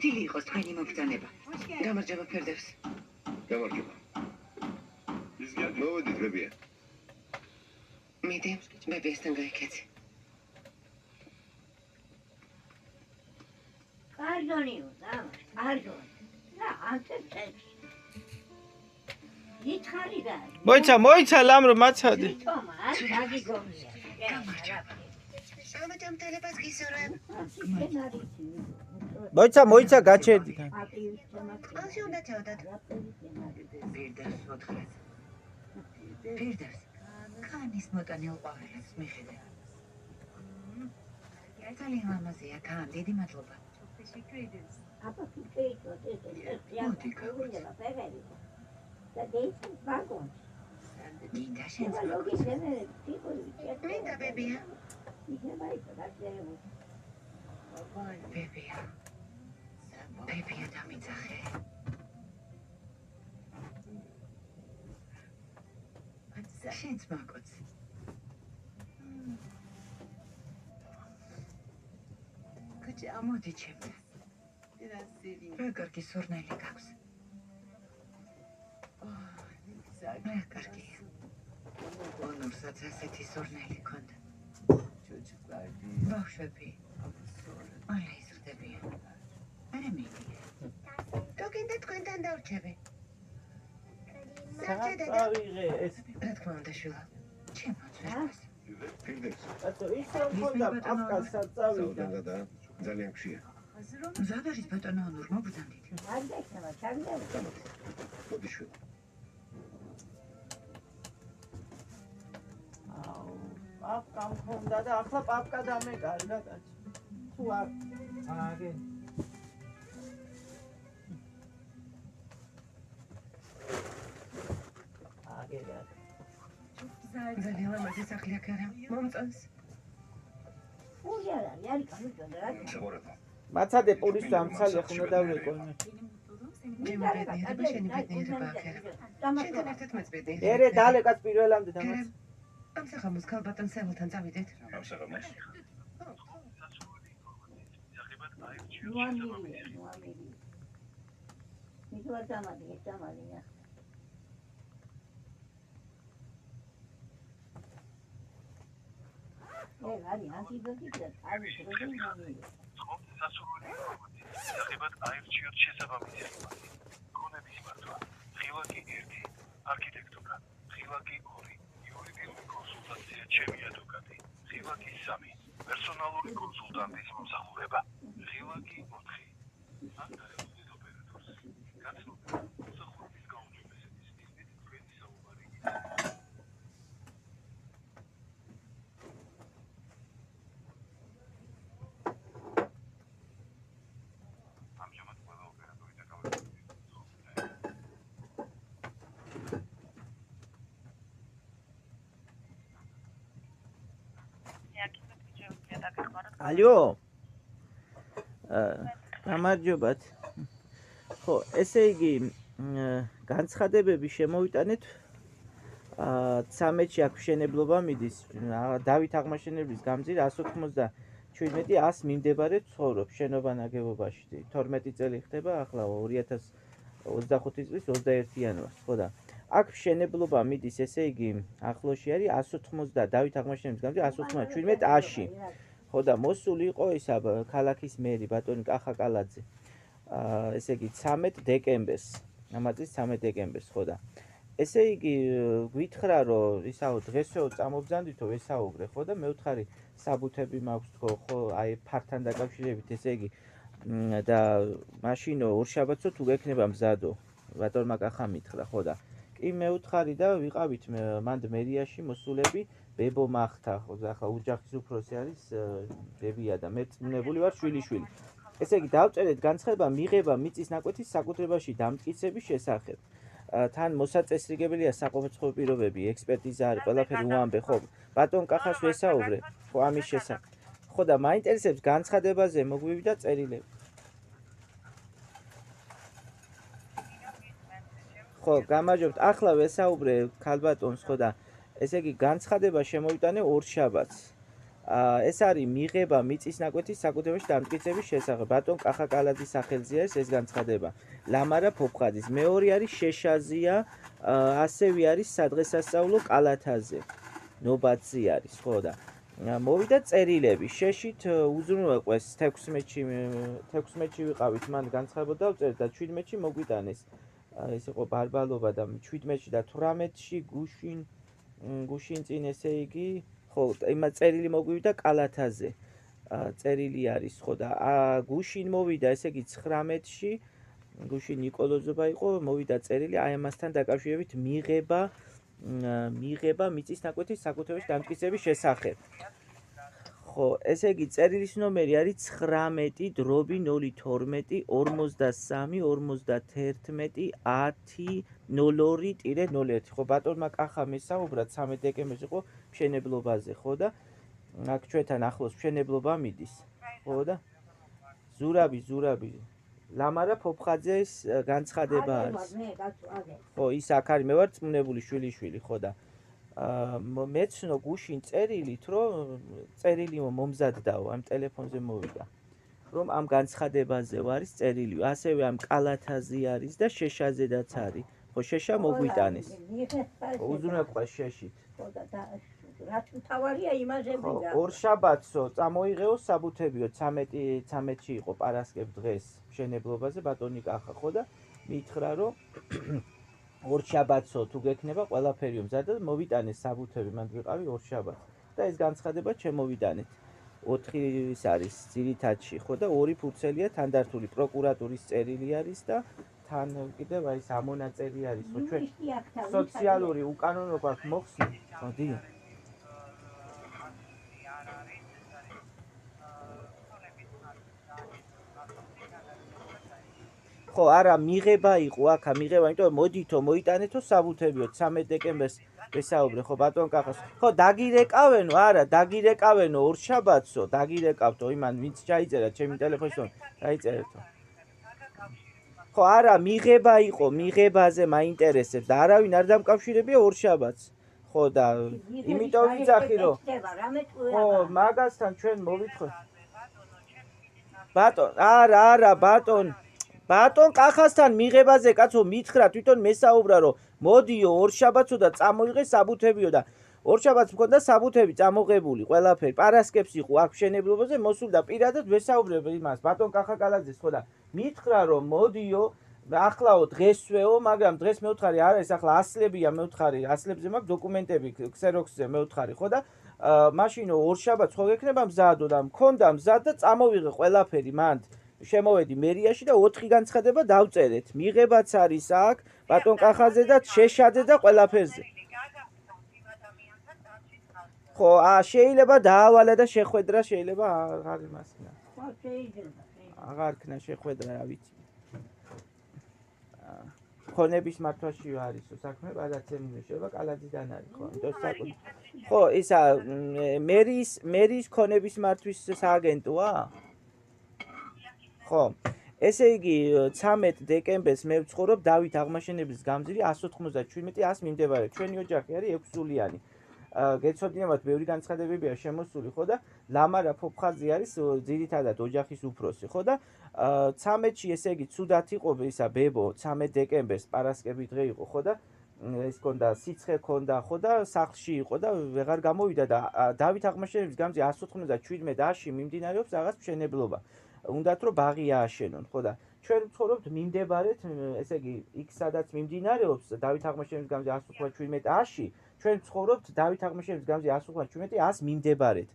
კვეთილი იყოს თქვენი მობრძანება. გამარჯობა ფერდევს. გამარჯობა. მოვედით ბებია. მიდი, ბებიასთან გაიქეცი. Pardoniu, pardon. რა, ანტეცეც. ითხარი და. მოიცა ლამრო მაცადი. თომა, აგიგონია. გამარჯობა. ამიტომ თელებას გისურვებ. მოიცა გაჩერდი. ალში უნდა ჩავდოთ. ფერდევს მოთხრეს. ფერდევს. ქანის მოტანილ ყვავილებს მიხედე. ძალიან ლამაზია ქან, დიდი მადლობა. აბა ფიქრეიტო და დეიცი ვაგონ. მინდა შენს მინდა ბებია. ბებია. ბებია დამიძახე. შენს მაგოც. კაჭი ამოდი ჩემთან. რა კარგი სურნელი გაქვს. რა კარგია. უნურსაც ასეთი სურნელი ქონდა. ბავშვები. მალე იზრდებიან. არა მიდია. თქინდა თქვენთან დავრჩები. წავიღე ეს. რა თქმა უნდა შვილა. ჩემო ძვირფას. ფერდევს. ატო ისე მქონდა აფკასა წავიდა. და ძალიან ხშია. ზადარის ბატონო ნურ მოგბრძანდით. აგდექნება, ჩაგდექნება. მოდი შვილა. აფკა მქონდა და ახლა პაპკა დამეკარგა კაცი. თუ აგე. აგერა. ძალიან ლამაზი სახლი აქ არა. მომწონს. უჟარა, არი კამიჯონდა რა. საყურებო. მაცადე პურის დამცალი ახლა დავეკონე. ჩემი ბედნიერება, შენი ბედნიერება აქ არა. შენთან ერთად მეც ბედნიერი. ერე დალეკაც პირველამდე დამაც. ამ სახამოს ქალბატონ სეველთან წავიდეთ. ამ საღამოს. ნუამირია. მიდوار დამადი. არი ანტიბიოტიკი არის პრობლემა. სასურველი რობოტი. სახებად აირჩიოთ შესაბამისი იმანი. გონების მართვა. ხილაკი 1, არქიტექტურა. ხილაკი 2, იურიდიული კონსულტაცია ჩემი ადვოკატი. ხილაკი 3, პერსონალური კონსულტანტის მომსახურება. ხილაკი 4. ანდაეუზეთ ოპერატორს. გაცნობა. მოსახურების გაუმჯობესების მიზნით თქვენი საუბარი. ალო გამარჯობათ. ხო, ესე იგი განცხადებები შემოვიტანეთ. 13-ში აქ მშენებლობა მიდის. დავით აღმაშენებლის გამზირ 197-100 მიმდებარე ცხოვრობს შენობა ნაგებობაში. 12 წელი ხდება ახლა 2025 წლის 21 იანვარს. ხო და აქ მშენებლობა მიდის, ესე იგი ახლოში არის 180 დავით აღმაშენებლის გამზირ 197-100. ხო და მოსული იყო ისა ქალაქის მერი ბატონი კახაკალაძე. ესე იგი 13 დეკემბერს, ამაწის 13 დეკემბერს, ხო და ესე იგი გვითხრა რომ ისაო დღესვე წამობძანდითო ვესაუბრე, ხო და მე ვთხარი საბუთები მაქვს თქო, ხო, აი ფართან დაკავშირებით, ესე იგი და მაშინო ორშაბათსო თუ გექნება მზადო. ბატონმა კახა მითხრა, ხო და კი მე ვთხარი და ვიყავით მანდ მერიაში მოსულები ბებო მახთა, ხო და ახლა ოჯახის უფროსი არის ბებია და მე წნებული ვარ შვილიშვილი. ესე იგი დავწერეთ განცხადება მიღება მიწის ნაკვეთის საკუთრებაში დამტკიცების შესახებ. თან მოსაწესრიგებელია საყოფაცხოვრო პირობები, ექსპერტიზა არის, ყველაფერი უამბე, ხო? ბატონ კახას ვესაუბრე, ხო ამის შესახებ. ხო და მაინტერესებს განცხადებაზე მოგვივიდა წერილები. ხო, გამარჯობთ. ახლა ვესაუბრე ქალბატონს, ხო და ესე იგი განცხადება შემოვიტანე ორშაბათს. ეს არის მიღება მიწის ნაკვეთის საკუთრებაში დამტკიცების შესახებ. ბატონ კახაკალაძის სახელზე არის ეს განცხადება. ლამარა ფოფხაძის. მეორე არის შეშაზია, ასევე არის სადღესასწაულო კალათაზე. ნობათზე არის, ხო და მოვიდა წერილები. შეშით უზრუნველყვეს 16-ში ვიყავით, მან განცხადება დავწერეთ და 17-ში მოგვიტანეს. ეს იყო ბარბალობა და 17-ში და 18-ში გუშინ წინ ესე იგი ხო, იმას წერილი მოგვივიდა კალათაზე. წერილი არის, ხო და გუშინ მოვიდა, ესე იგი 19-ში გუშინ ნიკოლოზობა იყო, მოვიდა წერილი აი ამასთან დაკავშირებით მიღება მიწის ნაკვეთის საკუთრებაში დამტკიცების შესახებ. ხო, ესე იგი წერილის ნომერი არის 19-03-41-10-02-01. ხო, ბატონმა კახამ ესაუბრა 13 დეკემბერს იყო მშენებლობაზე, ხო და აქ ჩვენთან ახლოს მშენებლობა მიდის. ხო და ზურაბი ლამარა ფოფხაძეს განცხადება არის. ხო, ის აქ არის, მე ვარ წმუნებული შვილიშვილი, ხო და მეცნო გუშინ წერილით, რომ წერილი მომზადდაო, ამ ტელეფონზე მოვიდა. რომ ამ განცხადებაზე არის წერილი, ასევე ამ კალათაზე არის და შეშაზედაც არის. ხო, შეშა მოგვიტანეს. უზრუნველყვეს შეშით. ხო და რაც მთავარია იმაზე ვიდა. ორშაბათსო წამოიღეო საბუთებიო 13-ში იყო პარასკევ დღეს მშენებლობაზე ბატონი კახა, ხო და მითხრა რომ ორშაბათსო თუ გექნება ყველაფერი მზადდა და მოვიტანეს საბუთები, მანდ ვიყავი ორშაბათს და ეს განცხადება შემოვიტანეთ. 4 ის არის ძირითადში, ხო და 2 ფურცელია თანდართული პროკურატურის წერილი არის და თან კიდევ აი ეს ამონაწერი არის, ხო ჩვენ სოციალური უკანონობა აქვს მოხსნა. მოდი. ხო, არა, მიღება იყო აქა, მიღება, იმიტომ მოდითო მოიტანეთო საბუთებიო 13 დეკემბერს ვესაუბრე, ხო, ბატონ კახას. ხო, დაგირეკავენო, არა, დაგირეკავენო ორშაბათსო, დაგირეკავთო, იმან ვინც ჩაიწერა ჩემი ტელეფონში, დაიწერეთო. ხო, არა, მიღება იყო, მიღებაზე მაინტერესებს და არავინ არ დამკავშირებია ორშაბათს. ხო და იმიტომ ვიცახი რომ ხო, მაგასთან ჩვენ მოვითხოვ. ბატონ, არა, ბატონ კახასთან მიღებაზე კაცო მითხრა, თვითონ მესაუბრა რომ მოდიო ორშაბათსო და წამოიღე საბუთებიო და ორშაბათს მქონდა საბუთები წამოღებული, ყველაფერი პარასკევს იყო აქ მშენებლობაზე მოსულდა პირადად ვესაუბრებ იმას, ბატონ კახაკალაძეს, ხო და მითხრა რომ მოდიო ახლაო დღესვეო, მაგრამ დღეს მეუთხარი არ არის, ახლა ასლებია მეუთხარი, ასლებზე მაქვს დოკუმენტები ქსეროქსზე მეუთხარი, ხო და მაშინო ორშაბათს ხო გექნება მზადო და მქონდა მზად და წამოვიღე ყველაფერი მანდ. შემოვედი მერიაში და 4 განცხადება დავწერეთ. მიღებაც არის აქ, ბატონ კახაძე და შეშაძე და ყველაფერზე. ხო, შეიძლება დაავალა და შეხვედრა შეიძლება აღარ იმასნა. ხო, შეიძლება. აღარ ქნა შეხვედრა, რა ვიცი. ქონების მართვაში არის საქმე, გადაცემული შეიძლება კალათიდან არის, ხო? ხო, ისა მერის ქონების მართვის სააგენტოა? ხო, ესე იგი 13 დეკემბერს მე ვცხოვრობ დავით აღმაშენებლის გამზირი 197-100 მიმდებარე. ჩვენი ოჯახი არის 6 სულიანი. გეცოდინებათ, ბევრი განცხადებებია შემოსული, ხო და ლამარა ფოფხაძე არის ძირითადად ოჯახის უფროსი, ხო და 13-ში ესე იგი ცუდად იყო ისა ბებო 13 დეკემბერს პარასკევი დღე იყო, ხო და ეს კონდა სიცხე კონდა, ხო და სახლში იყო და ვეღარ გამოვიდა და დავით აღმაშენებლის გამზირი 197-100 მიმდინარეობს რაღაც მშენებლობა. უნდათ რომ ბაღი ააშენონ, ხო და ჩვენ ვცხოვრობთ მიმდებარეთ, ესე იგი იქ სადაც მიმდინარეობს დავით აღმაშენებლის გამზირი 197-100, ჩვენ ვცხოვრობთ დავით აღმაშენებლის გამზირი 197-100 მიმდებარეთ,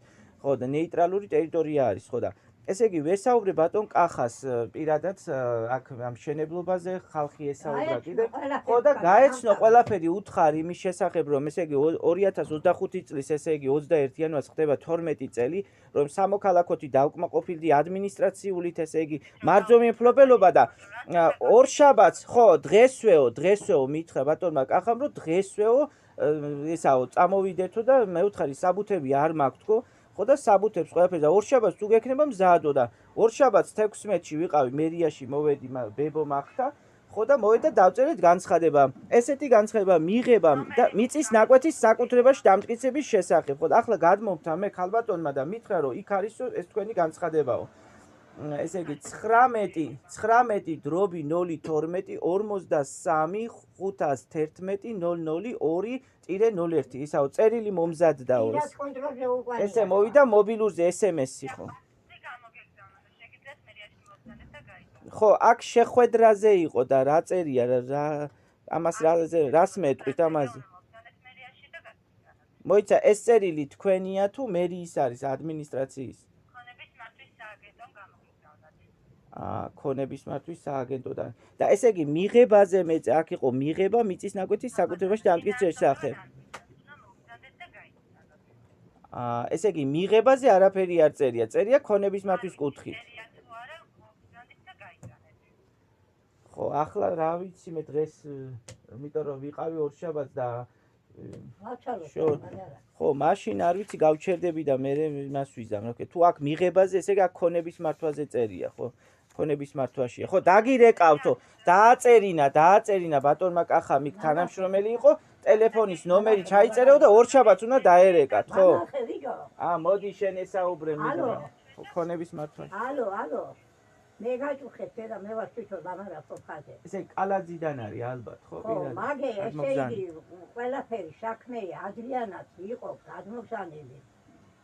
ხო და ნეიტრალური ტერიტორია არის, ხო და ესე იგი ვესაუბრე ბატონ კახას პირადად აქ ამ მშენებლობაზე, ხალხი ესაუბრა კიდე, ხო და გაეცნო ყველაფერი უთხარი იმის შესახებ, რომ ესე იგი 2025 წლის, ესე იგი 21 იანვარს ხდება 12 წელი, რომ სამოქალაქოთი დაუკმაყოფილდი ადმინისტრაციულით, ესე იგი მარჯვენა მფლობელობა და ორშაბათს, ხო, დღესვეო მითხრა ბატონმა კახამ, რომ დღესვეო ესაო წამოვიდეთო და მე ვთხარი საბუთები არ მაქვს თქო. ხო და საბუთებს ყველაფერს და ორშაბათს თუ გექნება მზადო და ორშაბათს 16-ში ვიყავი მერიაში მოვედი ბებო მახთა, ხო და მოვიდა დავწერეთ განცხადება. ესეთი განცხადება მიიღება და მიწის ნაკვეთის საკუთრებაში დამტკიცების შესახებ. ხო და ახლა გადმოვთ მე ქალბატონმა და მითხრა რომ იქ არის ეს თქვენი განცხადებაო. ესე იგი 19/03/511-0002-01 ისაო წერილი მომზადდაო. ესე მოვიდა მობილურზე SMS-ი ხო. ხო, აქ შეხვედრაზე იყო და რა წერია რა ამას რას მეტყვით ამაზე? მოიცა ეს წერილი თქვენია თუ მერიის არის ადმინისტრაციის? ქონების მართვის სააგენტოდან. და ესე იგი მიღებაზე მეწე აქ იყო მიღება მიწის ნაკვეთის საკუთრებაში დამტკიცების შესახებ. ესე იგი მიღებაზე არაფერი არ წერია. წერია ქონების მართვის კუთხით. ხო, ახლა რა ვიცი მე დღეს, იმიტომ რომ ვიყავი ორშაბათს და ხო, მაშინ არ ვიცი გავჩერდები და მე იმას ვიზამ, რომ თუ აქ მიღებაზე, ესე იგი აქ ქონების მართვაზე წერია, ხო? ქონების მართვაშია. ხო, დაგირეკავთო, დააწერინა ბატონმა კახამ იქ თანამშრომელი იყო, ტელეფონის ნომერი ჩაიწერეო და ორშაბათს უნდა დაერეკათ, ხო? მოდი შენ ესაუბრე მიგო. ქონების მართვაში. ალო. მე გაჭუხეთ და მე ვარ თვითონ დამარაფო ხაზე. ესე კალაძიდან არის ალბათ, ხო? ხო, მაგე ესე იგი ყველაფერი საქმე ადრიანაც იყო გადმოგზავნილი.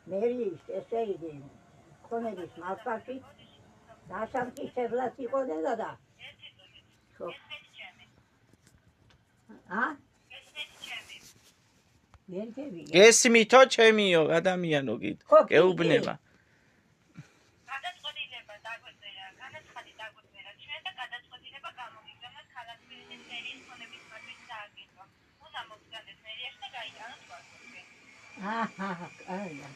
მერიის ესე იგი ქონების მართვაში დასამტკიცებლად იყო და გესმითო ჩემიო ადამიანო გეუბნება.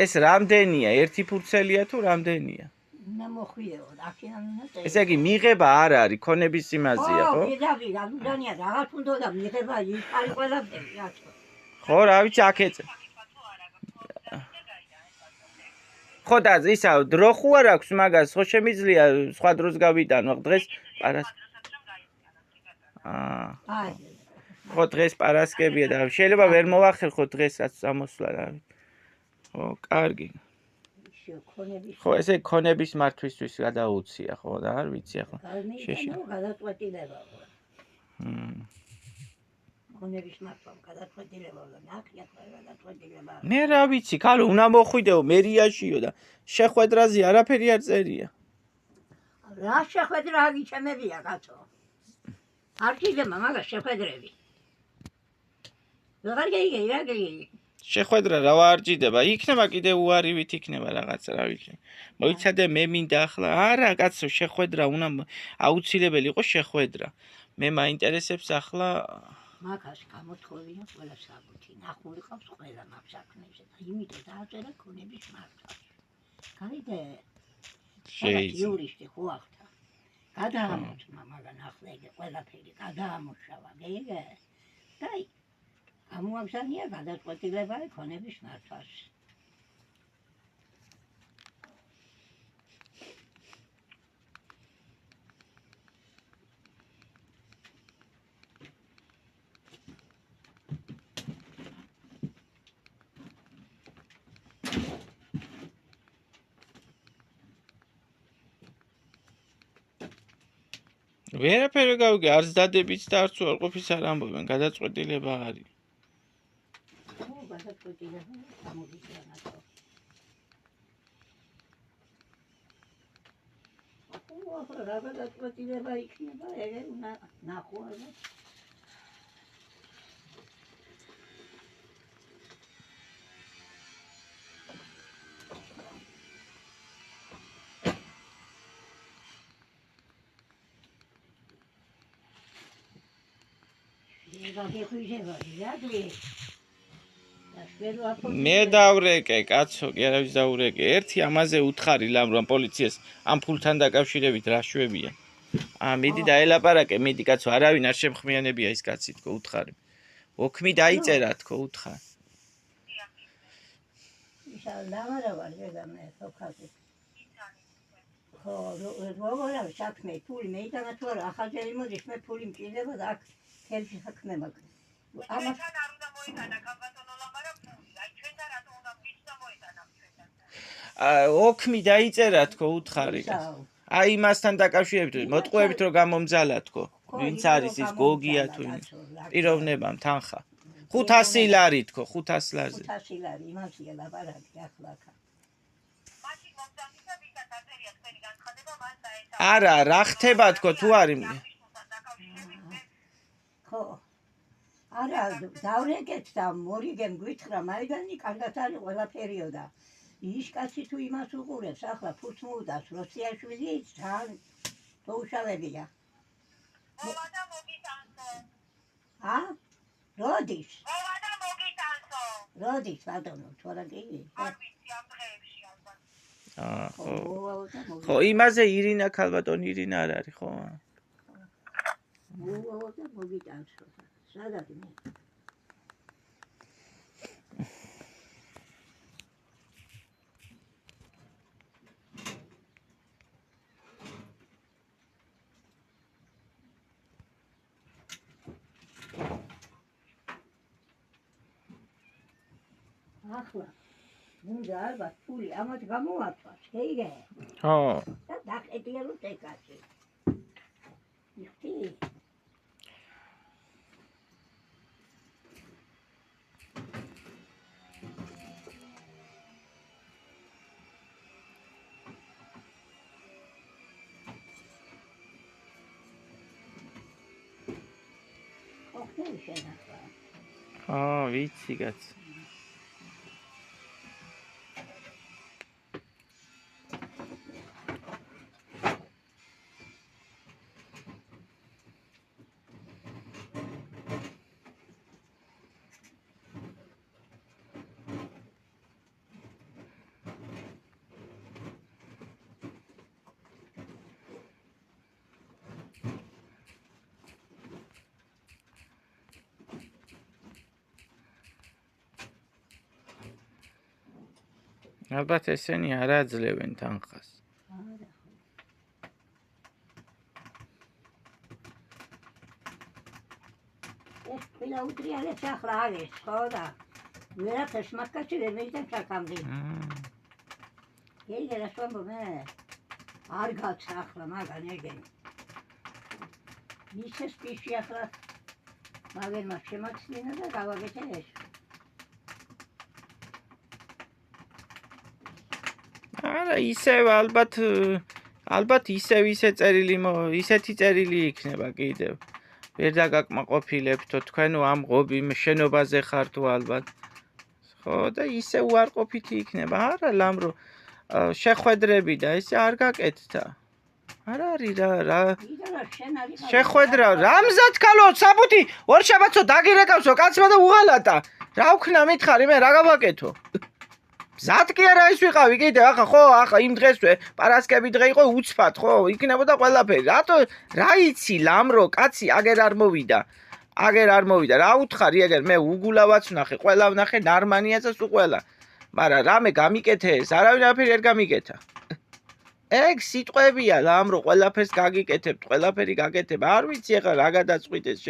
ეს რამდენია? ერთი ფურცელია თუ რამდენია? ნამოხვიეო, აქედან ესე იგი მიღება არ არის, ქონების სიმაზეა, ხო? ვიღავი, რამდენია, რაღაც უნდა და მიღება ის არის ყველაფერი, რატო? ხო, რა ვიცი, აქეთ. ხო და ისა დრო ხო არ აქვს მაგას, ხო შემიძლია სხვა დროს გავიტანო, დღეს პარას. ხო, დღეს პარასკევია და შეიძლება ვერ მოვახერხო დღესაც ამოსვლა რა. ხო, კარგი. ხო, ესე ქონების მართვისთვის გადაუცია, ხო და არ ვიცი ახლა. გადაწყვეტილება. ქონების მართვამ გადაწყვეტილება და ნახიათ გადაწყვეტილება. მე რა ვიცი, ქალო, უნდა მოხვიდეო მერიაშიო და შეხვედრაზე არაფერი არ წერია. რა შეხვედრა აგიჩემებია კაცო? არ გიგება მაგას შეხვედრები. ვეღარ გეიგე. შეხვედრა რა ვარჯიდება, იქნება კიდე უარივით იქნება რაღაცა რა ვიცი. მოიცადე მე მინდა ახლა, არა კაცო, შეხვედრა უნდა აუცილებელი იყოს შეხვედრა. მე მაინტერესებს ახლა მაგას გამოთხოვია ყველა საბუთი. ნახული ყავს ყველა მაგ საქმეზე და იმიტომ დააწერა ქონების მართვა. გაიგე? შეიძლება იურისტი ხო ახთა. გადაამოწმა მაგან ახლა ეგ ყველაფერი გადაამოშავა, გეიგე? დაი გამოაგზავნია გადაწყვეტილება ქონების მართვას. ვერაფერი გავიგე, არც დადებიც და არც უარყოფის არ ამბობენ, გადაწყვეტილება არის. ხო, გადაწყვეტილება გამოგიჩვენა. ხო, რა გადაწყვეტილება იქნება, ეგ უნდა ნახო. მე დავრეკე, კაცო, კი არავის დავრეკე. ერთი ამაზე უთხარი ლამ პოლიციას ამ ფულთან დაკავშირებით რა შვებია. მიდი დაელაპარაკე, მიდი კაცო, არავინ არ შემხმიანებია ის კაცი თქო უთხარი. ოქმი დაიწერა თქო უთხარი. ხო, როგორ არის საქმე, ფული მეიტანა თუ არა, ახალჯერი მოდის, მე ფული მჭირდება და აქ თელში საქმე მაქვს. ამას ჩვენთან არ უნდა მოიტანა კაბატონო ლამარა ფული, აი ჩვენთან რატო უნდა ვიცნა მოიტანა ჩვენთან. ოქმი დაიწერა თქო უთხარი. აი იმასთან დაკავშირებით მოტყუებით რომ გამომძალა თქო. ვინც არის ის გოგია თუ პიროვნებამ თანხა. 500 ლარი თქო, 500 ლარზე. 500 ლარი იმასია ლაპარაკი ახლა აქ. მაშინ მომწამისა ვისაც აწერია თქვენი განცხადება მას დაეცა. არა, რა ხდება თქო თუ არის. ხო. არა, დავრეკეთ და მორიგემ გვითხრა მაიდანი კარგად არის ყველაფერიო და ის კაცი თუ იმას უყურებს, ახლა ფულს მოუდას როსიაშვილი ძალიან დაუშავებია. მოვა და მოგიტანსო. ა? როდის? მოვა და მოგიტანსო. როდის ბატონო, თორა კი? არ ვიცი ამ დღეებში ალბათ. ხო. ხო, იმაზე ირინა ქალბატონი ირინა არ არის, ხო? მოვა და მოგიტანსო. სადაც მე. ახლა უნდა ალბათ ფული ამათ გამოართვას, ჰეიგე. ხო. და დაყედიეროთ ეკაცი. იხტი. ოქნელი შენახვა. ხო, ვიცი კაცი. ალბათ ესენი არ აძლევენ თანხას. არა. ეს ყველა უტრიალებს ახლა არის, ხო და ვერაფერს მაგკაცი ვერ მეიტანს აქამდე. ეიგე რა შوامბო მე არ გაქვს ახლა მაგან ეგენი. ისე სპიში ახლა მაგერმა შემაცლინა და გავაგეთე ეს. არა, ისევ ალბათ ისე წერილი ისეთი წერილი იქნება კიდევ. ვერ დაგაკმაყოფილებთო თქვენო ამ შენობაზე ხარ თუ ალბათ. ხო და ისე უარყოფითი იქნება. არა, ლამრო შეხვედრები და ესე არ გაკეთდა. არ არის რა. შეხვედრა რამზად ქალო საბუთი ორშაბათსო დაგირეკავსო კაცმა და უღალატა. რა ვქნა მითხარი მე რა გავაკეთო? მზად კი არა ის ვიყავი კიდე ახლა ხო ახლა იმ დღესვე პარასკევი დღე იყო უცბად ხო იქნებოდა ყველაფერი რატო რა იცი ლამრო კაცი აგერ არ მოვიდა რა უთხარი ეგერ მე უგულავაც ვნახე ყველა ვნახე ნარმანიასაც უყველა მაგრამ რამე გამიკეთე ეს არავინ არაფერი არ გამიკეთა ეგ სიტყვებია ლამრო ყველაფერს გაგიკეთებთ ყველაფერი გაკეთებ არ ვიცი ახლა რა გადაწყვიტეს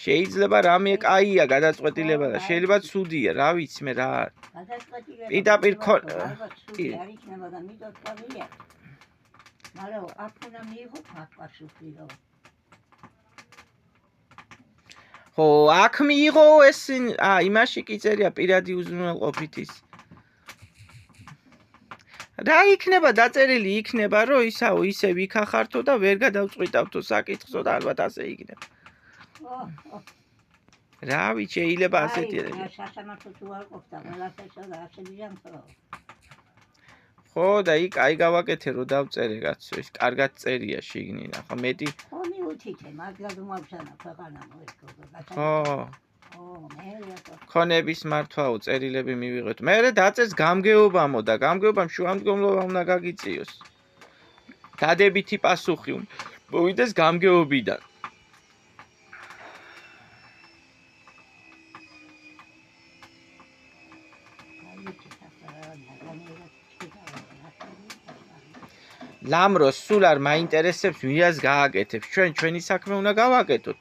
შეიძლება რამე კაია გადაწყვეტილება და შეიძლება ცუდია რა ვიცი მე რა პირდაპირ ხო აქ მიიღო ეს იმაში კი წერია პირადი უზრუნველყოფითის რა იქნება დაწერილი იქნება რომ ისე ვიქახართო და ვერ გადავწყვიტავთო საკითხსო და ალბათ ასე იქნება რა ვიცი შეიძლება ასეთი ხო და იქ აი გავაკეთე რომ დავწერე კაცო ეს კარგად წერია შიგნით ახლა მეტი ხო ქონების მართვაო წერილები მივიღეთ მე დაწეს გამგეობამო და გამგეობამ შუამდგომლობა უნდა გაგიწიოს დადებითი პასუხი მოვიდეს გამგეობიდან ლამროს სულ არ მაინტერესებს ვიას გააკეთებს. ჩვენი საქმე უნდა გავაკეთოთ.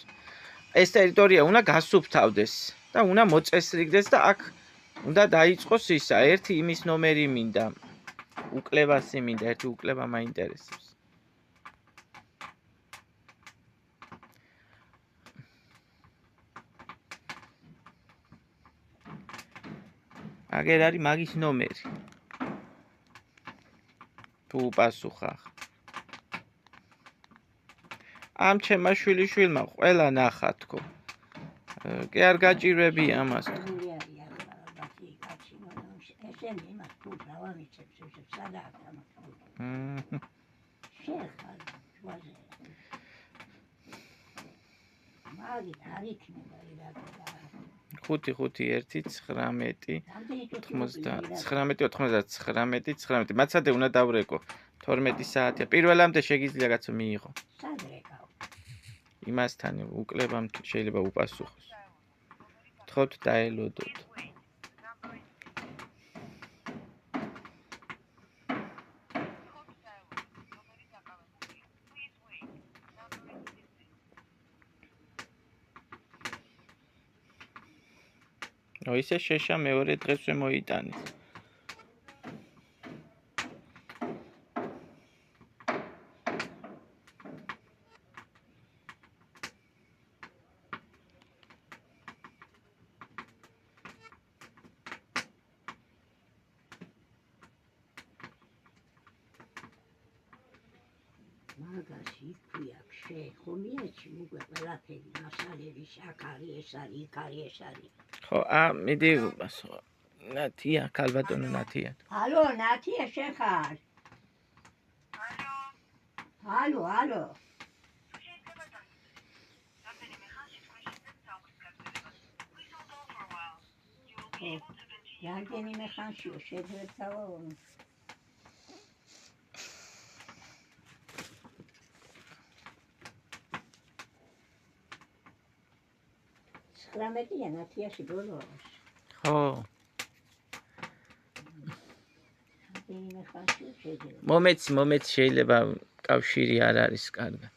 ეს ტერიტორია უნდა გასუფთავდეს და უნდა მოწესრიგდეს და აქ უნდა დაიწყოს ისა, ერთი იმის ნომერი მინდა. უკლევასი მინდა, ერთი უკლება მაინტერესებს. აგერ არის მაგის ნომერი. თუ უპასუხა. ამ ჩემმა შვილიშვილმა ყველა ნახა თქო. კი არ გაჭირვები ამას. ესენი იმას თუ დავამიცებს ესე სადაა გამახსოვს. შეხარ ვაზე. მაგი არ იქნება ირაკა. 5-5-1-19-99 მაცადე უნდა დავრეკო 12 საათია პირველამდე შეგიძლია კაცო მიიღო სად რეკავ იმასთან უკლებამ შეიძლება უპასუხოს თხოვთ დაელოდოთ ისე შეშა მეორე დღესვე მოიტანის. მაგაში ქვია ხე ხომიაჩი უკვე ყველაფერი მასალები შაქარი ეს არის იქ არის ეს არის ხო მიდი ნათია ქალბატონო ნათია ალო ნათია შეხარ ალო რამდენიმე ხანშიო შეგრებსავო 19 ნათიაში ბოლოს. ხო. რამდენიმე ხანში შეიძლება. მომეც შეიძლება კავშირი არ არის კარგად.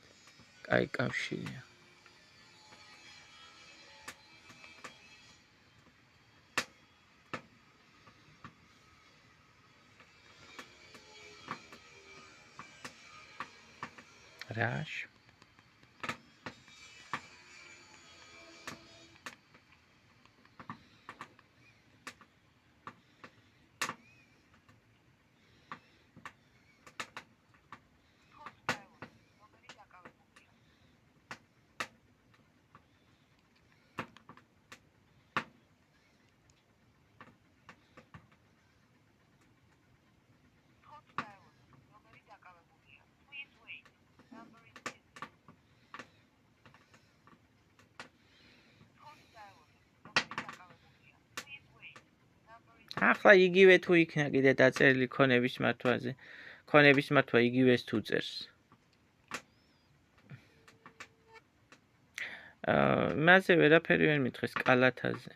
კაი კავშირია. რაშ ახლა იგივე თუ იქნა კიდე დაწერილი ქონების მართვაზე. ქონების მართვა იგივეს თუ წერს. მასე ვერაფერი ვერ მითხეს კალათაზე.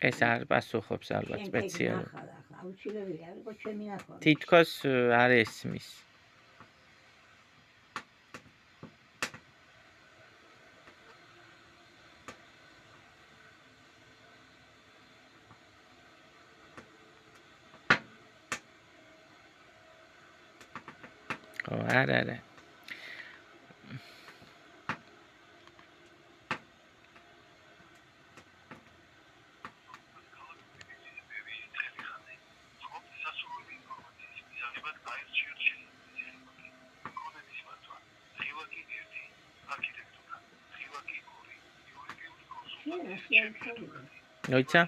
ეს არ პასუხობს ალბათ სპეციალურად. აუცილებელია იყო ჩემი ნახვა. თითქოს არ ესმის. არა. ნოიცა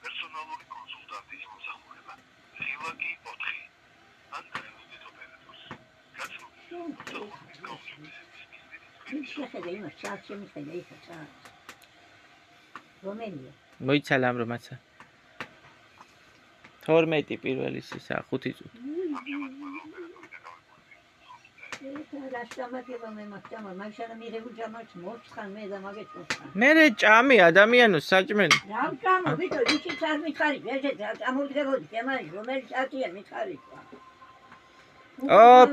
პერსონალური კონსულტანტის მოსახურება. ღილაკი 4. ან დაემუქრეთ ოპერატორს. შეხედე იმას ჩარჩ შემიხედე იქა ჩარჩ. რომელია? მოიცა ლამრომაცა. 12 პირველი სისა 5 წუთი. მე ჭამი ადამიანო საჭმელი.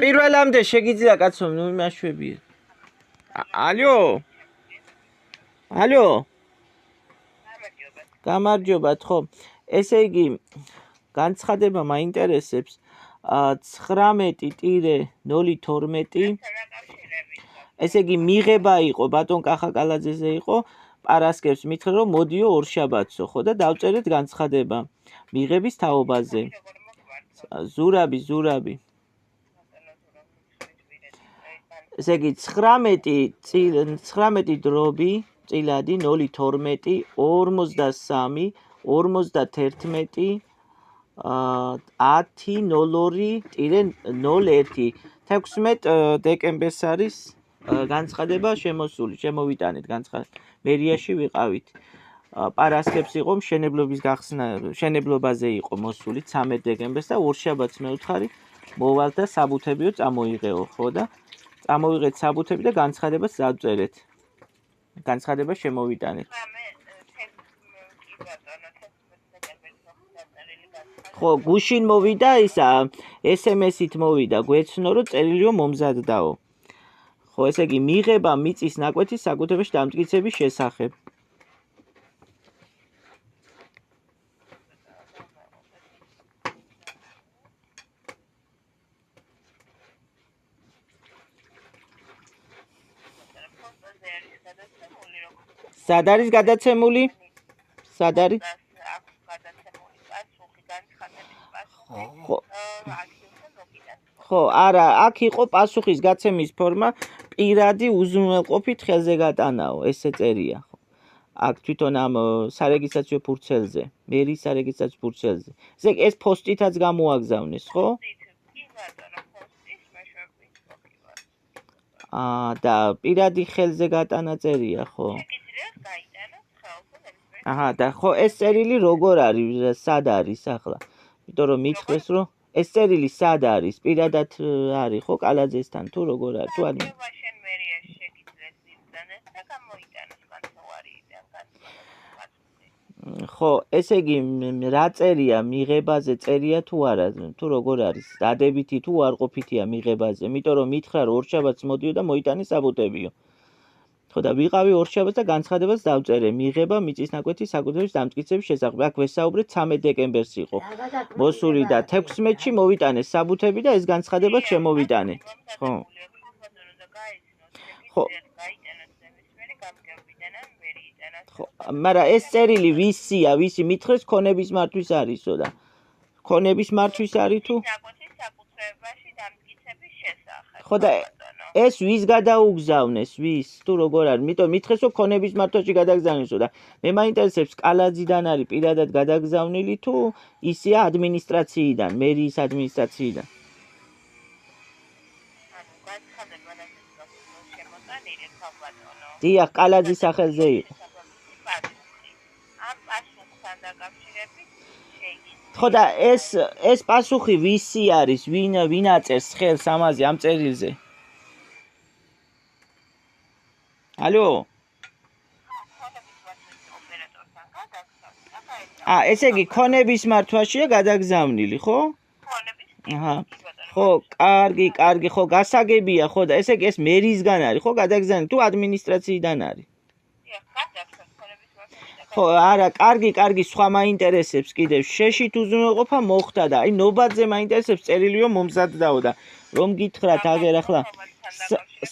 პირველამდე შეგიძლია კაცო, ნუ იმაშვებია. ალო. გამარჯობათ, ხო. ესე იგი, განცხადება მაინტერესებს 19-012. ესე იგი, მიღება იყო ბატონ კახაკალაძეზე იყო, პარასკევს მითხრა რომ მოდიო ორშაბათსო, ხო და დავწერეთ განცხადება მიღების თაობაზე. ზურაბი. ესე იგი 19-012 012 43 51 10-02-01 16 დეკემბერს არის განცხადება შემოსული, შემოვიტანეთ განცხადება. მერიაში ვიყავით. პარასკევს იყო მშენებლობის გახსნა, მშენებლობაზე იყო მოსული 13 დეკემბერს და ორშაბათს მეუთხარი მოვალ და საბუთებიო წამოიღეო, ხო და წამოვიღეთ საბუთები და განცხადებას დავწერეთ. განცხადება შემოვიტანეთ. ხო, გუშინ მოვიდა ისა, SMS-ით მოვიდა, გვეცნო რომ წერილიო მომზადდაო. ხო, ესე იგი მიღება მიწის ნაკვეთის საკუთრებაში დამტკიცების შესახებ. სად არის გადაცემული? სად არის? ხო, არა, აქ იყო პასუხის გაცემის ფორმა პირადი უზრუნველყოფით ხელზე გატანაო, ესე წერია, ხო. აქ თვითონ ამ სარეგისტრაციო ფურცელზე, მერის სარეგისტრაციო ფურცელზე. ეს ფოსტითაც გამოაგზავნეს, ხო? და პირადი ხელზე გატანა წერია, ხო? აჰა, და ხო ეს წერილი როგორ არის, სად არის ახლა? იმიტომ რომ მითხრეს რომ ეს წერილი სად არის? პირადად არის ხო კალაძესთან თუ როგორ არის? თუ არ ხო, ესე იგი რა წერია მიღებაზე წერია თუ არა? თუ როგორ არის? დადებითი თუ უარყოფითია მიღებაზე? იმიტომ რომ მითხრა რომ ორშაბათს მოდიო და მოიტანე საბუთებიო. ხო და ვიყავი ორშაბათს და განცხადებას დავწერე მიღება მიწის ნაკვეთის საკუთრების დამტკიცების შესახებ. აქ ვესაუბრე 13 დეკემბერს იყო მოსული და 16-ში მოვიტანე საბუთები და ეს განცხადება შემოვიტანე. ხო. ხო. ხო, მაგრამ ეს წერილი ვისია, ვისი მითხრეს ქონების მართვის არისო და ქონების მართვის არის თუ? ხო და ეს ვის გადაუგზავნეს, ვის? თუ როგორ არის? იმიტომ მითხრეს რომ ქონების მართვაში გადაგზავნესო და მე მაინტერესებს კალაძიდან არის პირადად გადაგზავნილი თუ ისია ადმინისტრაციიდან, მერიის ადმინისტრაციიდან. დიახ, კალაძის სახელზე იყო. ხო და ეს პასუხი ვისი არის? ვინ აწერს ხელს ამაზე ამ წერილზე? ალო. ესე იგი ქონების მართვაშია გადაგზავნილი, ხო? აჰა. ხო, კარგი, ხო, გასაგებია, ხო და ესე იგი ეს მერისგან არის, ხო, გადაგზავნილი თუ ადმინისტრაციიდან არის? ხო, არა, კარგი, სხვა მაინტერესებს კიდევ. შეშით უზრუნველყოფა მოხდა და აი ნობატზე მაინტერესებს წერილიო მომზადდაო და რომ გითხრათ აგერ ახლა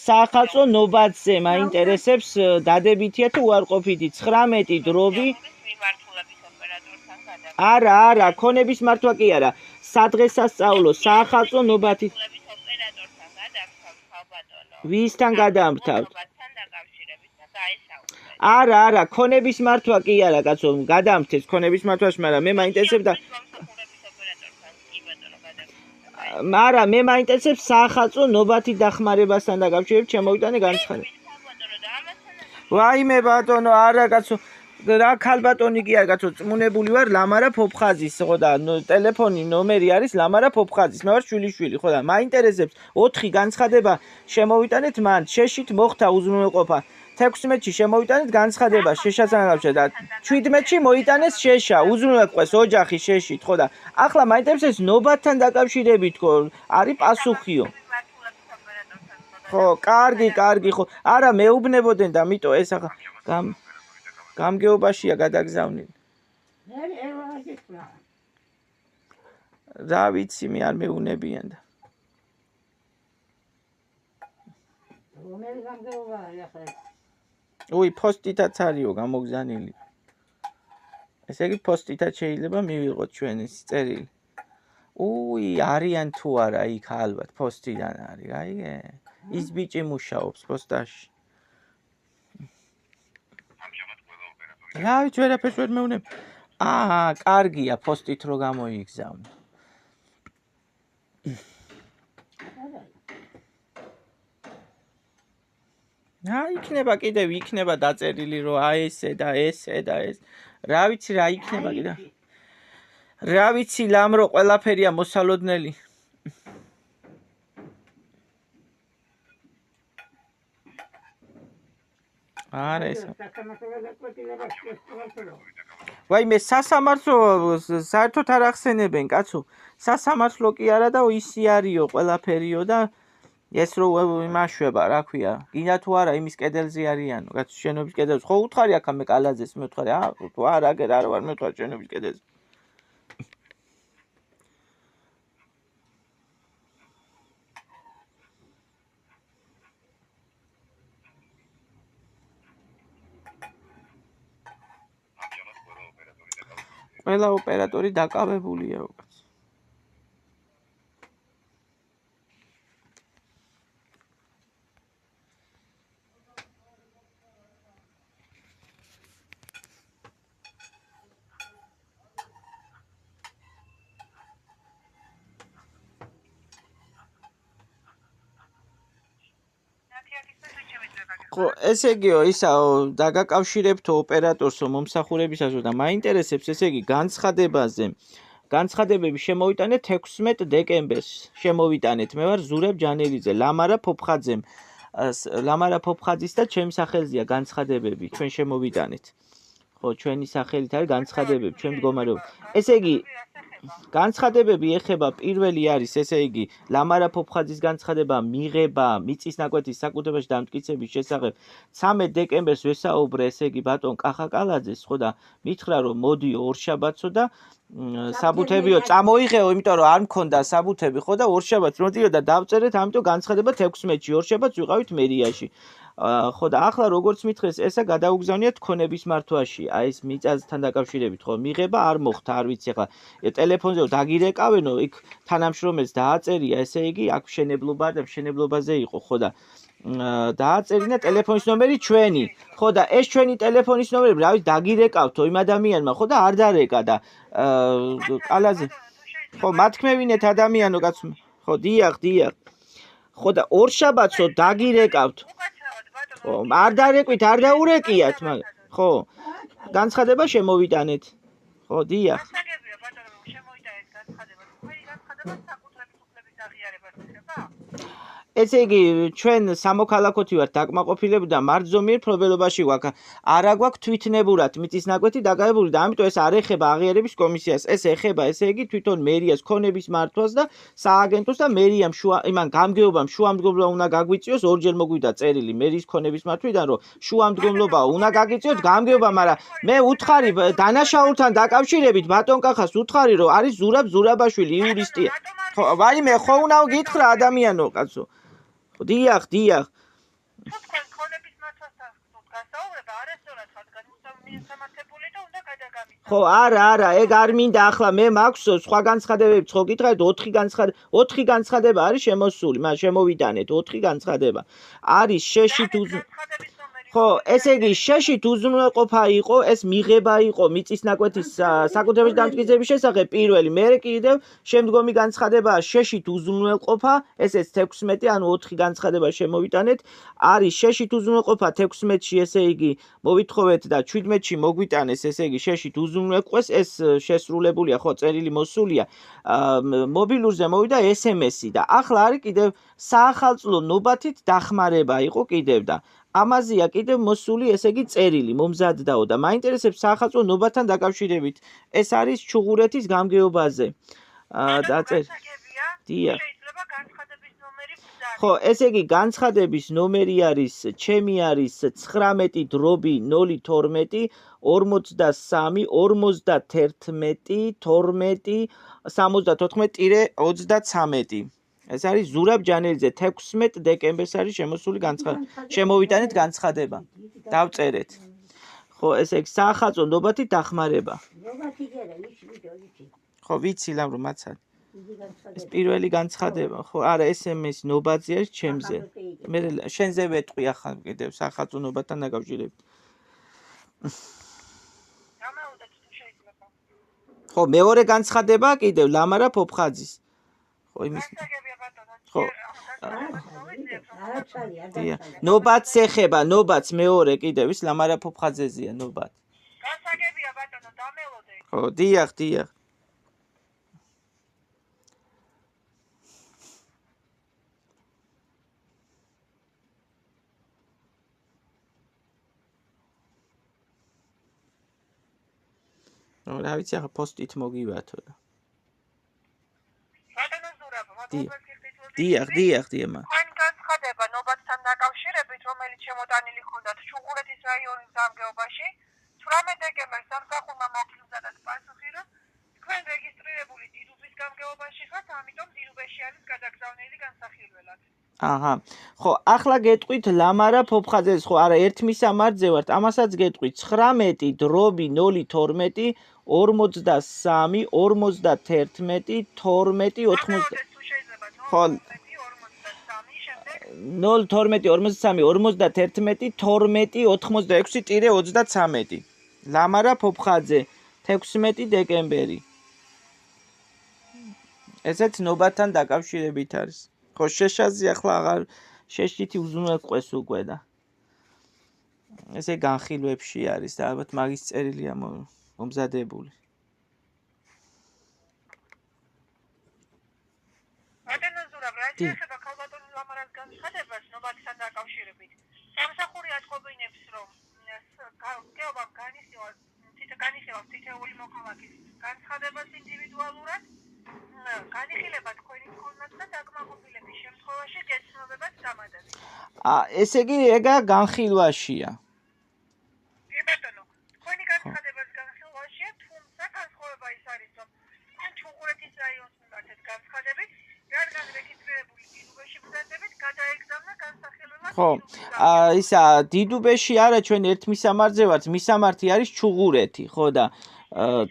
სახალხო ნობატზე მაინტერესებს დადებითია თუ უარყოფითი 19 დრობი არა, ქონების მართვა კი არა. სადღესასწაულო სახალხო ნობათი ვისთან გადაამთავრთ? არა, ქონების მართვა კი არა, კაცო, გადაამთეს ქონების მართვაში, მაგრამ მე მაინტერესებდა მაგრამ მე მაინტერესებს სახალხო ნობათი დახმარებასთან დაკავშირებით შემოვიტანე განცხადება. ვაიმე ბატონო, არა კაცო, რა ქალბატონი კი არ კაცო, წმუნებული ვარ ლამარა ფოფხაზის, ხო და ტელეფონი ნომერი არის ლამარა ფოფხაზის. მე ვარ შვილიშვილი, ხო და მაინტერესებს 4 განცხადება შემოვიტანეთ მან, შეშით მოხდა უზრუნველყოფა. 16-ში შემოვიტანეთ განცხადება შეშასთან და 17-ში მოიტანეს შეშა, უზრუნველყვეს ოჯახი შეშით, ხო და ახლა მაინტერესებს ნობათთან დაკავშირებით თქო, არის პასუხიო. ხო, კარგი, ხო. არა, მეუბნებოდნენ და მიტო ეს ახლა გამგეობაშია გადაგზავნილი. რა ვიცი, მე არ მეუნებიან და. რომელი გამგეობაა ახლა? უი, პოსტითაც არისო გამოგზანილი. ესე იგი პოსტითაც შეიძლება მივიღოთ ჩვენ ეს წერილი. უი, არიან თუ არა იქ ალბათ პოსტიდან არის, გაიგე? ის ბიჭი მუშაობს პოსტაში. რა ვიცი, ვერაფერს ვერ მეუნებ. კარგია პოსტით რო გამოიგზავნო. იქნება კიდევ იქნება დაწერილი რომ ესე და ესე და ეს. რა ვიცი რა იქნება კიდევ. რა ვიცი ლამრო ყველაფერია მოსალოდნელი. არა ეს. ვაიმე სასამართლო საერთოდ არ ახსენებენ კაცო. სასამართლო კი არა და ისი არისო ყველაფერიო და ეს რო იმაშვება, რა ქვია, გინდა თუ არა იმის კედელზე არიანო, კაც შენობის კედელზე. ხო უთხარი აქ მე კალაძეს მეუთხარი, თუ არა აგერ არ ვარ მეუთხარი შენობის კედელზე. ყველა ოპერატორი დაკავებულია უკაც. ხო, ესე იგიო, ისაო, დაგაკავშირებთო ოპერატორსო მომსახურებისასო და მაინტერესებს, ესე იგი, განცხადებები შემოვიტანეთ 16 დეკემბერს. შემოვიტანეთ. მე ვარ ზურაბ ჯანელიძე, ლამარა ფოფხაძის და ჩემი სახელზეა განცხადებები, ჩვენ შემოვიტანეთ. ხო, ჩვენი სახელით არის განცხადებები, ჩვენ მდგომარეობა. ესე იგი, განცხადებები ეხება პირველი არის, ესე იგი, ლამარა ფოფხაძის განცხადება მიღება მიწის ნაკვეთის საკუთრებაში დამტკიცების შესახებ 13 დეკემბერს ვესაუბრე, ესე იგი, ბატონ კახაკალაძეს, ხო და მითხრა რომ მოდიო ორშაბათსო და საბუთებიო წამოიღეო, იმიტომ რომ არ მქონდა საბუთები, ხო და ორშაბათს მოდიო და დავწერეთ, ამიტომ განცხადება 16-ში, ორშაბათს ვიყავით მერიაში. ხო და ახლა როგორც მითხრეს, ესა გადაუგზავნიათ ქონების მართვაში. აი ეს მიწასთან დაკავშირებით, ხო, მიღება არ მოხდა, არ ვიცი ახლა. ტელეფონზე დაგირეკავენო, იქ თანამშრომელს დააწერია, ესე იგი, აქ მშენებლობა და მშენებლობაზე იყო, ხო და დააწერინა ტელეფონის ნომერი ჩვენი. ხო და ეს ჩვენი ტელეფონის ნომერები, რა ვიცი, დაგირეკავთო იმ ადამიანმა, ხო და არ დარეკა და კალაზე. ხო, მათქმევინეთ ადამიანო კაცო. ხო, დიახ. ხო და ორშაბათსო დაგირეკავთ. ხო, არ დარეკვით, არ დაურეკიათ, მაგრამ ხო, განცხადება შემოვიტანეთ. ხო, დიახ. ესე იგი, ჩვენ სამოქალაქოთი ვართ დაკმაყოფილებული და მარჯზომიერ მფლობელობაში გვაქვს. არა გვაქვს თვითნებურად მიწის ნაკვეთი დაკავებული და ამიტომ ეს არ ეხება აღიარების კომისიას. ეს ეხება, ესე იგი, თვითონ მერიას ქონების მართვას და სააგენტოს და მერიამ იმან გამგეობამ შუამდგომლობა უნდა გაგვიწიოს, ორჯერ მოგვიდა წერილი მერიის ქონების მართვიდან, რომ შუამდგომლობა უნდა გაგიწიოთ გამგეობა, მაგრამ მე უთხარი დანაშაულთან დაკავშირებით ბატონ კახას უთხარი, რომ არის ზურაბ ზურაბაშვილი, იურისტია. ხო, ვაიმე, ხო უნდა გითხრა ადამიანო, კაცო. დიახ. თქვენ ქონების მართვასთან გასაუბრება არასწორად ხართ გამოსამართებული და უნდა გადაგამიცემთ. ხო, არა, ეგ არ მინდა ახლა მე მაქვს სხვა განცხადებებიც ხო გითხარით 4 განცხადება არის შემოსული, მაგრამ შემოვიტანეთ 4 განცხადება. არის შეშით ხო, ესე იგი შეშით უზრუნველყოფა იყო, ეს მიღება იყო მიწისნაკვეთის საკუთრების დამტკიცების შესახებ პირველი, მერე კიდევ შემდგომი განცხადებაა შეშით უზრუნველყოფა, ესეც 16, ანუ 4 განცხადება შემოვიტანეთ, არის შეშით უზრუნველყოფა 16-ში, ესე იგი მოვითხოვეთ და 17-ში მოგვიტანეს, ესე იგი შეშით უზრუნველყვეს, ეს შესრულებულია, ხო, წერილი მოსულია, მობილურზე მოვიდა SMS-ი და ახლა არის კიდევ საახალწლო ნობათით დახმარება იყო კიდევ და ამაზეა კიდევ მოსული, ესე იგი წერილი მომზადდაო და მაინტერესებს საახალწლო ნობათთან დაკავშირებით. ეს არის ჩუღურეთის გამგეობაზე. დაწერ. დიახ. შეიძლება განცხადების ნომერი ვზარი. ხო, ესე იგი განცხადების ნომერი არის, ჩემი არის 19/012 43 51 12 ეს არის ზურაბ ჯანელიძე 16 დეკემბერს არის შემოსული შემოვიტანეთ განცხადება. დავწერეთ. ხო, ესე იგი საახალწლო ნობათით დახმარება. ნობათი გერა, ვიცი. ხო, ვიცი ლამ რომ მაცად. ეს პირველი განცხადება, ხო, არა, SMS ნობათზე არის ჩემზე. მე შენზე ვეტყვი ახლა კიდევ საახალწლო ნობათთან დაკავშირებით. გამოვიდეთ თუ შეიძლება. ხო, მეორე განცხადება კიდევ ლამარა ფოფხაძის. ხო, იმის ხო. ნობათს ეხება, ნობათს მეორე კიდევ ის ლამარა ფოფხაძეზეა ნობათ. გასაგებია ბატონო, დამელოდე. ხო, დიახ, დიახ. რა ვიცი ახლა პოსტით მოგივათო და. ბატონო ზურაბ, მოგობრალ დიახ, დიახ, მა. თქვენ განცხადება ნობათთან დაკავშირებით, რომელიც შემოტანილი ჰქონდათ ჩუღურეთის რაიონის გამგეობაში, 18 დეკემბერს სამსახურმა მოგიზადათ პასუხი, რომ თქვენ რეგისტრირებული დიდუბის გამგეობაში ხართ, ამიტომ დიდუბეში არის გადაგზავნილი განსახილველად. აჰა. ხო, ახლა გეტყვით ლამარა ფოფხაძეს, ხო, არა, ერთ მისამართზე ვართ, ამასაც გეტყვით 19/012 43 51 12 80 ხო 012-43-51-12-86-33 ლამარა ფოფხაძე 16 დეკემბერი ესეც ნობათთან დაკავშირებით არის ხო შეშაზი ახლა აღარ შეშითი უზრუნველყვეს უკვე და ესე განხილვებში არის და ალბათ მაგის წერილია მომზადებული ეხება ქალბატონი ლამარას განცხადებას ნობათთან დაკავშირებით. სამსახური ატყობინებს, რომ გეობამ განიხილავს თითეული მოქალაქის განცხადებას ინდივიდუალურად, განიხილება თქვენი მქონდათ და დაკმაყოფილების შემთხვევაში გეცნობებათ დამატებით. ესე იგი ეგა განხილვაშია. კი ბატონო, თქვენი განცხადებას განხილვაშია, თუმცა განსხვავება ის არის, რომ თქვენ ჩუღურეთის რაიონს მივაკეთეთ განცხადებით რადგან რეგისტრირებული დიდუბეში მზადდებით, გადაეგზავნა განსახილველად. ხო, ისა დიდუბეში არა ჩვენ ერთ მისამართზე ვართ, მისამართი არის ჩუღურეთი, ხო და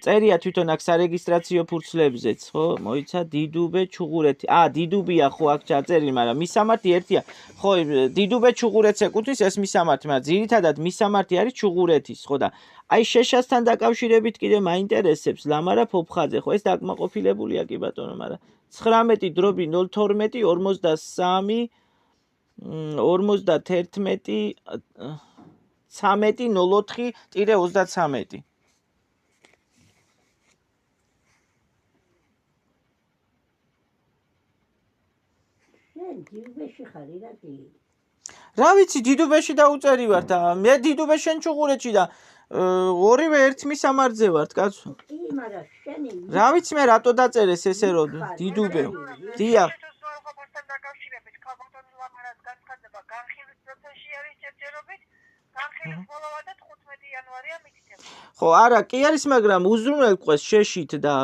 წერია თვითონ აქ სარეგისტრაციო ფურცლებზეც, ხო? მოიცა დიდუბე ჩუღურეთი. დიდუბია ხო აქ ჩაწერილი, მაგრამ მისამართი ერთია. ხო, დიდუბე ჩუღურეთს ეკუთვნის ეს მისამართი, მაგრამ ძირითადად მისამართი არის ჩუღურეთის, ხო და აი შეშასთან დაკავშირებით კიდე მაინტერესებს ლამარა ფოფხაძე, ხო ეს დაკმაყოფილებულია კი ბატონო, მაგრამ 19/012 43 13-04-33 დიდუბეში ხარი რა კი რა ვიცი დიდუბეში დაუწერი ვარ და მე დიდუბე შენ ჩუღურეთში და ორივე ერთ მისამართზე ვართ კაცო კი მაგრამ შენი რა ვიცი მე რატო დაწერეს ესე რომ დიდუბე დიახ უზრუნველყოფასთან დაკავშირებით ქალბატონი ლამარას განცხადება განხილვის პროცესში არის ჯერჯერობით განხილვის ბოლოვა და 15 იანვარია მითითება ხო არა კი არის მაგრამ უზრუნველყვეს შეშით და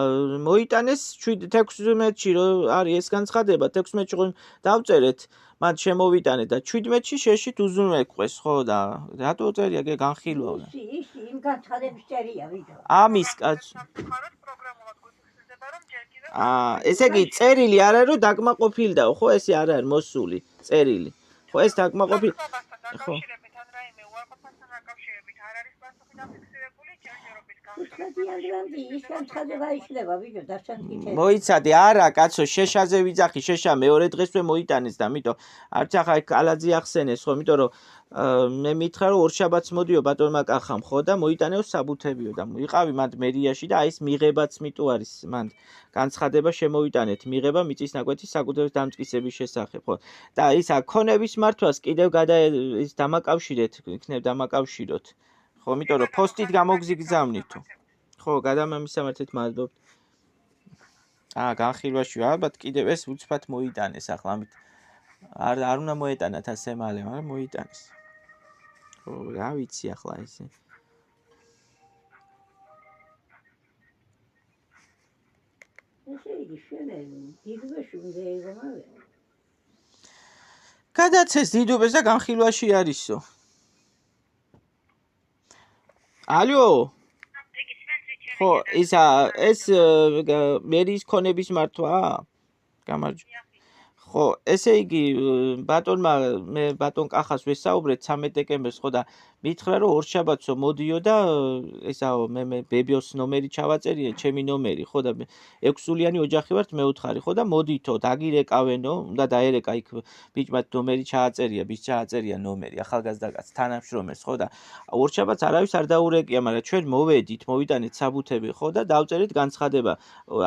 მოიტანეს 16-ში რომ არის ეს განცხადება 16-ში რომ დავწერეთ მათ შემოვიტანეთ და 17-ში შეშით უზრუნველყვეს ხო და რატო წერია გე განხილვა ის იმ განცხადების წერია ვიდო ამის კაცო ხაროთ პროგრამულად გვიფიქსირდება რომ ჯერ კიდევ ესე იგი წერილი არ არის რომ დაკმაყოფილდაო ხო ესე არ არის მოსული წერილი ხო ეს დაკმაყოფილი ხო დაკავშირებით ან რაიმე უარყოფით ახლა დიანდრანდი ის განცხადება იშლება ვიდეო დასანკითე მოიცადე არა კაცო შეშაზე ვიძახი შეშა მეორე დღესვე მოიტანეს და მითო არც ახლა კალაძე ახსენეს ხო იმიტომ რომ მე მითხრა რომ ორშაბათს მოდიო ბატონმა კახამ ხო და მოიტანეო საბუთებიო და ვიყავი მანდ მერიაში და აი ეს მიღებაც მიტო არის მანდ განცხადება შემოვიტანეთ მიღება მიწის ნაკვეთის საკუთრების დამტკიცების შესახებ ხო და ის აქონების მართვას კიდევ ის დამაკავშირეთ იქნებ დამაკავშიროთ ხო იმიტომ რომ პოსტით გამოგზიგზავნითო ხო გადამამისამართეთ მადლობთ განხილვაში ალბათ კიდევ ეს უცბად მოიტანეს ახლა ამით არ უნდა მოეტანათ ასე მალე მაგრამ მოიტანეს ხო რა ვიცი ახლა ესე ესე იგი შენ დიდუბეში უნდა იღომავე გადაცეს დიდუბეს და განხილვაში არისო ალო ხო ისა ეს მერის ქონების მართვა გამარჯობა ხო ესე იგი ბატონმა მე ბატონ კახას ვესაუბრეთ 13 დეკემბერს ხო და მითხრა რომ ორშაბათსო მოდიო და ესაო მე ბებიოს ნომერი ჩავაწერია ჩემი ნომერი ხო და 6-სულიანი ოჯახი ვართ მეუთხარი ხო და მოდითო დაგირეკავენო უნდა დაერეკა იქ ბიჭმა ნომერი ჩააწერია ბიჭ ჩააწერია ნომერი ახალგაზრდა კაც თანამშრომელს ხო და ორშაბათს არავის არ დაურეკია მაგრამ ჩვენ მოვედით მოვიტანეთ საბუთები ხო და დავწერით განცხადება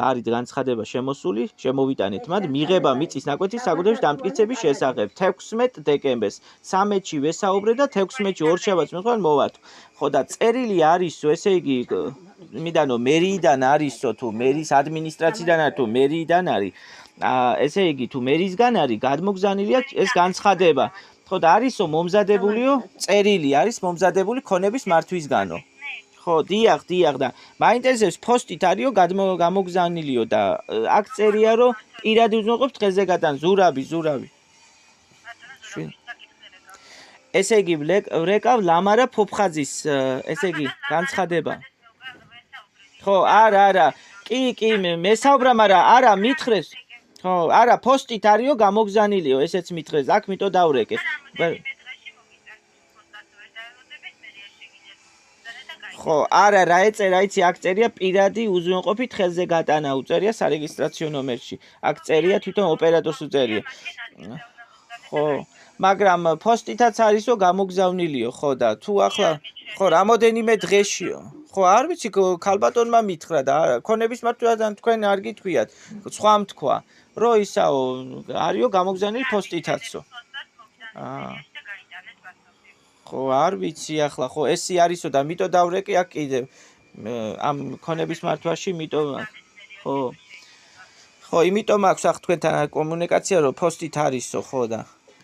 არის განცხადება შემოსული შემოვიტანეთ მათ მიღება მიწის ნაკვეთის საკუთრების დამტკიცების შესახებ 16 დეკემბერს 13-ში ვესაუბრე და 16-ში ორშაბათს მეთქვა მოვათ ხო და წერილი არისო ესე იგი იმიდანო მერიიდან არისო თუ მერის ადმინისტრაციიდან არის თუ მერიიდან არის ესე იგი თუ მერისგან არის გადმოგზანილია ეს განცხადება ხო და არისო მომზადებულიო წერილი არის მომზადებული ქონების მართვისგანო ხო დიახ და მაინტერესებს პოსტით არისო გამოგზანილიო და აქ წერია რომ პირადი უზრუნველყოფს დღეზე გატან ზურავი ესე იგი ვრეკავ ლამარა ფოფხაძის ესე იგი განცხადება ხო არა კი მესაუბრა მაგრამ არა მითხრეს ხო არა პოსტით არისო გამოგზანილიო ესეც მითხრეს აქ მიტო დავრეკე ხო არა რა ეწერა იცი აქ წერია პირადი უზრუნველყოფით ხელზე გატანა უწერია სარეგისტრაციო ნომერში აქ წერია თვითონ ოპერატორს უწერია ხო მაგრამ პოსტითაც არისო გამოგზავნილიო ხო და თუ ახლა ხო რამოდენიმე დღეშიო ხო არ ვიცი ქალბატონმა მითხრა და ქონების მართვიდან თქვენ არ გითქვიათ სხვა თქვა რომ ისაო არისო გამოგზავნილი პოსტითაცო ხო არ ვიცი ახლა ხო ესი არისო და მიტო დავრეკე აქ კიდევ ამ ქონების მართვაში მიტო ხო იმიტომ აქვს ახ თქვენთან კომუნიკაცია რომ პოსტით არისო ხო და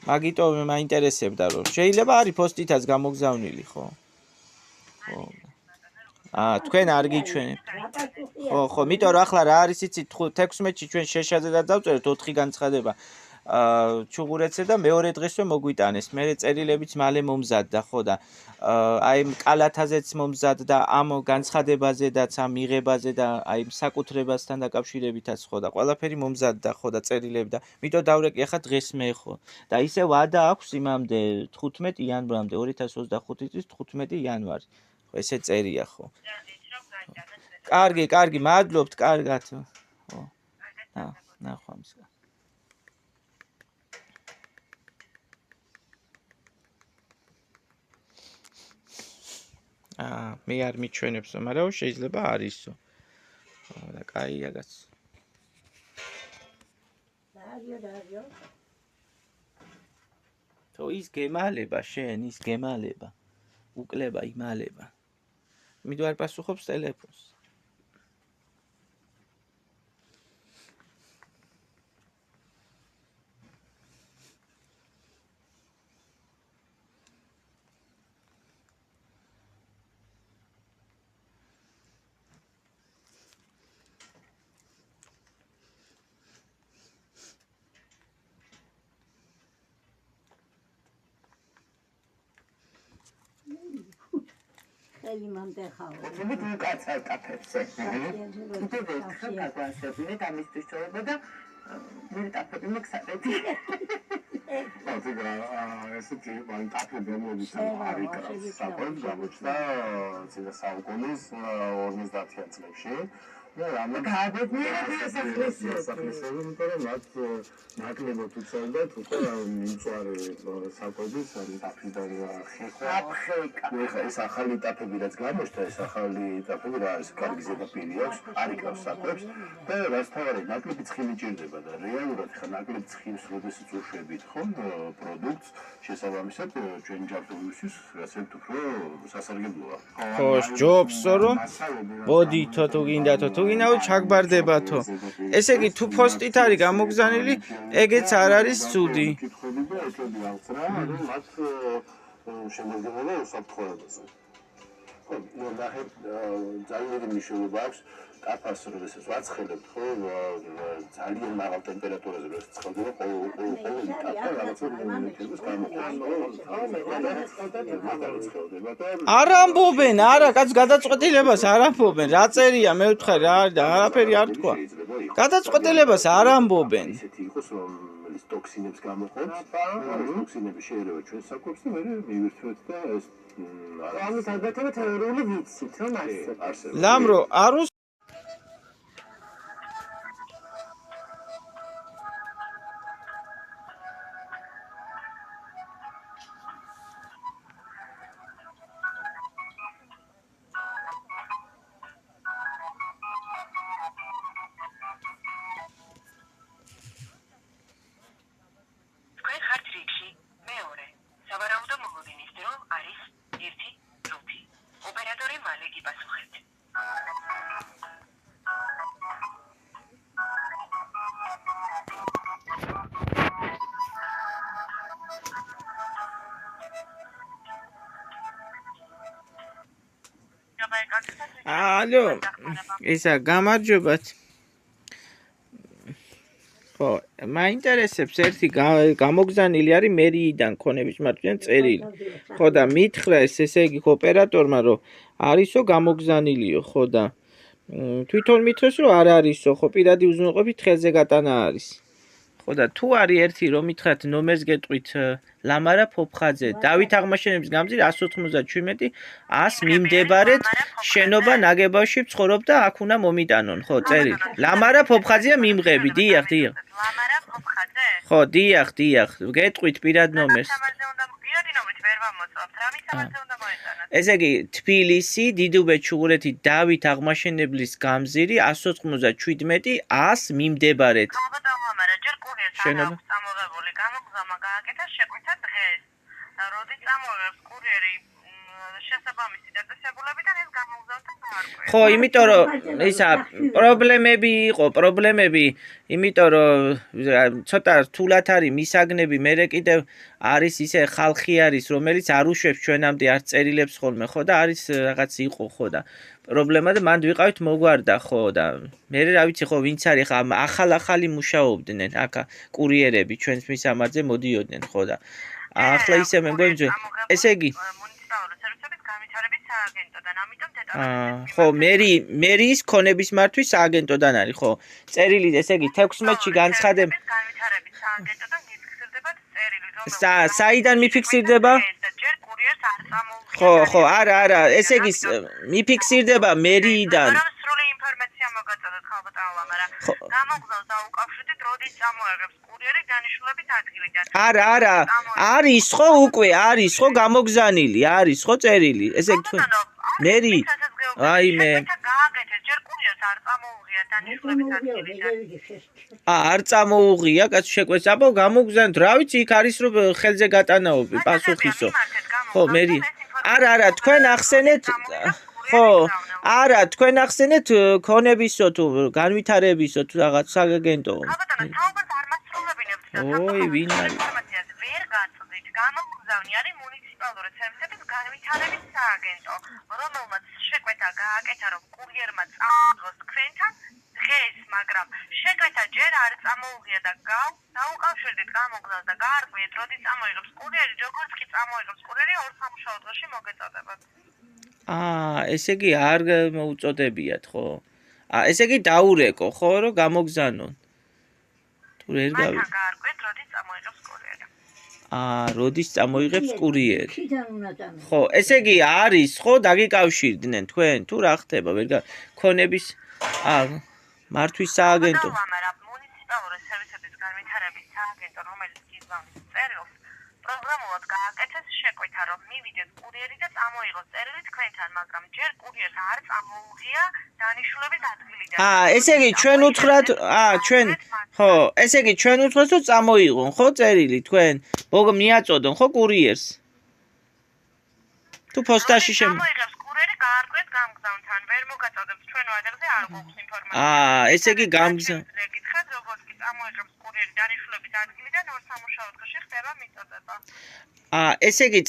მაგიტო მაინტერესებდა რომ შეიძლება არის პოსტითაც გამოგზავნილი ხო თქვენ არ გიჩვენებთ ხო მიტო რომ ახლა რა არის იცით 16-ში ჩვენ შეშაზე დავწერეთ 4 განცხადება ჩუღურეთზე და მეორე დღესვე მოგვიტანეს მე წერილებიც მალე მომზადდა ხო და აი კალათაზეც მომზადდა ამ განცხადებაზედაც ამ მიღებაზე და აი საკუთრებასთან დაკავშირებითაც ხო და ყველაფერი მომზადდა ხო და წერილები და მიტო დავრეკი ახლა დღეს მე ხო და ისე ვადა აქვს იმამდე 15 იანვრამდე 2025 წლის 15 იანვარი ხო ესე წერია ხო კარგი მადლობთ კარგად ხო ნახვამს მე არ მიჩვენებსო, მაგრამ შეიძლება არისო. და კაია კაც. დარიო. თუ ის გემალება შენ, ის გემალება. უკლება იმალება. მიდო არ პასუხობს ტელეფონს. იმამდე ხავა. კაცალ კაფეზე. კიდევ ერთხელ გაგვასწრებინეთ ამის მნიშვნელობა და მე ტაფები მოგსადები. ოდიგა ესეთი ტაფები მოდით არიკას საკვებს გამოჩნდა წინა საუკუნის 50-იან წლებში. სასახლისები, იმიტომ რომ მათ ნაკლებად უწევდათ უკვე მიმწვარე საკვების ტაფიდან ხეხვა. ეხლა ეს ახალი ტაფები რაც გამოჩნდა, ეს ახალი ტაფები რა არის, კარგი ზედაპირი აქვს, არიკავს საკვებს და რაც თავარი ნაკლები ცხიმი ჭირდება და რეალურად ხა ნაკლებ ცხიმს როდესაც უშვებით ხომ პროდუქტს შესაბამისად ჩვენი ჯანმრთელობისთვის რასაც უფრო სასარგებლოა. ხო, ჯობსო რომ მოდითო თუ გინდათო თუ გინდაო ჩაგბარდებათო. ესე იგი თუ პოსტით არის გამოგზანილი, ეგეც არ არის ცუდი. კითხები და ესები აქვს რა, რომ მათ შემოგვიყვება უსაფრთხოებაზე. ხო, ნახე ძალიან დიდი მნიშვნელობა აქვს ტაფას როდესაც ვაცხელებთ, ხო, ძალიან მაღალ ტემპერატურაზე როდესაც ცხელდება ყოველი ტაფა რაღაცა ნივთების გამოყენება. არ ამბობენ, არა, კაც გადაწყვეტილებას არ ამბობენ. რა წერია, მე ვთხარ რა არის და არაფერი არ თქვა. გადაწყვეტილებას არ ამბობენ. ისეთი იყოს რომ ტოქსინებს გამოყოფს, ტოქსინები შეერევა ჩვენს საკვებს და მე მივირთვეთ და ეს ამის ალბათობა თეორიული ვიცით, რომ არსებობს. ლამრო, არუს ალო, ისა გამარჯობათ. ხო, მაინტერესებს ერთი გამოგზანილი არის მერიიდან ქონების მარჯვიდან წერილი. ხო და მითხრა ესე იგი ოპერატორმა რომ არისო გამოგზანილიო, ხო და თვითონ მითხრეს რომ არ არისო, ხო პირადი უზრუნველყოფით ხელზე გატანა არის. ხო და თუ არის ერთი რომ მითხრათ ნომერს გეტყვით ლამარა ფოფხაძე, დავით აღმაშენების გამზირი 197 100 მიმდებარედ შენობა ნაგებაში ცხოვრობდა, აქ უნდა მომიტანონ, ხო, წერილი. ლამარა ფოფხაძეა მიმღები, დიახ. ლამარა ფოფხაძე? ხო, დიახ. გეტყვით პირად ნომერს. პირადი ნომრით ვერ ვამოწმობთ, რა მიცამაზე უნდა მოეტანოთ? ესე იგი, თბილისი, დიდუბეთ, ჩუღურეთი, დავით აღმაშენებლის გამზირი 197 100 მიმდებარედ. შენობა წამოღებული გამოგზავნა გააკეთა შეკვეთა დღეს. როდის წამოიღებს კურიერი შესაბამისი დაწესებულებიდან ეს გამოგზავნა დაარღვევს. ხო, იმიტომ რომ ისა პრობლემები, იმიტომ რომ ცოტა რთულად არის მისაგნები, მერე კიდევ არის ისე ხალხი არის, რომელიც არ უშვებს ჩვენამდე არ წერილებს ხოლმე, ხო და არის რაღაც იყო, ხო და პრობლემა და მანდ ვიყავით მოგვარდა, ხო და მე რა ვიცი, ხო ვინც არის ხა ახალი მუშაობდნენ, აქ კურიერები ჩვენს მისამართზე მოდიოდნენ, ხო და ახლა ისე მე მგონი, ესე იგი ხო, მერიის ქონების მართვის სააგენტოდან არის, ხო. წერილი, ესე იგი 16-ში განცხადება. საიდან მიფიქსირდება? ხო, არა, ესე იგი მიფიქსირდება მერიიდან. სრული ინფორმაცია მოგაწოდოთ ხალბატონო ლამარა. გამოგზავნოს დაუკავშირდით, როდის წამოიღებს კურიერი დანიშნულებით ადგილიდან. არა, არის ხო უკვე, არის ხო გამოგზანილი, არის ხო წერილი. ესე იგი თქვენ მერი აი მე ჯერ კურიერს არ წამოუღია დანიშნულებით ადგილიდან. არ წამოუღია, კაცო შეკვეც აბა გამოგზავნეთ, რა ვიცი, იქ არის რომ ხელზე გატანაობი, პასუხისო. ხო, მერი არა, თქვენ ახსენეთ ხო, არა, თქვენ ახსენეთ ქონებისო თუ განვითარებისო თუ რაღაც სააგენტო. საუბარს არ მასრულებინებთ. ოი, ვინ არის? ინფორმაციას ვერ გაწოდით. გამოგზავნი არის მუნიციპალური ცენტრების განვითარების სააგენტო, რომელმაც შეკვეთა გააკეთა, რომ კურიერმა წამოიღოს თქვენთან დღეს, მაგრამ შეკვეთა ჯერ არ წამოუღია და დაუკავშირდით გამოგზავნას და გაარკვიეთ, როდის წამოიღებს კურიერი, როგორც კი წამოიღებს კურიერი, 2 სამუშაო დღეში მოგეწოდებათ. ესე იგი არ მოუწოდებიათ, ხო? ესე იგი დაურეკო, ხო, რომ გამოგზანონ. ვერ გავი. მან გაარკვიეთ, როდის წამოიღებს კურიერი. როდის წამოიღებს კურიერი. ქიდან უნდა წამო. ხო, ესე იგი არის, ხო, დაგიკავშირდნენ თქვენ, თუ რა ხდება, ვერ ქონების მართვის სააგენტო. მუნიციპალური სერვისების განვითარების სააგენტო, რომელიც გიზავნის წერილს, პროგრამულად გააკეთეს შეკვეთა, რომ მივიდეს კურიერი და წამოიღოს წერილი თქვენთან, მაგრამ ჯერ კურიერს არ წამოუღია დანიშნულების ადგილიდან. ესე იგი ჩვენ უთხრათ, ჩვენ ხო, ესე იგი ჩვენ უთხრათ, რომ წამოიღონ, ხო, წერილი თქვენ, ბოგო მიაწოდონ, ხო, კურიერს. თუ პოსტაში შემოიღებს კურიერი, გაარკვიეთ გამგზავნთან, ვერ მოგაწოდებს ჩვენო ადრესზე არ გვაქვს ინფორმაცია. ესე იგი გამგზავნ. გითხრათ, როგორც კი წამოიღებს კურიერი დანიშნულების ადგილიდან, ორ სამუშაო დღეში ხდება მიწოდება. ესე იგი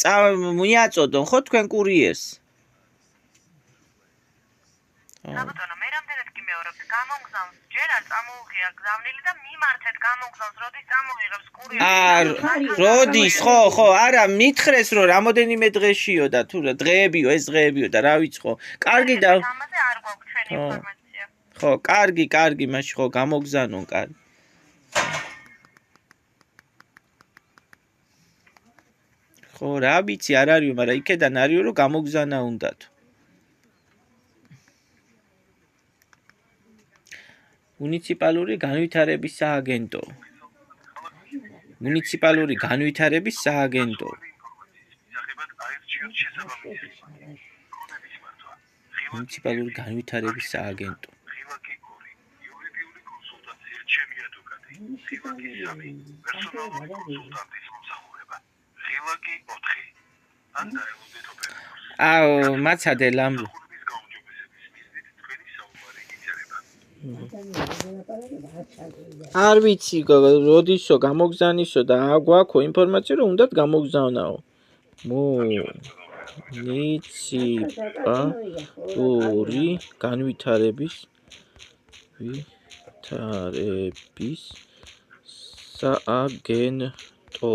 მიაწოდონ, ხო, თქვენ კურიერს. საბატონო, მე რამდენად კი მეორებთ, გამოგზავნს ჯერ არ წამოუღია გზავნილი და მიმართეთ გამოგზავნს, როდის წამოიღებს კურიერი. როდის, ხო, არა, მითხრეს რომ რამოდენიმე დღეშიო და თუ დღეებიო, ეს დღეებიო და რა ვიცი ხო. კარგი და ამაზე არ გვაქვს ჩვენი ინფორმაცია. ხო, კარგი, მაშინ ხო, გამოგზავნონ, კარგი. ხო, რა ვიცი, არ არისო, მაგრამ იქედან არისო, რომ გამოგზანა უნდათ. მუნიციპალური განვითარების სააგენტო. მუნიციპალური განვითარების სააგენტო. მუნიციპალური განვითარების სააგენტო. მაცადე ლამბო. არ ვიცი, როდისო გამოგზავნისო და გვაქვს ინფორმაცია, რომ უნდათ გამოგზავნაო. მუნიციპალური განვითარების სააგენტო.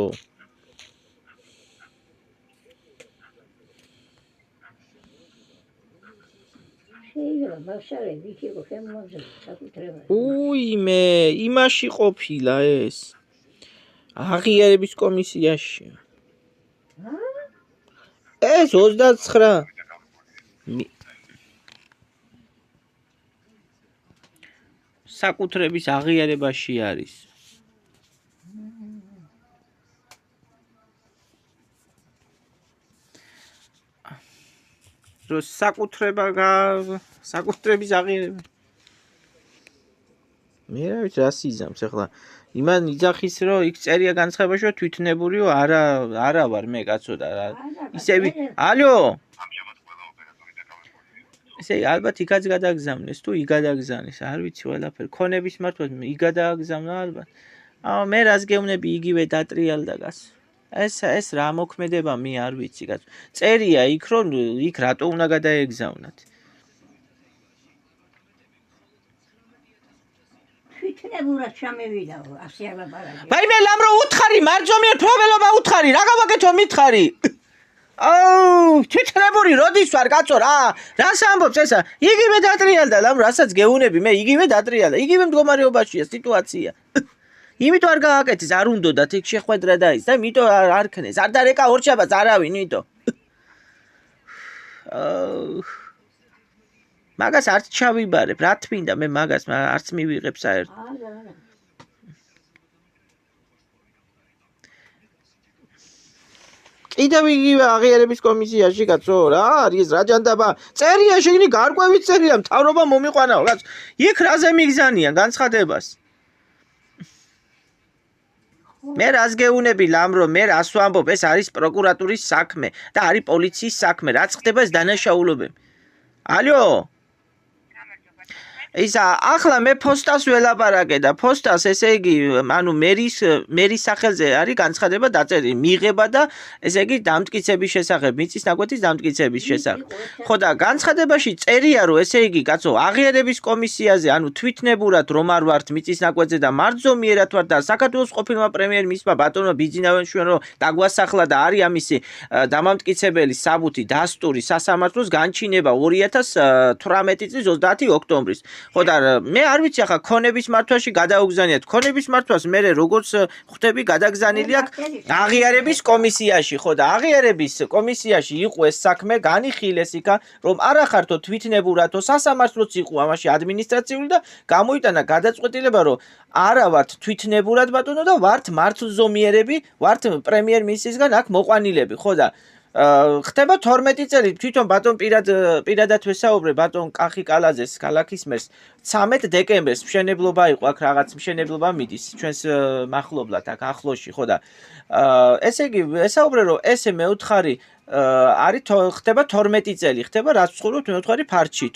მე იმაში ყოფილა ეს აღიარების კომისიაში. ეს 29 საკუთრების აღიარებაში არის. რო საკუთრების აღიარება. მე რა ვიცი რა სიზამს ახლა. იმან იძახის რომ იქ წერია განცხადებაში რომ თვითნებურიო არა ვარ მე კაცო და ისევ ალო ესე ალბათ იქაც გადაგზავნეს თუ იგადაგზავნეს არ ვიცი ყველაფერი ქონების მართვა იგადაგზავნა ალბათ მე რას გეუბნები იგივე დატრიალდა გას ეს რა მოქმედება მე არ ვიცი კაცო წერია იქ რომ იქ რატო უნდა გადაეგზავნათ თვითნებურად ჩამევიდაო ასე ალაბარაკი ვაიმე ლამრო უთხარი მარჯვენიერ პრობლემა უთხარი რა გავაკეთო მითხარი აუ თვითნებური როდის ვარ კაცო რას ამბობს ესა იგივე დატრიალდა ლამრო რასაც გეუნები მე იგივე დატრიალდა იგივე მდგომარეობაშია სიტუაცია იმიტომ არ გააკეთეს არ უნდათ იქ შეხვედრა და ის და იმიტომ არ ქნეს არ დარეკა ორჩაბაც არავინ იმიტომ მაგას არც ჩავიბარებ რა თმინდა მე მაგას არც მივიღებ საერთოდ კიდევ იგივე აღიარების კომისიაში კაცო რა არის რა ჯანდაბა წერია შეგნი გარკვევით წერია მთავრობა მომიყვანაო კაცო იქ რაზე მიგზანიან განცხადებას მე რას გეუნები ლამრო მე რას ვამბობ ეს არის პროკურატურის საქმე და არის პოლიციის საქმე რაც ხდება ეს დანაშაულობები ალო ისა ახლა მე ფოსტას ველაპარაკე და ფოსტას ესე იგი ანუ მერის სახელზე არის განცხადება დაწერილი მიღება და ესე იგი დამტკიცების შესახებ მიწის ნაკვეთის დამტკიცების შესახებ ხო და განცხადებაში წერია რომ ესე იგი კაცო აღიარების კომისიაზე ანუ თვითნებურად რომ არ ვართ მიწის ნაკვეთზე და მარჯვენიერად ვართ და საქართველოს ყოფილმა პრემიერ-მინისტრმა ბატონმა ბიძინავაშვილი რომ დაგვასახლა და არის ამისი დამამტკიცებელი საბუთი დასტური სასამართლოს განჩინება 2018 წლის 30 ოქტომბრის ხო და მე არ ვიცი ახლა ქონების მართვაში გადაუგზავნიათ ქონების მართვას მე როგორც ხვდები გადაგზავნილი აქვს აღიარების კომისიაში ხო და აღიარების კომისიაში იყო ეს საქმე განიხილეს იქა რომ არა ხართო თვითნებურათო სასამართლოც იყო ამაში ადმინისტრაციული და გამოიტანა გადაწყვეტილება რომ არა ვართ თვითნებურად ბატონო და ვართ მართლზომიერები ვართ პრემიერ-მინისტრისგან აქ მოყვანილები ხო და ხდება 12 წელი თვითონ ბატონ პირადად ვესაუბრე ბატონ კახი კალაძეს ქალაქის მერს 13 დეკემბერს მშენებლობა იყო აქ რაღაც მშენებლობა მიდის ჩვენს მახლობლად აქ ახლოში ხო და ესე იგი ვესაუბრე რომ ესე მეუთხარი არის ხდება 12 წელი ხდება რაც ვცხოვრობთ მეუთხარი ფარჩით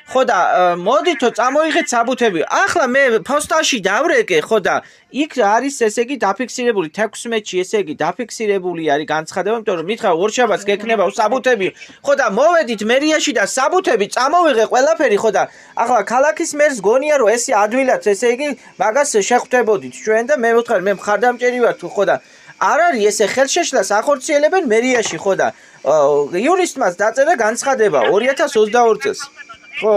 ხო და მოდითო წამოიღეთ საბუთები ახლა მე ფოსტაში დავრეკე ხო და იქ არის ესე იგი დაფიქსირებული 16-ში ესე იგი დაფიქსირებული არის განცხადება იმიტომ რომ მითხრა ორშაბათს გექნება საბუთები ხო და მოვედით მერიაში და საბუთები წამოვიღე ყველაფერი ხო და ახლა ქალაქის მერს გონია რომ ესე ადვილად ესე იგი მაგას შეხვდებოდით ჩვენ და მე ვუთხარ მე მხარდამჭერი ვარ ხო და არ არის ესე ხელშეშლას ახორციელებენ მერიაში ხო და იურისტმაც დაწერა განცხადება 2022 წელს ხო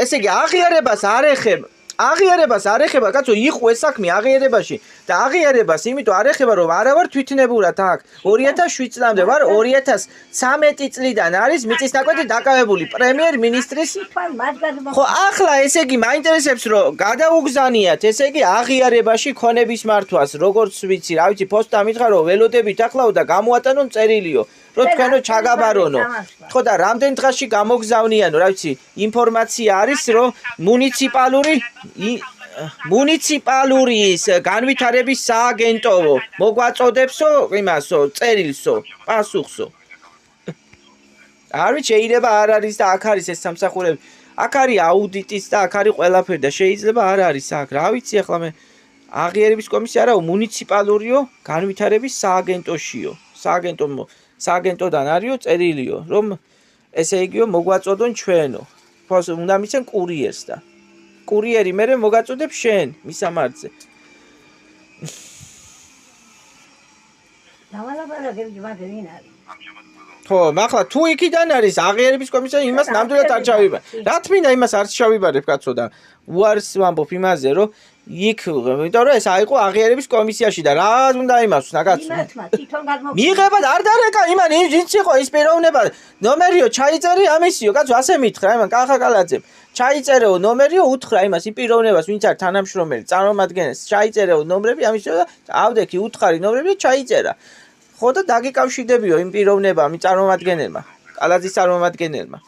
ესე იგი აღიარებას არ ეხება კაცო იყო ეს საქმე აღიარებაში და აღიარებას იმიტომ არ ეხება რომ არა ვარ თვითნებურად აქ 2007 წლამდე ვარ 2013 წლიდან არის მიწის ნაკვეთი დაკავებული პრემიერ-მინისტრის ხო ახლა ესე იგი მაინტერესებს რომ გადაუგზავნიათ ესე იგი აღიარებაში ქონების მართვას როგორც ვიცი რა ვიცი პოსტა მითხრა რომ ველოდებით ახლავ და გამოატანონ წერილიო რომ თქვენო ჩაგაბარონო ხო და რამდენ დღეში გამოგზავნიანო რა ვიცი ინფორმაცია არის რომ მუნიციპალური განვითარების სააგენტო მოგვაწოდებსო იმასო წერილსო პასუხსო არ ვიცი შეიძლება არ არის და აქ არის ეს სამსახურები აქ არის აუდიტის და აქ არის ყველაფერი და შეიძლება არ არის აქ რა ვიცი ახლა მე აღიარების კომისია არა მუნიციპალურიო განვითარების სააგენტოშიო სააგენტოდან არისო წერილიო რომ ესე იგივე მოგვაწოდონ ჩვენო უნდა მიცენ კურიერს და კურიერი მე მოგაწოდებ შენ მისამართზე დავალაბარაგები მაგინ არის ხო ახლა თუ იქიდან არის აღიარების კომისია იმას ნამდვილად არ ჩავიბარ რა თქმა იმას არ ჩავიბარებ კაცო და უარს ვამბობ იმაზე რომ იქ იმიტომ რომ ეს აიყო აღიარების კომისიაში და რა უნდა იმას ნაკაცო მიიღება არ დარეკა იმან ის იყო ის პიროვნება ნომერიო ჩაიწერე ამისიო კაცო ასე მითხრა იმან კახა კალაძემ ჩაიწერეო ნომერიო უთხრა იმას იმ პიროვნებას ვინც არის თანამშრომელი წარმომადგენელს ჩაიწერეო ნომრები ამისიო და ავდექი უთხარი ნომრები ჩაიწერა ხო და დაგიკავშირდებიო იმ პიროვნებამ იმ წარმომადგენელმა კალაძის წარმომადგენელმა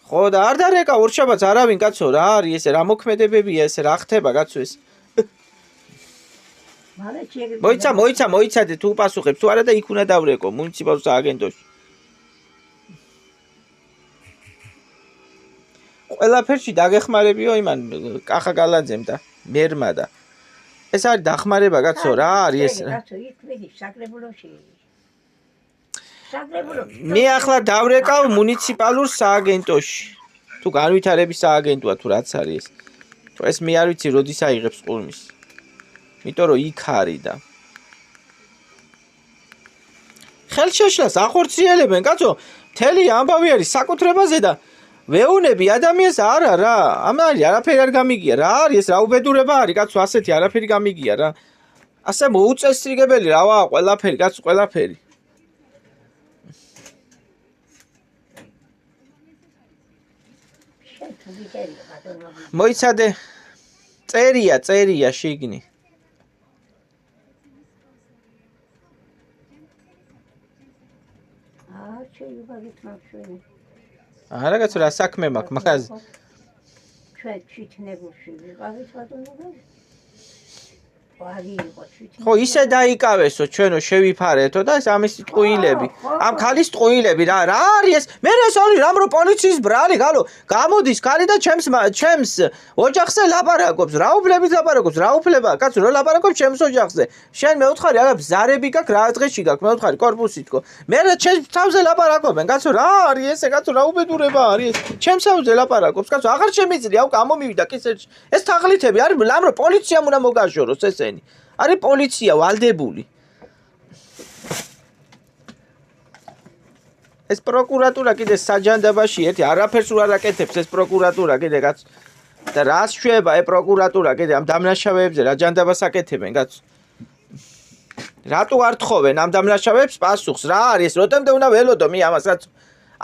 ხო და არ დარეკა ორშაბათს არავინ კაცო რა არის ესე რა მოქმედებებია ესე რა ხდება კაცო ეს მოიცადე თუ პასუხებს თუ არა და იქ უნდა დავრეკო მუნიციპალურ სააგენტოში ყველაფერში დაგეხმარებიო იმან კახა კალაძემ და მერმა და ეს არის დახმარება კაცო რა არის ეს მე ახლა დავრეკავ მუნიციპალურ სააგენტოში თუ განვითარების სააგენტოა თუ რაც არის ეს მე არ ვიცი როდის აიღებს ყურმის იმიტომ რომ იქ არის და ხელშეშლას ახორციელებენ კაცო მთელი ამბავი არის საკუთრებაზე და ვეუნები ადამიანს არა რა ამ არის არაფერი არ გამიგია რა არის ეს რა უბედურება არის კაცო ასეთი არაფერი გამიგია რა ასე მოუწესრიგებელი რა ვაა ყველაფერი კაცო ყველაფერი მოიცადე წერია შიგნი არა კაცო რა საქმე მაქვს მაგაზე ჩვენ თვითნებურში ვიყავით ბატონო ხო ისე დაიკავესო ჩვენო შევიფარეთო და ამის ტყუილები ამ ქალის ტყუილები რა არის ეს მე ეს არის რამ რო პოლიციის ბრალი გალო გამოდის ქალი და ჩემს ოჯახზე ლაპარაკობს რა უფლებით ლაპარაკობს რა უფლება კაცო რა ლაპარაკობს ჩემს ოჯახზე შენ მეუთხარი არა ბზარები გაქვს რა დღეში გაქვს მეუთხარი კორპუსი თქო მე რა ჩემს თავზე ლაპარაკობენ კაცო რა არის ესე კაცო რა უბედურება არის ჩემს თავზე ლაპარაკობს კაცო აღარ შემიძლია აუ გამომივიდა კისერში ეს თაღლითები არის რამ რო პოლიციამ უნდა მოგაშოროს ესე არის პოლიცია ვალდებული ეს პროკურატურა კიდე საჯანდაბაში ერთი არაფერს არ აკეთებს ეს პროკურატურა კიდე კაც და რას შვება პროკურატურა კიდე ამ დამნაშავეებზე რა ჯანდაბას აკეთებენ კაცო რატო არ თხოვენ ამ დამნაშავეებს პასუხს რა არის როდემდე უნდა ველოდო მე ამას კაცო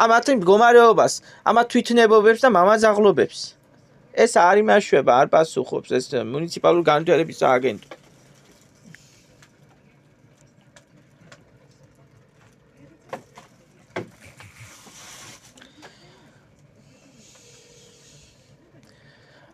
ამათი მდგომარეობას ამათ თვითნებობებს და მამაძაღლობებს ეს არ იმაშვება არ პასუხობს ეს მუნიციპალური განვითარების სააგენტო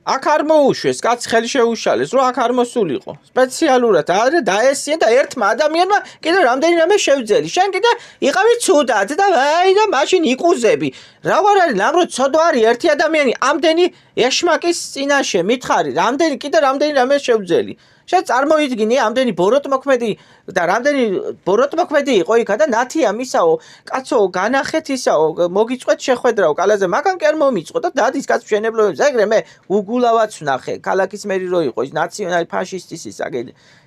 აქ არ მოუშვეს, კაც ხელი შეუშალეს, რომ აქ არ მოსულიყო. სპეციალურად არა დაესიე და ერთმა ადამიანმა კიდე რამდენი რამე შევძელი. შენ კიდე იყავი ცუდად და აი და მაშინ იყუზები. რა ვარ არის, ნამდვილად ცოდვა არის ერთი ადამიანი ამდენი ეშმაკის წინაშე მითხარი, რამდენი რამე შევძელი. შენ წარმოიდგინე ამდენი ბოროტმოქმედი და რამდენი ბოროტმოქმედი იყო იქა და ნათია მისაო კაცო განახეთ ისაო მოგიწყვეთ შეხვედრაო კალაზე მაგან კი არ მომიწყო და დადის კაც მშენებლობებს ეგრე მე უგულავაც ვნახე ქალაქის მერი რო იყო ის ნაციონალი ფაშისტის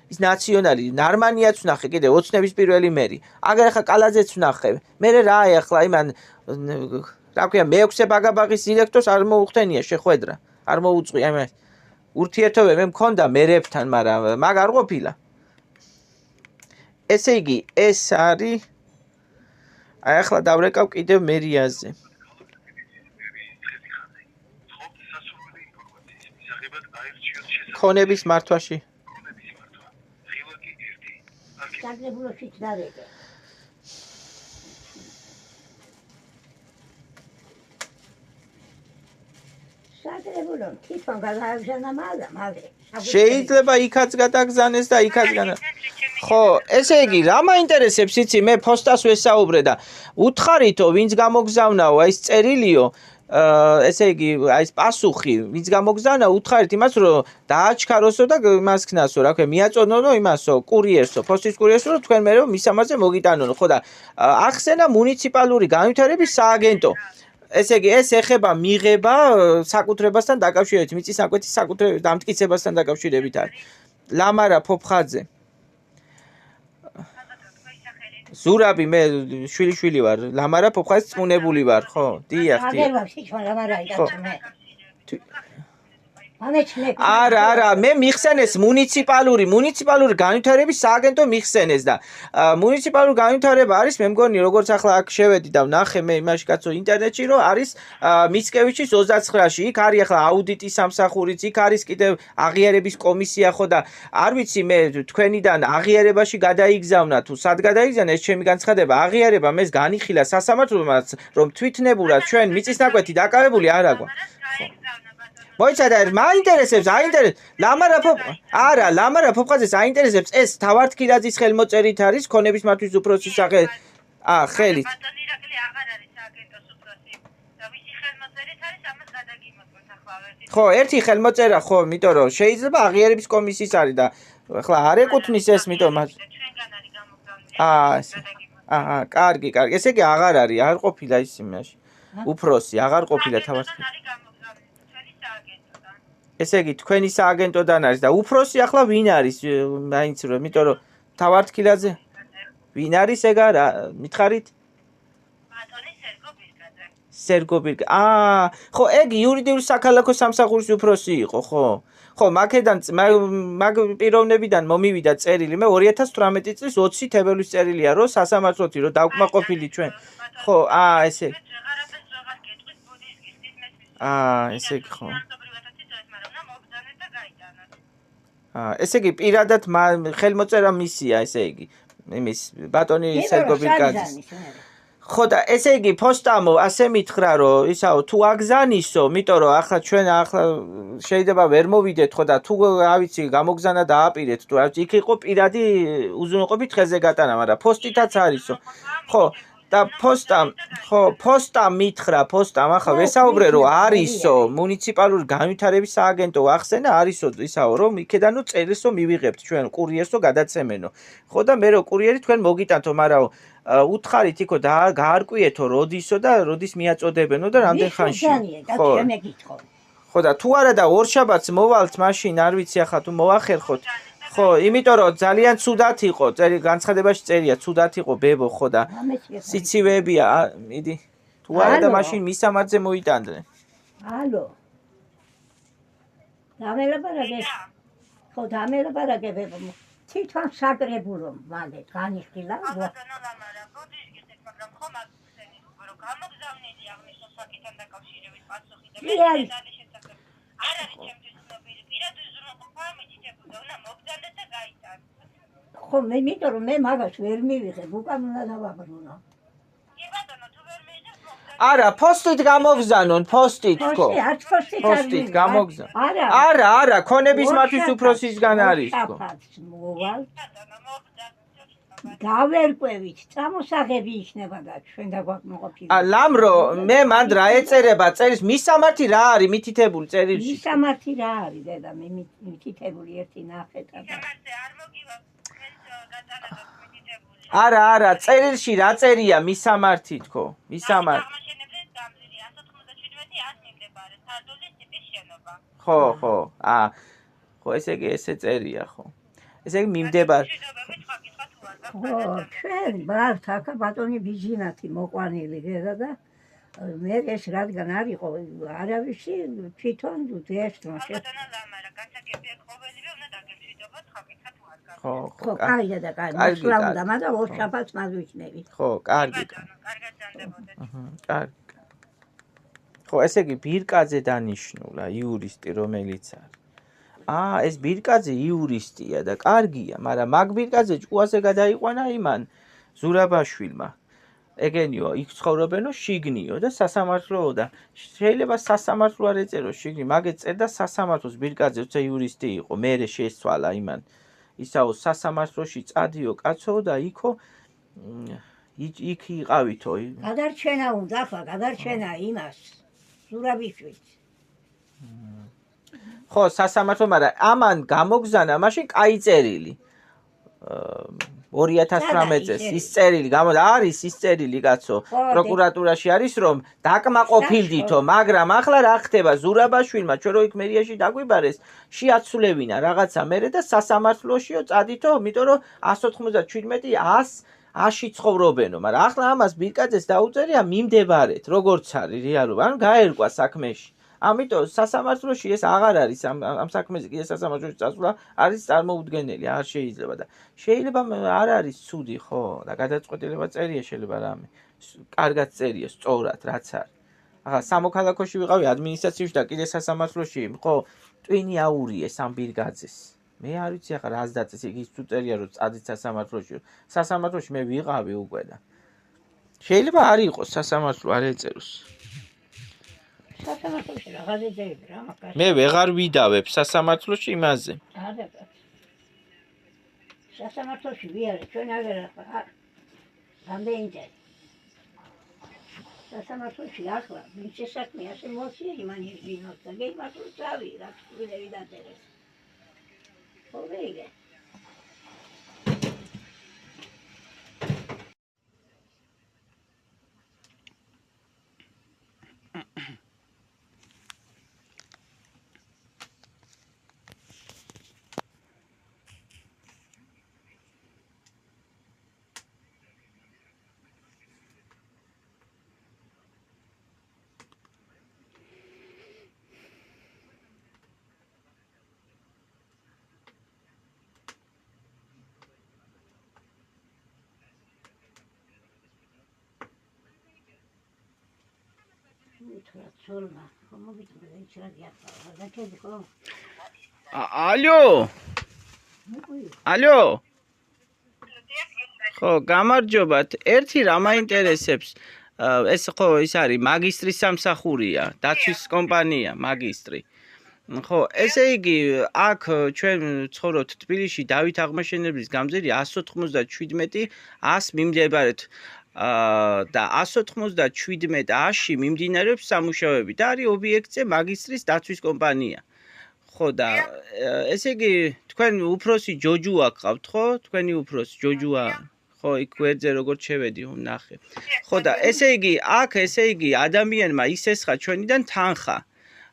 ის ნაციონალი ნარმანიაც ვნახე კიდე ოცნების პირველი მერი აგერ ხა კალაზეც ვნახე მე რა ახლა იმან რა ქვია მეექვსე ბაგაბაღის დირექტორს არ მოუხდენია შეხვედრა არ მოუწყვი აი ურთიერთობები მე მქონდა მერებთან, მაგრამ მაგ არ ყოფილა. ესე იგი, ეს არის აი ახლა დავრეკავ კიდევ მერიაზე. ქონების მართვაში. საგრებულოშიც დავეკე. შეიძლება იქაც გადაგზავნეს და იქაც ხო, ესე იგი, რა მაინტერესებს იცი მე ფოსტას ვესაუბრე და უთხარითო ვინც გამოგზავნაო აი ეს წერილიო ესე იგი, აი ეს პასუხი ვინც გამოგზავნა უთხარით იმას რომ დააჩქაროსო და იმას ქნასო, რა ქვია, მიაწოდნო იმასო, კურიერსო, ფოსტის კურიერსო, რომ თქვენ მერე მისამაზე მოგიტანონო, ხო და ახსენა მუნიციპალური განვითარების სააგენტო ესე იგი ეს ეხება მიღება საკუთრებასთან დაკავშირებით, მიწის საკვეთის საკუთრების დამტკიცებასთან დაკავშირებით არის. ლამარა ფოფხაძე. ზურაბი მე შვილი ვარ. ლამარა ფოფხაძე წუნებული ვარ, ხო? დიახ, დიახ. არა, მე მიხსენეს მუნიციპალური განვითარების სააგენტო მიხსენეს და მუნიციპალური განვითარება არის მე მგონი როგორც ახლა აქ შევედი და ვნახე მე იმაში კაცო ინტერნეტში რომ არის მიცკევიჩის 29-ში იქ არის ახლა აუდიტის სამსახურიც იქ არის კიდევ აღიარების კომისია ხო და არ ვიცი მე თქვენიდან აღიარებაში გადაიგზავნა თუ სად გადაიგზავნა ეს ჩემი განცხადება აღიარება მეს განიხილა სასამართლომაც რომ თვითნებურად ჩვენ მიწის ნაკვეთი დაკავებული არ აგვაქვს მოიცადა მაინტერესებს ლამარა ფოფხაძეს აინტერესებს ეს თავართქილაძის ხელმოწერით არის ქონების მართვის უფროსის სახე ხელით ხო ერთი ხელმოწერა ხო იმიტომ რომ შეიძლება აღიარების კომისიის არის და ახლა არ ეკუთვნის ეს იმიტომ კარგი ესე იგი აღარ არის არ ყოფილა ის იმაში უფროსი აღარ ყოფილა თავართქილაძე ესე იგი თქვენი სააგენტოდან არის და უფროსი ახლა ვინ არის მაინც რომ იმიტომ რომ თავართქილაძე ვინ არის ეგ არა მითხარით სერგო ბირკაძე ხო ეგ იურიდიული საქალაქო სამსახურის უფროსი იყო ხო მაგედან მაგ პიროვნებიდან მომივიდა წერილი მე 2018 წლის 20 თებერვლის წერილია რომ სასამართლოთი რომ დავკმაყოფილი ჩვენ ხო ესე ესე იგი ხო ესე იგი პირადად ხელმოწერა მისია ესე იგი იმის ბატონი სერგო ბირკაძის ხო და ესე იგი ფოსტამო ასე მითხრა რომ ისაო თუ აგზანისო იმიტომ რომ ახლა ჩვენ ახლა შეიძლება ვერ მოვიდეთ ხო და თუ რა ვიცი გამოგზანა დააპირეთ თუ რა ვიცი იქ იყო პირადი უზრუნველყოფით ხეზე გატანა მაგრამ ფოსტითაც არისო ხო და ფოსტამ მითხრა ახლა ვესაუბრე რომ არისო მუნიციპალური განვითარების სააგენტო ახსენა არისო ისაო რომ იქედანო წერილსო მივიღებთ ჩვენ კურიერსო გადაცემენო ხო და მე რო კურიერი თქვენ მოგიტანთო მაგრამ უთხარით იქო და გაარკვიეთო როდისო და როდის მიაწოდებენო და რამდენ ხანში ხო და თუ არა და ორშაბათს მოვალთ მაშინ არ ვიცი ახლა თუ მოახერხოთ ხო, იმიტომ რომ ძალიან ცუდად იყო, განცხადებაში წერია, ცუდად იყო ბებო, ხო და სიცივეებია, მიდი. თუ არა და მაშინ მისამართზე მოიტანდნენ. ალო. დამელაპარაკე ხო დამელაპარაკე თვითონ საკრებულო მაგე განიშკილა ხო მე იმიტომ რომ მე მაგას ვერ მივიღებ უკან უნდა დავაბრუნო არა ფოსტით გამოგზანონ ფოსტით ხო არც ფოსტით გამოგზან არა არა ქონების მართვის უფროსისგან არის ხო მოვალ გავერკვევით წამოსაღები იქნება და ჩვენ დაგვაკმოყოფილი ლამრო მე მანდ რა ეწერება წერის მისამართი რა არის მითითებული წერილში მისამართი რა არის დედა მე მითითებული ერთი ნახეთ არა წერილში რა წერია მისამართი თქო მისამართი ხო ხო ესე იგი ესე წერია ხო ესე იგი მიმდებარ ხო ჩვენ ბართ აქა ბატონი ბიჟინათი მოყვანილი დედა და მე ეს რადგან არისო არავისი თვითონ დეშტმა ხო კარგი და კარგი მოსვლაუნდა მაგრამ ორშაბათს მადვიჩნები ხო კარგი ხო ესე იგი ბირკაძე დანიშნულა იურისტი რომელიც არის ეს ბირკაძე იურისტია და კარგია მაგრამ მაგ ბირკაძე ჭკუაზე გადაიყვანა იმან ზურაბაშვილმა ეგენიო იქ ცხოვრობენო შიგნიო და სასამართლოო და შეიძლება სასამართლო არ ეწერო შიგნი მაგე წერდა სასამართლოს ბირკაძე როცა იურისტი იყო მერე შეცვალა იმან ისაო სასამართლოში წადიო კაცო და იქო იქ იყავითო გადარჩენა უნდა ხა გადარჩენა იმას ზურაბიშვილს ხო სასამართლო მაგრამ ამან გამოგზანა მაშინ კაი წერილი 2018 წელს ის წერილი არის ის წერილი კაცო პროკურატურაში არის რომ დაკმაყოფილდითო მაგრამ ახლა რა ხდება ზურაბაშვილმა ჩვენ რო იქ მერიაში დაგვიბარეს შეაცვლევინა რაღაცა მერე და სასამართლოშიო წადითო იმიტომ რომ 197 100-ში ცხოვრობენო მაგრამ ახლა ამას ბირკაძეს დაუწერია მიმდებარეთ როგორც არის რეალობა ანუ გაერკვა საქმეში ამიტომ სასამართლოში ეს აღარ არის ამ საქმეზე კიდე სასამართლოში წასვლა არის წარმოუდგენელი არ შეიძლება და შეიძლება არ არის ცუდი ხო და გადაწყვეტილება წერია შეიძლება რამე კარგად წერია სწორად რაც არის ახლა სამოქალაქოში ვიყავი ადმინისტრაციაში და კიდე სასამართლოში ხო ტვინი აურიეს ამ ბირკაძეს მე არ ვიცი ახლა რას დაწეს იგი თუ წერია რომ წადით სასამართლოში მე ვიყავი უკვე და შეიძლება არ იყოს სასამართლო არ ეწეროს სასამართლოში რაღაც ეძებდა რა მაგას მე ვეღარ ვიდავებ სასამართლოში იმაზე სასამართლოში ვიარე ჩვენ აღარ რამდენი სასამართლოში ახლა ვიცი საქმე ასე მოსია იმან ირბინოს და გეიმართლო წავი რა თვლები დაწერეს ხო ვიგე ალო ხო გამარჯობათ ერთი რა მაინტერესებს ეს ხო ის არის მაგისტრის სამსახურია დაცვის კომპანია მაგისტრი ხო ესე იგი აქ ჩვენ ცხოვრობთ თბილისში დავით აღმაშენებლის გამზირი 197 100 მიმდებარეთ და 197-ში მიმდინარეობს სამუშაოები და არის ობიექტზე მაგისტრის დაცვის კომპანია. ხო და ესე იგი თქვენ უფროსი ჯოჯუა გყავთ ხო? თქვენი უფროსი ჯოჯუა ხო იქ გვერდზე როგორც შევედი ვნახე. ხო და ესე იგი ადამიანმა ისესხა ჩვენიდან თანხა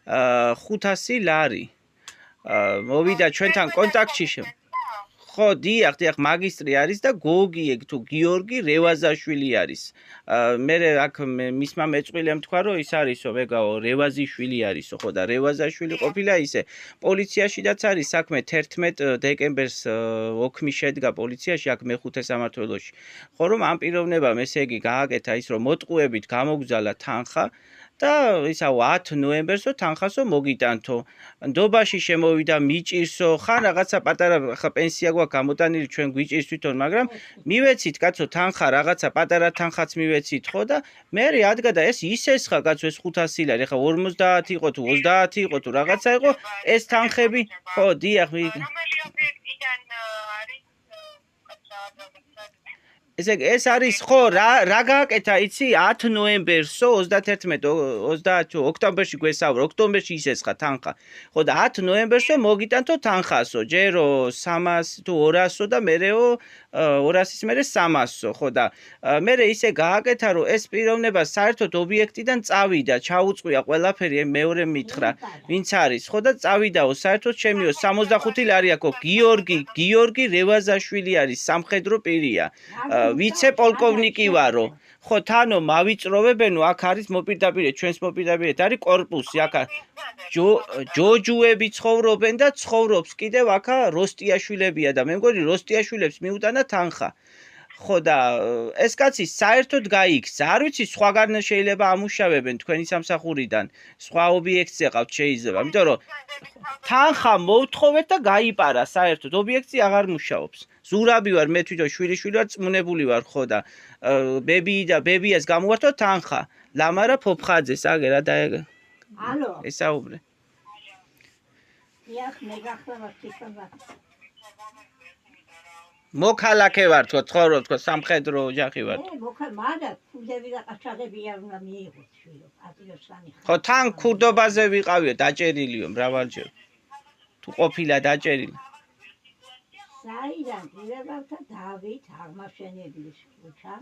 500 ლარი. მოვიდა ჩვენთან კონტაქტში ხო, დიახ, მაგისტრი არის და გოგი თუ გიორგი რევაზაშვილი არის. მე აქ მისმა მეწყვილემ თქვა, რომ ის არისო, ვეგაო, რევაზიშვილი არისო, ხო და რევაზაშვილი ყოფილა ისე. პოლიციაშიდაც არის საქმე 11 დეკემბერს ოქმი შედგა პოლიციაში აქ მეხუთე სამმართველოში. ხო რომ ამ პიროვნებამ ესე იგი გააკეთა ის რომ მოტყუებით გამოგზალა თანხა და ისაო 10 ნოემბერსო თანხასო მოგიტანთო. ნდობაში შემოვიდა მიჭირსო, ხან რაღაცა პატარა ხა პენსია გვაქვს გამოტანილი ჩვენ გვიჭირს თვითონ, მაგრამ მივეცით კაცო თანხა რაღაცა პატარა თანხაც მივეცით ხო და მე ადგა და ეს ისესხა კაცო ეს 500 ლარი, ხა 50 იყო თუ 30 იყო თუ რაღაცა იყო ეს თანხები, ხო, დიახ, რომელი ობიექტიდან არის ეს არის ხო რა გააკეთა იცი 10 ნოემბერსო 30 ოქტომბერში გვესაუბრა ოქტომბერში ისესხა თანხა ხო და 10 ნოემბერსო მოგიტანთო თანხასო ჯერო 300 თუ 200 და მერეო 200-ის მერე 300-ო ხო და მერე ისე გააკეთა რომ ეს პიროვნება საერთოდ ობიექტიდან წავიდა ჩაუწყვია ყველაფერი მეორე მითხრა ვინც არის ხო და წავიდაო საერთოდ შემიო 65 ლარი აქვს გიორგი რევაზაშვილი არის სამხედრო პირია ვიცე-პოლკოვნიკი ვარო. ხო, თანო მავიწროვებენო, აქ არის მოპირდაპირე, ჩვენს მოპირდაპირეთ არის კორპუსი, აქ ჯოჯუები ცხოვრობენ და ცხოვრობს კიდევ აქ როსტიაშვილებია და მე მგონი როსტიაშვილებს მიუტანა თანხა. ხო და ეს კაცი საერთოდ გაიქცა. არ ვიცი სხვაგან შეიძლება ამუშავებენ თქვენი სამსახურიდან. სხვა ობიექტზე ყავთ შეიძლება, იმიტომ რომ თანხა მოვთხოვეთ და გაიპარა საერთოდ ობიექტი აღარ მუშაობს. ზურაბი ვარ მე თვითონ შვილი ვარ წმუნებული ვარ ხო და ბებიას გამოვართო თანხა ლამარა ფოფხაძეს აგერა და ალო ესაუბრე იახ მე გახლავარ თვითონ მოქალაქე ვარ თქო ცხოვრობ თქო სამხედრო ოჯახი ვარ მაგრამ ქურდები და ყაჩაღები არ უნდა მიიღოთ შვილო პატრიოტსანი ხო თან ქურდობაზე ვიყავიო დაჭერილიო მრავალჯერ თუ ყოფილა დაჭერილი საიდან პირებავთა დავით აღმაშენებლის ქუჩა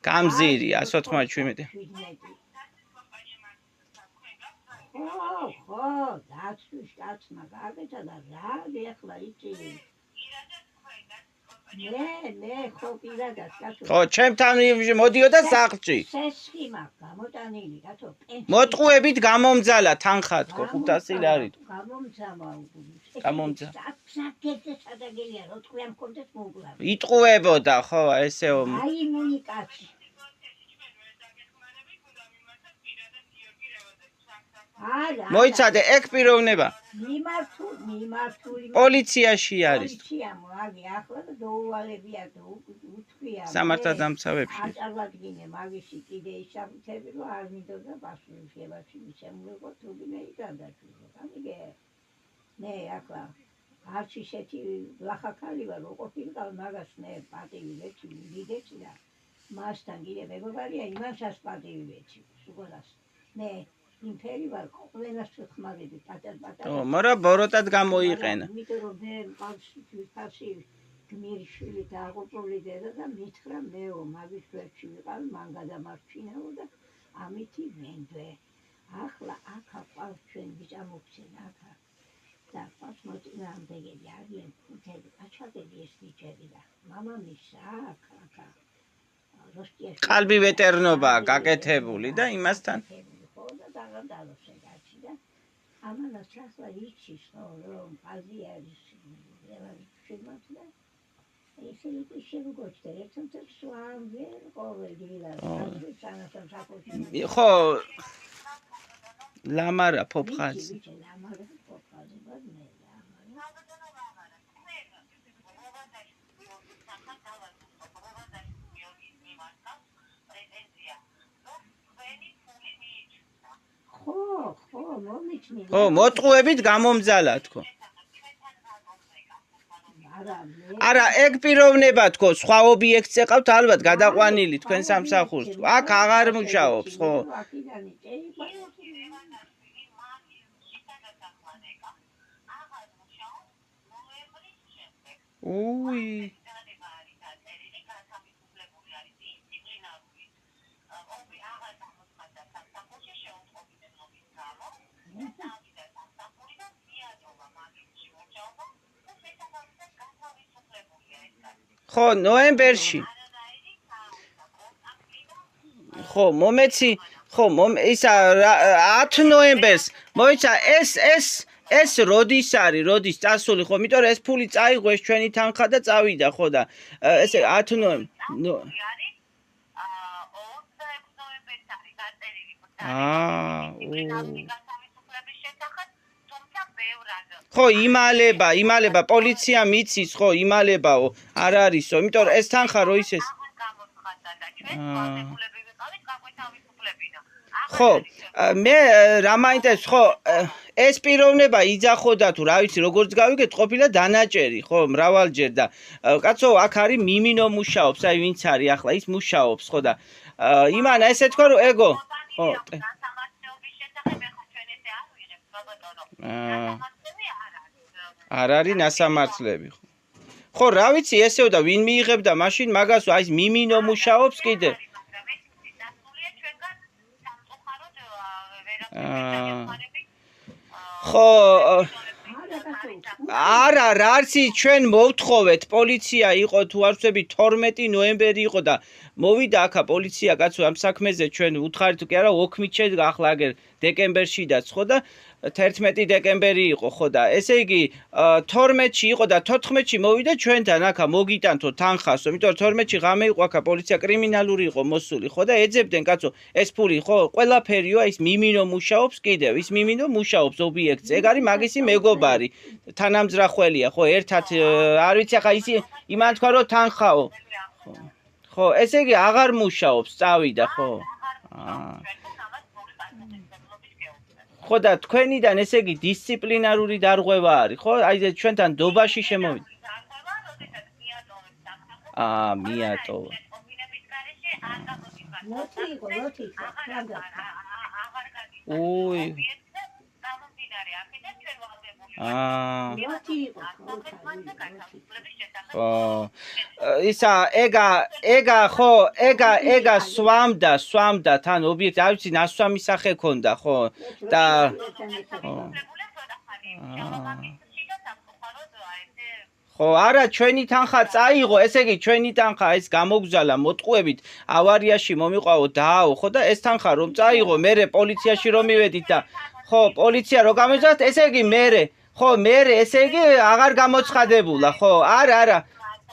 გამზირი 197 ხო დაცვის კაცმა გააკეთა და რა ეხლა იცი მე ხო პირადად კაცო ხო ჩემთან მოდიოდა სახლში სესხი მაქვს გამოტანილი კაცო მოტყუებით გამომძალა თანხა თქო 500 ლარი გამომძა საკეთე სადაგელია რო თქვენ მქონდეს მოგლა იტყუებოდა ხო ესეო აი მუნიკაცი მოიცადე ეგ პიროვნება მიმართული პოლიციაში არის პოლიცია მოაგი ახლა და დაუვალებია და უთქვია სამართალდამცავებში აწარვადგინე მაგისი კიდე ისაბუთები რომ არ მინდოდა ბასულშევაში მისემულიყო თუბინე იდადაჩულო ამიგე მე ახლა არც ისეთი ლახაკალი ვარ რო ყოფილიყავ მაგას მე პატივი ვეცი მიდეცი და მასთან კიდე მეგობარია იმასაც პატივი ვეცი სულ მე იმფერი ვარ ყველას ხმარები პატარ-პატარა. მაგრამ ბოროტად გამოიყენა. იმიტომ რომ მე პასი გმირშვილი და აღუპული დედა და მითხრა მეო მაგის გვერდში ვიყავ მან გადამარჩინეო და ამითი ვენდვე. ახლა აქ ყავს ჩვენ ბიჭა მოხსენა აქ. და პას მოწინააღმდეგები არიან ხუთები აჩაგები ეს ბიჭები და მამამისა აქ ყალბი ვეტერნობა გაკეთებული და იმასთან ამანაც ახლა იცის რომ ყალბი არის შემოწდა ისინი შეგოჩდა ერთად სვამზე ყოველდღიურად ხო ლამარა ფოფხაზი ხო მოტყუებით გამომძალა თქო არა ეგ პიროვნება თქო სხვა ობიექტზე ყავთ ალბათ გადაყვანილი თქვენ სამსახურს აქ აღარ მუშაობს ხო უი ხო, ნოემბერში. ხო, მომეცი, ხო, ისა 10 ნოემბერს. მოიცა ეს როდის არის, როდის წასული, ხო, იმიტომ რომ ეს ფული წაიღო ეს ჩვენი თანხა და წავიდა, ხო და ესე 10 ნოემბერს. ხო, იმალება, პოლიცია მიცის, ხო, იმალებაო, არ არისო, იმიტომ რომ ეს თანხა რო ისეს. ხო, მე რა მაინტერესებს, ხო, ეს პიროვნება იძახოდა თუ რა ვიცი, როგორც გავიგეთ, ყოფილა დანაჭერი, ხო, მრავალჯერ და კაცო, აქ არის მიმინო მუშაობს, აი ვინც არის ახლა, ის მუშაობს, ხო და იმანა ესე თქვა რომ ეგო, ხო. არ არის ნასამართლები, ხო. ხო, რა ვიცი, ესეო და ვინ მიიღებდა მაშინ მაგას, აი ეს მიმინო მუშაობს კიდე. ხო, არა, რაცი ჩვენ მოვთხოვეთ, პოლიცია იყო თუ არ ვცდები 12 ნოემბერი იყო და მოვიდა აქა პოლიცია კაცო ამ საქმეზე ჩვენ უთხარით კი არა ოქმით ახლა აგერ დეკემბერშიდაც ხო და 11 დეკემბერი იყო ხო და ესე იგი 12-ში იყო და 14-ში მოვიდა ჩვენთან აქა მოგიტანთო თანხასო, იმიტომ რომ 12-ში ღამე იყო აქა პოლიცია კრიმინალური იყო მოსული ხო და ეძებდნენ კაცო ეს ფული ხო ყველაფერიო ის მიმინო მუშაობს კიდევ ის მიმინო მუშაობს ობიექტზე ეგ არის მაგისი მეგობარი თანამძრახველია ხო ერთად არ ვიცი ახლა ისი იმან თქვა რომ თანხაო ხო ესე იგი აღარ მუშაობს წავიდა ხო ხო და თქვენიდან ესე იგი დისციპლინარული დარღვევა არის ხო აი ეს ჩვენთან დობაში შემოვიდა მიატოვა უი ისა ეგა ხო ეგა სვამდა თან ობიექტი არ ვიცი ნასვამი სახე ქონდა ხო და ხო არა ჩვენი თანხა წაიღო ესე იგი ჩვენი თანხა ეს გამოგზალა მოტყუებით ავარიაში მომიყვაო დააო ხო და ეს თანხა რომ წაიღო მერე პოლიციაში რომ მივედით და ხო პოლიცია რო გამეძათ ესე იგი მერე ხო მერე ესე იგი აღარ გამოცხადებულა ხო არა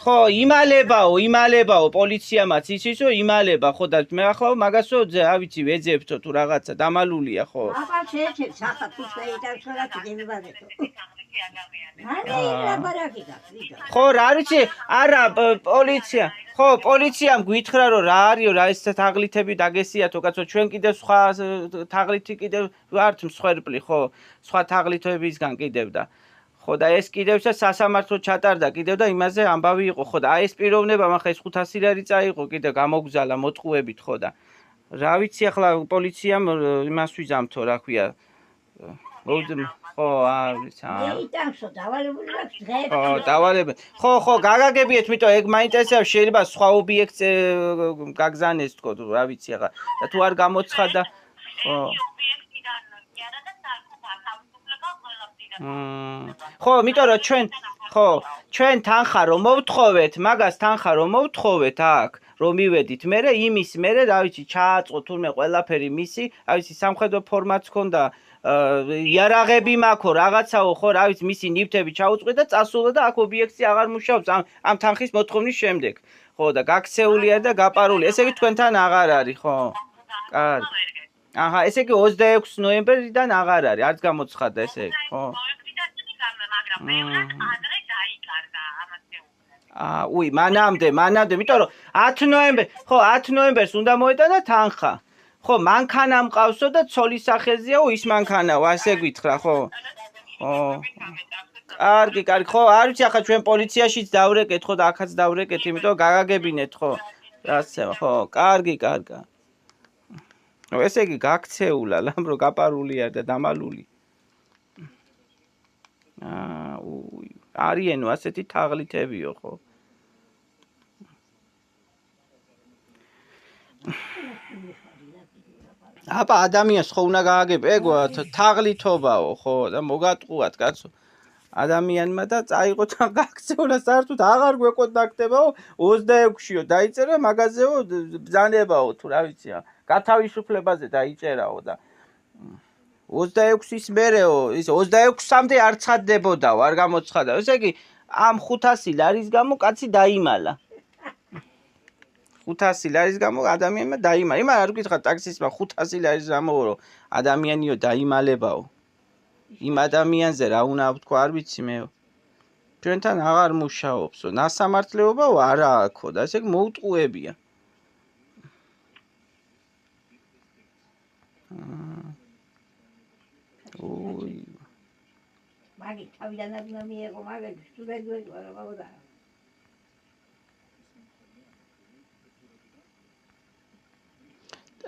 ხო იმალებაო პოლიციამაც ისისო იმალება ხო და მე ახლა მაგასო რა ვიცი ვეძებთო თუ რაღაცა დამალულია ხო აბა შეეჩებ საფათუს დაიტანცორა კიდევიბადეთო ხო რა ვიცი არა პოლიცია ხო პოლიციამ გვითხრა რომ რა არისო რა ეს თაღლითები დაგესიათო კაცო ჩვენ კიდევ სხვა თაღლითი კიდევ ვართ მსხვერპლი ხო სხვა თაღლითებისგან კიდევ და ხო და ეს კიდევ სასამართლო ჩატარდა კიდევ და იმაზე ამბავი იყო ხო და აი ეს პიროვნება ახლა ეს 500 ლარი წაიღო კიდევ გამოგზალა მოტყუებით ხო და რა ვიცი ახლა პოლიციამ იმას ვიზამთო რა ქვია ხო არ ვიცი იტანსო დავალებული აქვს დღეებში ხო დავალებული ხო გაგაგებიეთ იმიტომ ეგ მაინტერესებს შეიძლება სხვა ობიექტზე გაგზავნეს თქო რა ვიცი ახლა და თუ არ გამოცხადა ხო ხო იმიტომ რომ ჩვენ თანხა რომ მოვთხოვეთ მაგას თანხა რომ მოვთხოვეთ აქ რომ მივედით მერე იმის მერე რა ვიცი ჩააწყო თურმე ყველაფერი მისი რა ვიცი სამხედრო ფორმაც ქონდა იარაღები მაქო რაღაცაო ხო რა ვიცი მისი ნივთები ჩაუწყვი და წასულა და აქ ობიექტი აღარ მუშაობს ამ თანხის მოთხოვნის შემდეგ ხო და გაქცეულია და გაპარული ესე იგი თქვენთან აღარ არის ხო კარგი აჰა ესე იგი 26 ნოემბერიდან აღარ არის არც გამოცხადა ესე იგი ხო უი მანამდე იმიტომ რომ 10 ნოემბერს ხო 10 ნოემბერს უნდა მოეტანა თანხა ხო მანქანა მყავსო და ცოლის სახეზეო ის მანქანაო ასე გითხრა ხო კარგი ხო არ ვიცი ახლა ჩვენ პოლიციაშიც დავრეკეთ ხო და აქაც დავრეკეთ იმიტომ გაგაგებინეთ ხო რაცე ხო კარგი ესე იგი გაქცეულა ლამბრო გაპარულია და დამალული უი არიენო ასეთი თაღლითებიო ხო აბა ადამიანს ხო უნდა გააგებ ეგ თაღლითობაო ხო და მოგატყუათ კაცო ადამიანმა და წაიღო თან გაქცეულა საერთოდ აღარ გვეკონტაქტებაო 26-იო დაიწერა მაგაზეო ბრძანებაო თუ რა ვიცი გათავისუფლებაზე დაიწერაო და 26-ის მერეო ის 26-მდე არ ცხადდებოდაო არ გამოცხადდა ესე იგი ამ 500 ლარის გამო კაცი დაიმალა 500 ლარის გამო ადამიანმა დაიმალა იმან არ გითხრა ტაქსისტმა 500 ლარის გამო რომ ადამიანიო დაიმალებაო იმ ადამიანზე რა უნდა ვთქვა არ ვიცი მე ჩვენთან აღარ მუშაობსო ნასამართლეობაო არა აქო და ესე იგი მოუტყუებია ოი მაგი თავიდან უნდა მიიღო მაგარი სტუდენტები ვარ მოდა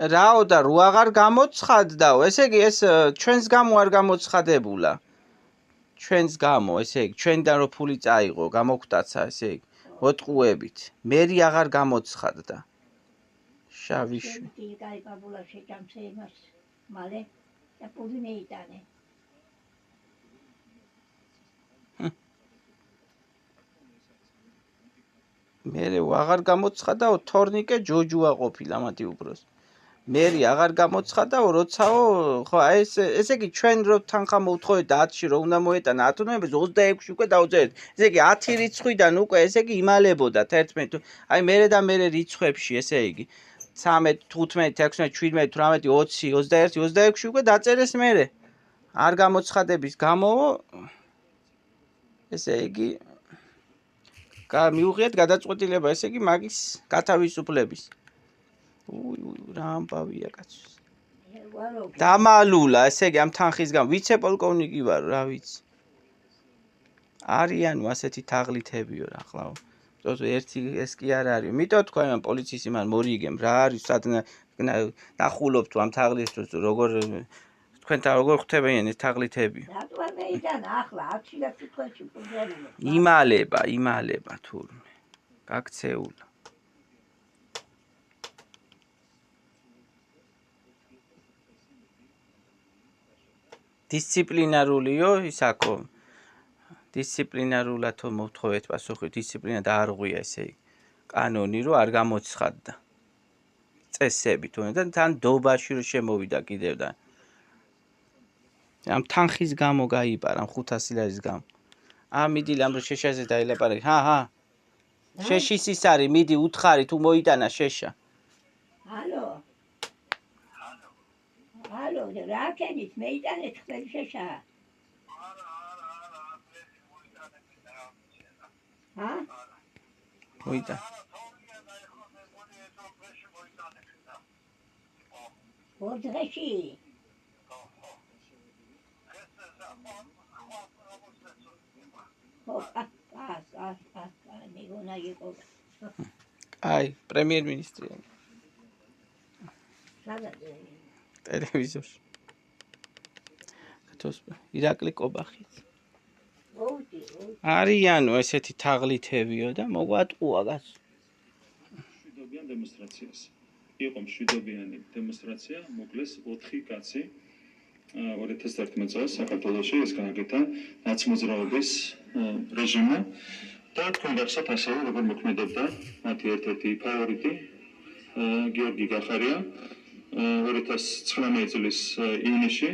რაო და რო აღარ გამოცხადდაო ესე იგი ეს ჩვენს გამო არ გამოცხადებულა ჩვენს გამო ესე იგი ჩვენიდან რო ფული წაიღო გამოგვტაცა ესე იგი მოტყუებით მერი აღარ გამოცხადდა შავიშვი კი კაი ბაბულა შეჭამს იმას მალე და პული მეიტანე მერე აღარ გამოცხადაო თორნიკე ჯოჯუა ყოფილა მათი უბროს მერი აღარ გამოცხადაო როცაო ხო აი ესე იგი ჩვენ რო თანხა მოვთხოვეთ 10-ში რო უნდა მოეტანა 10 ნოემბერს 26-ში უკვე დავწერეთ ესე იგი 10 რიცხვიდან უკვე ესე იგი იმალებოდა 11 აი მერე და მერე რიცხვებში ესე იგი 13 15 16 17 18 20 21 26-ში უკვე დაწერეს მერე არ გამოცხადების გამო ესე იგი მიუღიათ გადაწყვეტილება ესე იგი მაგის გათავისუფლების რა ამბავია კაცო დამალულა ესე იგი ამ თანხის გამო ვიცე-პოლკოვნიკი ვარ რა ვიცი არიანო ასეთი თაღლითებიო რა ხლაო ერთი ეს კი არ არის მითო თქვა ამ პოლიციის იმან მორიგემ რა არის სადნა ნახულობთ ამ თაღლითს როგორ თქვენთან როგორ ხვდებიან ეს თაღლითები რატო არ მეიტანა ახლა 10-ში და სიტყვაში პუზარია იმალება თურმე გაქცეულა დისციპლინარულიო ისაკო დისციპლინარულად მოვთხოვეთ პასუხი დისციპლინა დაარღვია ესე კანონი რომ არ გამოცხადდა წესები თუნდაც თან დობაში რომ შემოვიდა კიდევ და ამ თანხის გამო გაიპარა 500 ლარის გამო მიდი ლამბრო შეშაზე დაილაპარაკე შეშის ის არის მიდი უთხარი თუ მოიტანა შეშა ალო რა ქენით მეიტანეთ ხელი შეშა მოიტანა ოძღეში აი პრემიერ-მინისტრი ტელევიზორში კეთოს ირაკლი კობახი არიანო ესეთი თაღლითებიო და მოგვატყუა გას მშვიდობიან დემონსტრაციას იყო მშვიდობიანი დემონსტრაცია მოკლეს 4 კაცი 2011 წელს საქართველოში ეს განაგეთა ნაცმოძრაობის რეჟიმმა და თქვენ გახსოვთ ასევე როგორ მოქმედებდა მათი ერთ-ერთი ფავორიტი გიორგი გახარია 2019 წლის ივნისში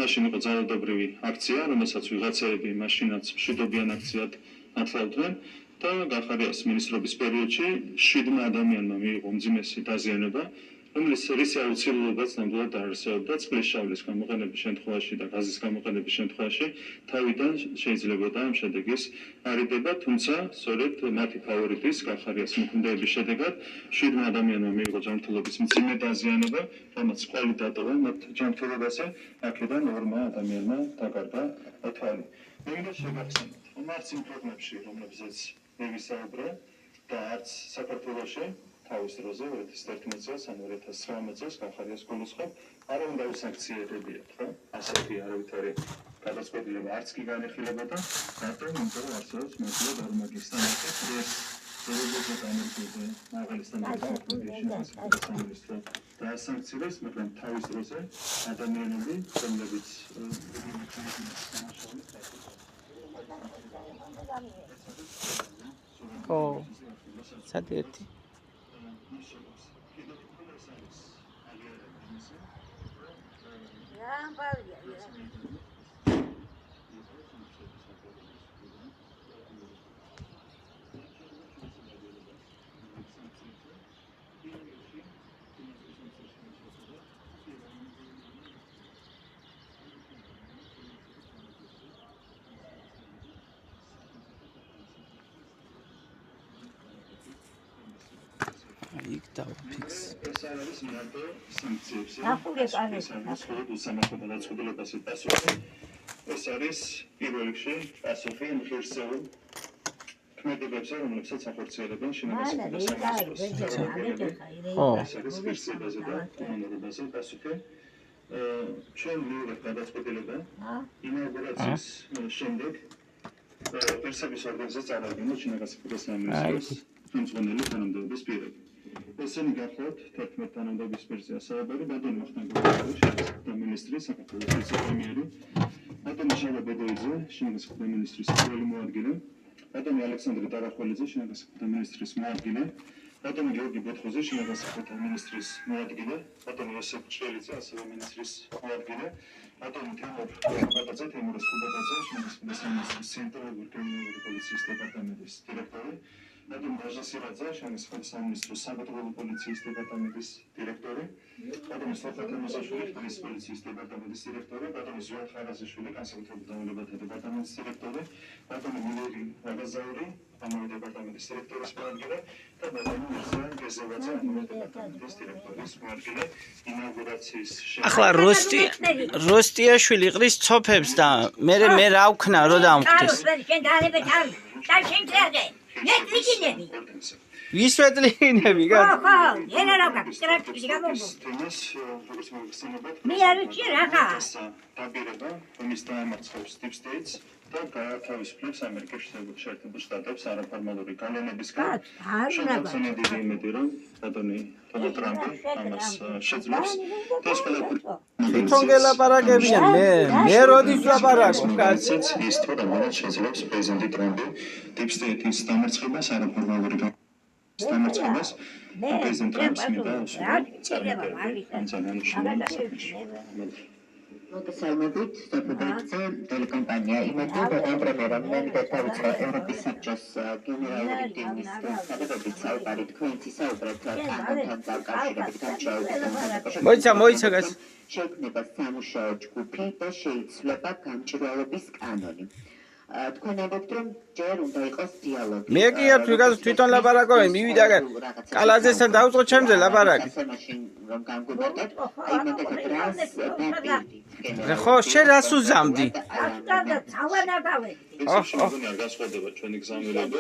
მაშინ იყო ძალადობრივი აქცია რომელსაც ვიღაცები მაშინაც მშვიდობიან აქციად ათლავდნენ და გახარიას მინისტრობის პერიოდში 7 ადამიანმა მიიღო უმძიმესი დაზიანება რომელიც რისი აუცილებლობაც ნამდვილად არ არსებობდა წყლის შავლის გამოყენების შემთხვევაში და გაზის გამოყენების შემთხვევაში თავიდან შეიძლებოდა ამ შედეგის არიდება თუმცა სწორედ მათი ფავორიტის გახარიას მოქმედების შედეგად 7 ადამიანმა მიიღო ჯანმრთელობის მძიმე დაზიანება რომელიც ყველი დატოვა მათ ჯანმრთელობაზე აქედან 2 ადამიანმა დაკარგა თვალი მე მინდა შეგახსენოთ რომ არც იმ ქვეყნებში რომლებზეც მე ვისაუბრე და არც საქართველოში თავის დროზე 2011 წელს ან 2019 წელს გახარიას გულისხმობ არ უნდა უსანქციერებიათ ხო ასეთი არავითარი გადაწყვეტილება არც კი განეხილებოდა რატომ იმიტომ რომ არსებობს მოკლედ ორმაგისტანაკის ზოგადად ამერიკაზე მაღალი სტანდარტების შეფასება დაასანქცირეს, მაგრამ თავის დროზე ადამიანები, რომლებიც ო სადერთი იქ დავფიქს. ეს არის მარტო სანქციებზე. ეს არის პირველ რიგში პასუხი ღირსეულ ქმედებებზე, რომლებსაც ახორციელებენ შინაგან საქმეთა ეს არის ღირსებაზე და უნარობაზე პასუხი. ჩვენ მივიღეთ გადაწყვეტილება ინაუგურაციის შემდეგ პერსების ორგანიზაციის წარადგინა შინაგან საქმეთა სამინისტროს ხელმძღვანელი თანამდებობის პირები. ესენი გახლავთ 11 თანამდებობის პირზე ასაუბარი ბატონი ვახტანგ გოგოიშვილი მინისტრი საქართველოს ვიცე-პრემიერი ბატონი შალვა ბედოიძე შინაგან საქმეთა მინისტრის პირველი მოადგილე ბატონი ალექსანდრე დარახველიძე შინაგან საქმეთა მინისტრის მოადგილე ბატონი გიორგი ბოთხოზე შინაგან საქმეთა მინისტრის მოადგილე ბატონი იოსებ ჭრელიძე ასევე მინისტრის მოადგილე ბატონი თემურ კუბატაძე თემურეს კუბატაძე შინაგან საქმეთა მინისტრის ცენტრალური კრიმინალური პოლიციის დეპარტამენტის დირექტორი ბატონი რაჟასირაძე შინაგან საქმეთა სამინისტროს საპატრულო პოლიციის დეპარტამენტის დირექტორი ბატონი სოფია თემოსაშვილი ტყის პოლიციის დეპარტამენტის დირექტორი ბატონი ზუალ ხარაზიშვილი განსაკუთრებულ დავალებათა დეპარტამენტის დირექტორი ბატონი მილერი რაგაზაური ამავე დეპარტამენტის დირექტორის მოადგილე და ბატონი მირზა გეზევაძე ამავე დეპარტამენტის დირექტორის მოადგილე ინაუგურაციის ახლა როსტიაშვილი ყრის ცოფებს და მე რა ვქნა რო დამხდეს ვის ვეტლინები გა ხო, ენა რა გაქვს, ტრაქტორი გამომბო. მე არ ვიცი რა გაქვს. დაბირება, რომის დაემარცხებს Deep States და გაათავისუფლებს ამერიკის შეერთებულ შტატებს არაფორმალური გავლენებისგან. შემოწმებული იმედი რომ ბატონი დონალდ ტრამპი ამას შეძლებს და ეს ყველაფერი თვითონ გელაპარაკებიან მე როდის ლაპარაკობ კაციც ის თუ რომელიც შეძლებს პრეზიდენტი ტრამპი Deep State-ის დამარცხებას არაფორმალური დამარცხებას პრეზიდენტ ტრამპს მოგესალმებით, საფედერაცია ტელეკომპანია იმედი გადაამრემა რამდენიმე დაიწყო ევროპის საბჭოს გენერალური ტიმის განცხადებებით საუბარი თქვენთი საუბრობთ კანონთან დაკავშირებით მოიცა გას შექმნება სამუშაო ჯგუფი და შეიცვლება გამჭვირვალობის კანონი. თქვენ ამბობთ რომ ჯერ უნდა იყოს დიალოგი. მე კი არ თვითონ ლაპარაკობ, მივიდა კალაძესთან დავწყო ჩემზე ლაპარაკი. რომ განგვიმარტოთ, აი მე გადატრას ხო, შენ რას უზამდი? გასხვედება ჩვენი გზავნილები.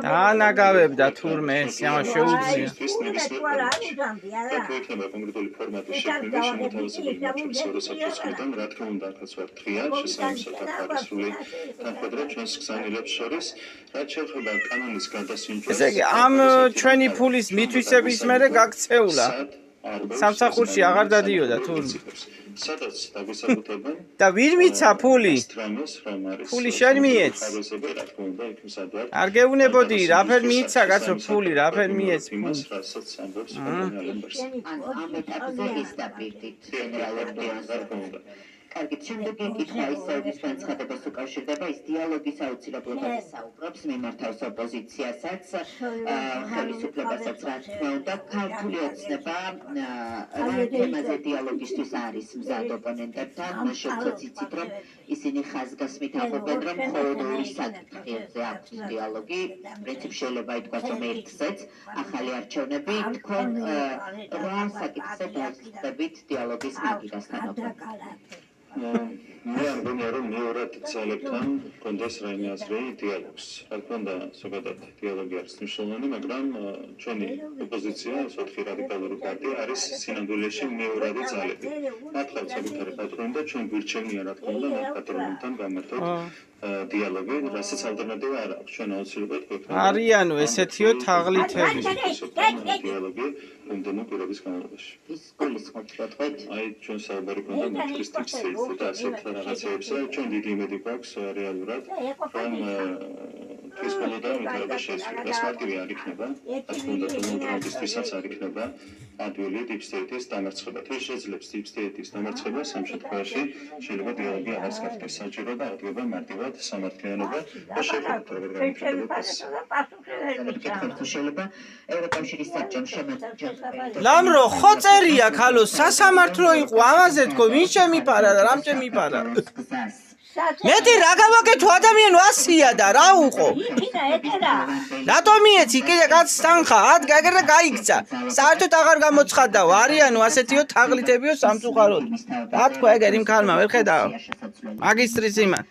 დაანაგავებდა თურმე, სიამა შეუძლია. და კონკრეტული ფორმატის შექმნა შემოთავაზებული ჩემს საფრთხიდან, რა თქმა უნდა, აქაც ვარ დღია, შესაბამისად ახალისული თანხმდება ჩვენს გზავნილებს შორის, რაც შეეხება კანონის გადასინჯვას. ესე იგი, ამ ჩვენი ფულის მითვისების მერე გაქცეულა. სამსახურში აღარ დადიოდა თურმე. სადაც დაგვესაბუთებენ და ვინ მიცა ფული? ფული შენ მიეც. არ გეუნებოდი, რაფერ მიეცა კაცო ფული, რაფერ მიეც ფული. ამ ეტაპზე ის დაპირდით გენერალურ დირექტორს. კარგით, შემდეგი კითხვა ისევ განცხადებას უკავშირდება ის დიალოგის აუცილებლობაზე საუბრობს, მიმართავს ოპოზიციასაც, ხელისუფლებასაც, რა თქმა უნდა, ქართული ოცნება რა თემაზე დიალოგისთვის არის მზად ოპონენტებთან, შევცვათ იცით, რომ ისინი ხაზგასმით ამბობენ, რომ მხოლოდ ორი საკითხზე აქვს დიალოგი, პრინციპ შეიძლება ითქვას, რომ ერთზეც ახალი არჩევნები, თქვენ რა საკითხზე დაიწყებით დიალოგის მაგიდასთან? მე ამბობია რომ მეორად ძალებთან კონდეს რაიმე აზრი დიალოგს. რა თქმა უნდა, ზოგადად დიალოგი არის მნიშვნელოვანი, მაგრამ ჩვენი ოპოზიცია, ოთხი რადიკალური პარტია არის სინამდვილეში მეორადი ძალები. მათ ხალხს საკუთარი პატრონი და ჩვენ გვირჩევნია რა თქმა უნდა მათ პატრონებთან გამართოთ დიალოგი, რასაც ალტერნატივა არ აქვს. ჩვენ აუცილებლად გვექნება. არიანო ესეთიო თაღლითები. დიალოგი მომდენო პირობის განმავლობაში. ის გულისხმობთ თქვენ. აი ჩვენ საუბარი ქონდა მეტრისტრიქციაზე და ასეთ რაღაცებზე. ჩვენ დიდი იმედი გვაქვს რეალურად, რომ ეს ბოლოდან მეთაურობა შეესრულა. მარტივი არ იქნება, ასე უნდა დემოკრატიისთვისაც არ იქნება ადვილი დიპსტეიტის დამარცხება. თუ შეძლებს დიპსტეიტის დამარცხება სამ შემთხვევაში შეიძლება დიალოგი არ გახდეს საჭირო და აღდგება მარტივად სამართლიანობა და შეფერდო როგორ განვითარდება პროცესი. შეიძლება ევროკავშირის საბჭომ შემოჭრა. ლამრო ხო წერია ქალო სასამართლო იყო ამაზე თქო ვინ შემიფარა და რამ შემიფარა მეტი რა გავაკეთო ადამიანო ასია და რა უყო რატომ მიეცი კიდე კაც თანხა აგერა გაიქცა საერთოდ აღარ გამოცხადდაო არიანო ასეთიო თაღლითებიო სამწუხაროდ რა თქვა ეგერ იმ ქალმა ვერ ხედავ მაგისტრის იმან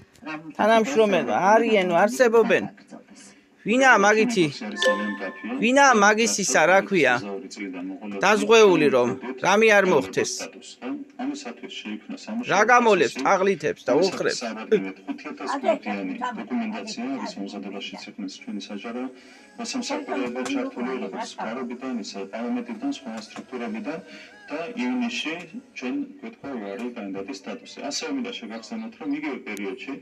თანამშრომელო არიანო არსებობენ ვინა მაგითი ვინა მაგისისა რა ქვია დაზღვეული რომ რამე არ მოხდეს ამისათვის შეიქმნა სამუშაო რა გამოლებს თაღლითებს და უხრებს 5000 პუნქტიანი დოკუმენტაცია ვის მომზადებაშიც იქნეს ჩვენი საჯარო სამსახურებო ჩართული როგორც ფარობიდან ისე პარამეტრიდან სხვა სტრუქტურებიდან და ივნისში ჩვენ გვეთქვა უარი კანდიდატის სტატუსი ასევე მინდა შეგახსენოთ რომ იგივე პერიოდში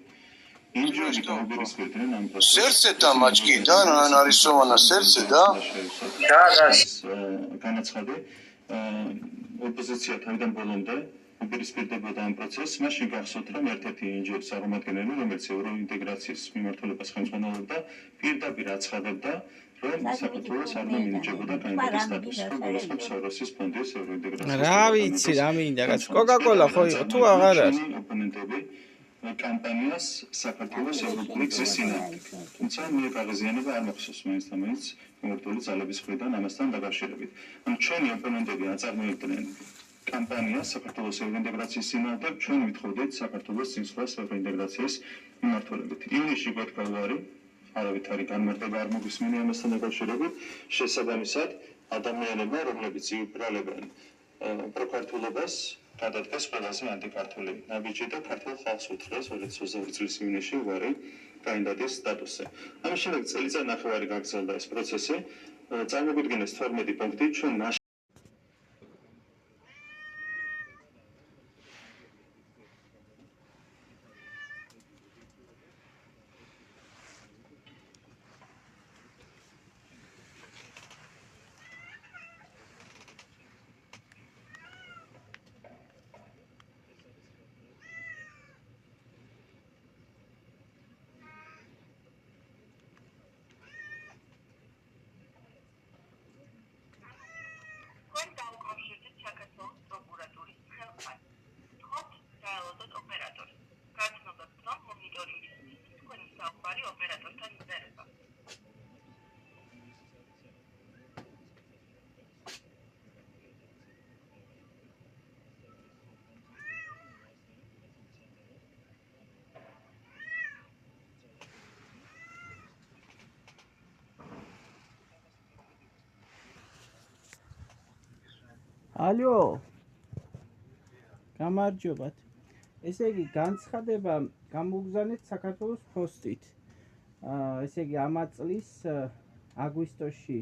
ინჟინერი გაუპირისპირდნენ ამ პროცესს. Serce tam ački, da, narisovana serce, da? განაცხადი ოპოზიცია თავიდან ბოლომდე უპირისპირდებოდა ამ პროცესს. მაშინ გახსოვთ რომ ერთ-ერთი ინჟინერის წარმომადგენელი, რომელიც ევროინტეგრაციის მიმართულებას ხელმძღვანელობდა, პირდაპირ აცხადებდა, რომ საქართველოს არ მინიჭებოდა კანდიდატის სტატუსი, რომ გულისხმობს სოროსის ფონდის ევროინტეგრაციის. რა ვიცი, რა მინდა, რაც კოკა-კოლა ხო იყო, თუ აღარ არის. ოპონენტები კამპანიას საქართველოს ევროპული გზის წინააღმდეგ. თუმცა მე გაღიზიანება არ მოხსოვს მაინც მიმართული ძალების მხრიდან ამასთან დაკავშირებით. ანუ ჩვენი ოპონენტები აწარმოებდნენ კამპანიას საქართველოს ევროინტეგრაციის წინააღმდეგ, ჩვენ ვითხოვდით საქართველოს წინსვლას ევროინტეგრაციის მიმართულებით. ივნისში გვეთქვა უარი, არავითარი განმარტება არ მოგვისმენია ამასთან დაკავშირებით. შესაბამისად, ადამიანებმა, რომლებიც იუბრალებენ პროქართულობას გადადგეს ყველაზე ანტიკართული ნაბიჯი და ქართულ ხალხს უთხრეს 2022 წლის ივნისში უარი კანდიდატის სტატუსზე. ამის შემდეგ წელიწადნახევარი გაგრძელდა ეს პროცესი. წარმოგვიდგენეს 12 პუნქტი ჩვენ ალო გამარჯობათ ესე იგი განცხადება გამოგზავნეთ საქართველოს ფოსტით ესე იგი ამ წლის აგვისტოში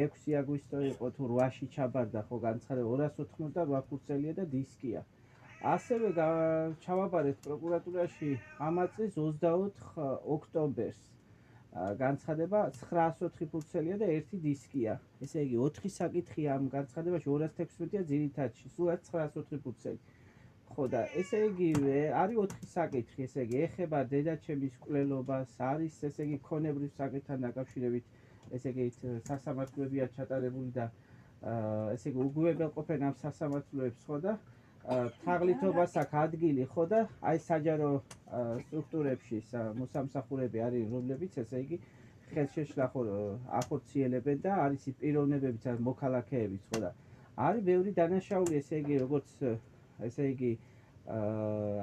6 აგვისტო იყო თუ 8-ში ჩაბარდა ხო განცხადება 288 ფურცელია და დისკია ასევე ჩავაბარეთ პროკურატურაში ამ წლის 24 ოქტომბერს განცხადება 904 ფურცელია და 1 დისკია. ესე იგი 4 საკითხია ამ განცხადებაში 216-ია ძირითადში, სულ 904 ფურცელი. ხო და ესე იგი არის 4 საკითხი, ესე იგი ეხება დედაჩემის კვლელობას, არის ესე იგი ქონებრივ საკითხთან დაკავშირებით, ესე იგი სასამართლოებია ჩატარებული და ესე იგი უგუებელყოფენ ამ სასამართლოებს, ხო და თაღლითობას აქვს ადგილი ხო და აი საჯარო სტრუქტურებში მოსამსახურები არის რომლებიც ესე იგი ხელშეშლა ახორციელებენ და არის პიროვნებებიც მოქალაქეებიც ხო და არის ბევრი დანაშაული ესე იგი როგორც ესე იგი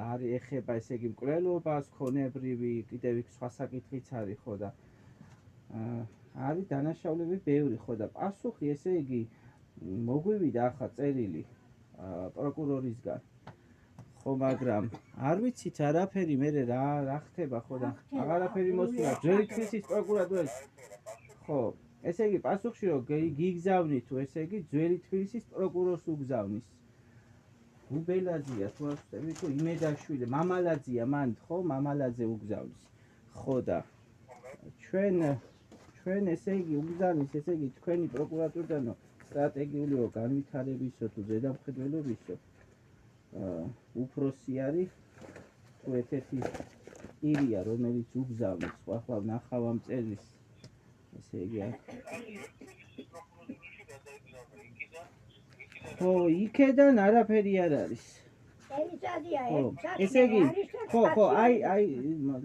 არის ეხება ესე იგი მკვლელობას, ქონებრივი კიდევ სხვა საკითხიც არის ხო და არის დანაშაულები ბევრი ხო და პასუხი ესე იგი მოგვივიდა ახლა წერილი პროკურორისგან. ხო მაგრამ არ ვიცით არაფერი მე რა ხდება ხო და აღარაფერი მოსულა ძველი თბილისის პროკურატურის ხო ესე იგი პასუხში რომ გიგზავნით თუ ესე იგი ძველი თბილისის პროკურორს უგზავნის გუბელაძია თუ არ ვწევი თუ იმედაშვილი მამალაძია მან ხო მამალაძე უგზავნის ხო და ჩვენ ესე იგი უგზავნის ესე იგი თქვენი პროკურატურიდანო სტრატეგიულიო განვითარებისო თუ ზედამხედველობისო უფროსი არის თუ ერთ-ერთი ირია რომელიც უგზავნის ახლა ნახავ ამ წელს ესე იგი ხო იქედან არაფერი არ არის ესე იგი ხო აი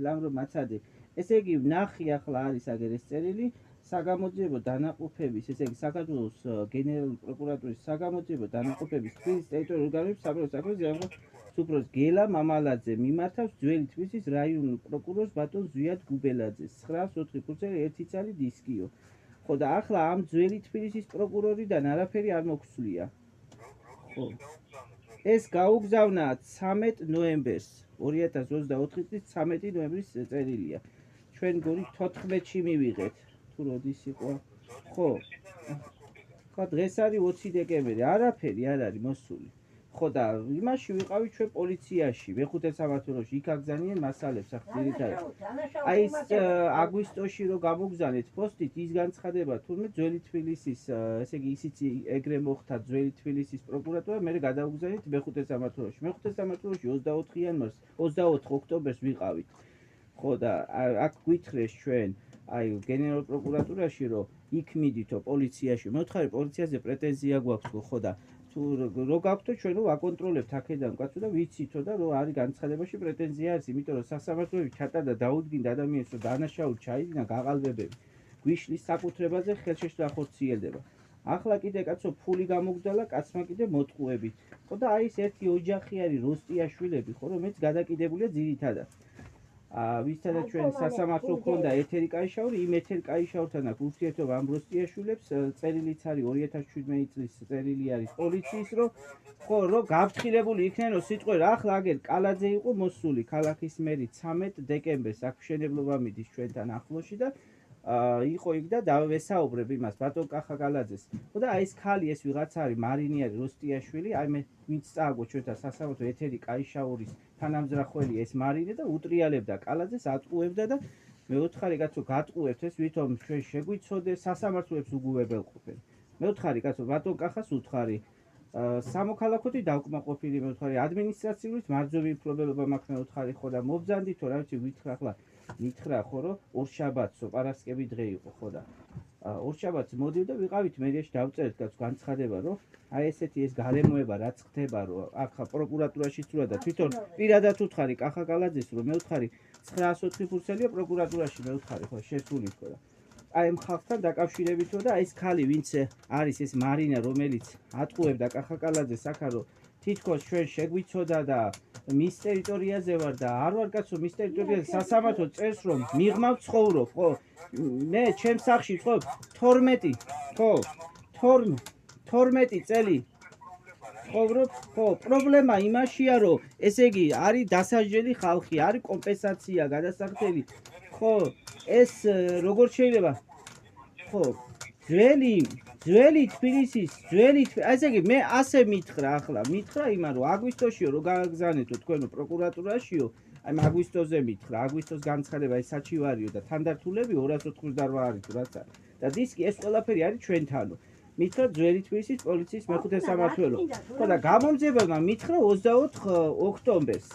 ლამრო მაცადე ესე იგი ნახი ახლა არის აგერ ეს წერილი საგამოძიებო დანაყოფების ესე იგი საქართველოს გენერალური პროკურატურის საგამოძიებო დანაყოფების თბილისის ტერიტორიულ ორგანოებს საბოლოო საქმეზე უფროს გელა მამალაძე მიმართავს ძველი თბილისის რაიონულ პროკურორს ბატონ ზვიად გუბელაძეს 904 ფურცელი 1 ცალი დისკიო ხო და ახლა ამ ძველი თბილისის პროკურორიდან არაფერი არ მოგვსვლია ხო ეს გაუგზავნა 13 ნოემბერს 2024 წლის 13 ნოემბრის წერილია ჩვენ გონი 14-ში მივიღეთ თუ როდის იყო ხო დღეს არის 20 დეკემბერი არაფერი არ არის მოსული ხო და იმაში ვიყავით ჩვენ პოლიციაში მეხუთე სამმართველოში იქ აგზავნიან მასალებს ახლა ძირითადად აი ეს აგვისტოში რომ გამოგზავნეთ პოსტით ის განცხადება თურმე ძველი თბილისის ესე იგი ისიც ეგრე მოხდა ძველი თბილისის პროკურატურა მე გადავგზავნით მეხუთე სამმართველოში 24 იანვარს 24 ოქტომბერს ვიყავით ხო და აქ გვითხრეს ჩვენ აი გენერალურ პროკურატურაში რომ იქ მიდითო პოლიციაში მოთხარი პოლიციაზე პრეტენზია გვაქვს ხო და თუ რო გაქვთო ჩვენ რომ ვაკონტროლებთ აქედან კაცო და ვიცითო და რომ არის განცხადებაში პრეტენზია არის იმიტომ რომ სასამართლოები ჩატარდა დაუდგინდა ადამიანს რომ დანაშაული ჩაიდინა გაყალბებები გვიშლის საკუთრებაზე ხელშეშლა ხორციელდება ახლა კიდე კაცო ფული გამოგძალა კაცმა კიდე მოტყუები ხო და აი ეს ერთი ოჯახი არის როსტიაშვილები ხო რომ მეც გადაკიდებულია ძირითადად ვისთანაც ჩვენ სასამართლო ქონდა ეთერი კაიშაური იმ ეთერი კაიშაურთან აქვს ურთიერთობა ამ როსტიაშვილებს წერილიც არის 2017 წლის წერილი არის პოლიციის რომ ხო რომ გაფრთხილებული იქნენ რომ სიტყვე ახლა აგერ კალაძე იყო მოსული ქალაქის მერი 13 დეკემბერს აქ მშენებლობა მიდის ჩვენთან ახლოში და იყო იქ და დავესაუბრებ იმას ბატონ კახაკალაძეს ხო და აი ეს ქალი ეს ვიღაც არის მარინი არის როსტიაშვილი აი მე ვინც წააგო ჩვენთან სასამართლო ეთერი კაიშაურის თანამძრახველი ეს მარინე და უტრიალებდა კალაძეს ატყუებდა და მე ვთხარი კაცო გატყუებთ ეს ვითომ ჩვენ შეგვიცოდე სასამართლოებს უგუებელყოფენ მე ვთხარი კაცო ბატონ კახას ვთხარი სამოქალაქოთი დავკმაყოფილი მე ვთხარი ადმინისტრაციულით მარჯვენა მფლობელობა მაქვს მე ვთხარი ხო და მობძანდითო რა ვიცი ვითხრა ახლა მითხრა ხო რომ ორშაბათსო პარასკევი დღე იყო ხო და ორშაბათს მოდივ და ვიყავით მერიაში დავწერეთ კაც განცხადება რომ აი ესეთი ეს გარემოება რაც ხდება რომ აქ პროკურატურაში სულა და თვითონ პირადად უთხარი კახაკალაძეს რომ მე ვთხარი 904 ფურცელია პროკურატურაში მე ვთხარი ხო შესული ხო და აი ამ ხალხთან დაკავშირებითო და აი ეს ქალი ვინც არის ეს მარინა რომელიც ატყუებდა კახაკალაძეს ახლა რომ თითქოს ჩვენ შეგვიცოდა და მის ტერიტორიაზე ვარ და არ ვარ კაცო მის ტერიტორიაზე სასამართლო წერს რომ მიღმა ვცხოვრობ ხო მე ჩემს სახში ვცხოვრობ 12 ხო 12 წელი ვცხოვრობ ხო პრობლემა იმაშია რომ ესე იგი არის დასაჯელი ხალხი არის კომპენსაცია გადასახდელი ხო ეს როგორ შეიძლება ხო ძველი თბილისის ესე იგი მე ასე მითხრა ახლა მითხრა იმან რომ აგვისტოშიო რომ გააგზავნეთო თქვენო პროკურატურაშიო აი აგვისტოზე მითხრა აგვისტოს განცხადება ეს საჩივარიო და თანდართულები 288 არის თუ რაც არის და დისკი ეს ყველაფერი არის ჩვენთანო მითხრა ძველი თბილისის პოლიციის მეხუთე სამმართველო ხო და გამომძიებელმა მითხრა 24 ოქტომბერს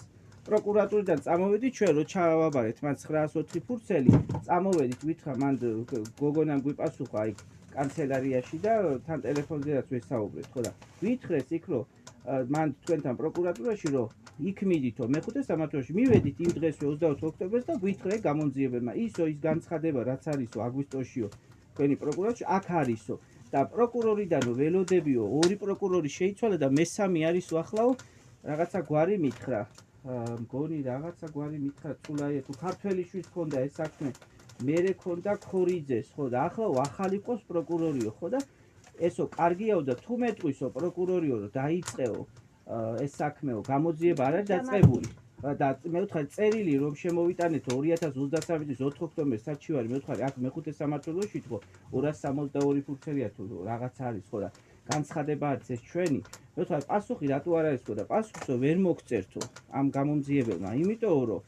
პროკურატურიდან წამოვედი ჩვენ რო ჩავაბარეთ მან 904 ფურცელი წამოვედით ვითხრა მან გოგონამ გვიპასუხა აი კანცელარიაში და თან ტელეფონზეაც ვესაუბრეთ ხო და ვითხრეს იქ რომ მან თქვენთან პროკურატურაში რომ იქ მიდითო მეხუთე სამმართველოში მივედით იმ დღესვე 24 ოქტომბერს და ვითხრე გამომძიებელმა ისო ის განცხადება რაც არისო აგვისტოშიო თქვენი პროკურატურაში აქ არისო და პროკურორიდან ველოდებიო ორი პროკურორი შეიცვალა და მესამე არისო ახლაო რაღაცა გვარი მითხრა მგონი რაღაცა გვარი მითხრა ცულაია თუ ქართველი შვილს ქონდა ეს საქმე მერე ქონდა ქორიძეს ხო და ახლა ახალი ყოს პროკურორიო ხო და ესო კარგიაო და თუ მეტყვისო პროკურორიო რომ დაიწყეო ეს საქმეო გამოძიება არ არის დაწყებული. და მე ვთხარი წერილი რომ შემოვიტანეთ 2023 წლის 4 ოქტომბერს საჩივარი მე ვთხარი აქ მეხუთე სამმართველოში თქო 262 ფურცელია თუ რაღაც არის ხო და განცხადება არის ეს ჩვენი მე ვთხარი პასუხი რატო არ არის ხო და პასუხსო ვერ მოგწერთო ამ გამომძიებელმა იმიტომ რომ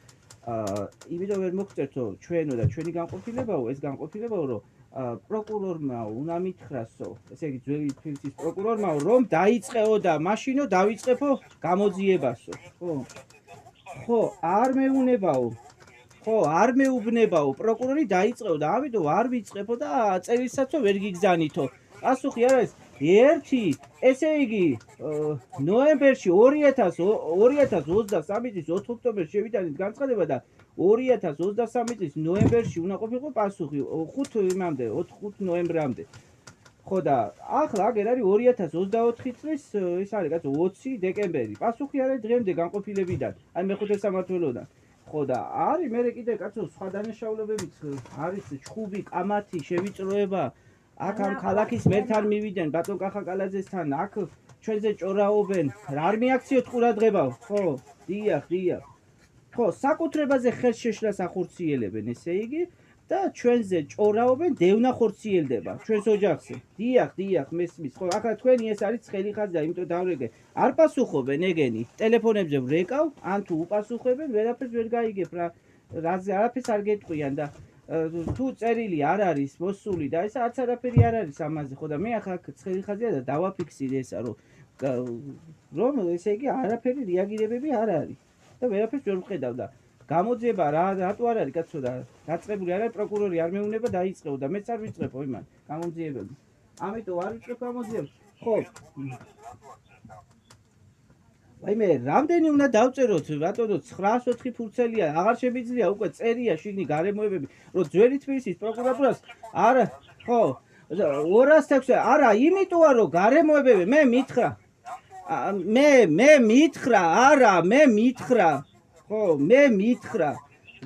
ვერ მოგწერთო ჩვენო და ჩვენი განყოფილებაო ეს განყოფილებაო რომ პროკურორმა უნდა მითხრასო ესე იგი ძველი თბილისის პროკურორმაო რომ დაიწყეო და მაშინო დავიწყებო გამოძიებასო ხო არ მეუნებაო ხო არ მეუბნებაო პროკურორი დაიწყეო და ამიტომ არ ვიწყებო და წელისაცო ვერ გიგზავნითო პასუხი არის ერთი ესე იგი ნოემბერში 2023 წლის 4 ოქტომბერში შევიტანეთ განცხადება და 2023 წლის ნოემბერში უნდა ყოფილიყო პასუხი 5 იმამდე 5 ნოემბრამდე ხო და ახლა აგერ არის 2024 წლის ეს არის კაცო 20 დეკემბერი პასუხი არის დღემდე განყოფილებიდან აი მეხუთე სამმართველოდან ხო და არის მე კიდე კაცო სხვა დანაშაულებებიც არის ჩხუბი კამათი შევიწროება აქ ამ ქალაქის მერთან მივიდნენ ბატონ კახაკალაძესთან აქ ჩვენზე ჭორაობენ არ მიაქციოთ ყურადღება ხო დიახ ხო საკუთრებაზე ხელშეშლას ახორციელებენ ესე იგი და ჩვენზე ჭორაობენ დევნა ხორციელდება ჩვენს ოჯახზე დიახ მესმის ხო ახლა თქვენი ეს არის ცხელი ხაზი და იმიტომ დავრეგე არ პასუხობენ ეგენი ტელეფონებზე ვრეკავ ან თუ უპასუხებენ ვერაფერს ვერ გაიგებ რა არაფერს არ გეტყვიან და თუ წერილი არ არის მოსული და ეს არც არაფერი არ არის ამაზე ხო და მე ახლა ცხელი ხაზია და დავაფიქსირე ესა რომ ესე იგი არაფერი რეაგირებები არ არის და ვერაფერს ვერ ვხედავ და გამოძიება რატო არ არის კაცო და დაწყებული არ არის პროკურორი არ მეუნება დაიწყეო და მეც არ ვიწყებო იმან გამოძიებები ამიტომ არ ვიწყებ გამოძიებას ხო აი მე რამდენი უნდა დავწეროთ ბატონო 904 ფურცელია აღარ შემიძლია უკვე წერია შიგნი გარემოებები რომ ძველი თბილისის პროკურატურას არა ხო 206 არა იმიტოა რომ გარემოებები მე მითხრა მე მითხრა ხო მე მითხრა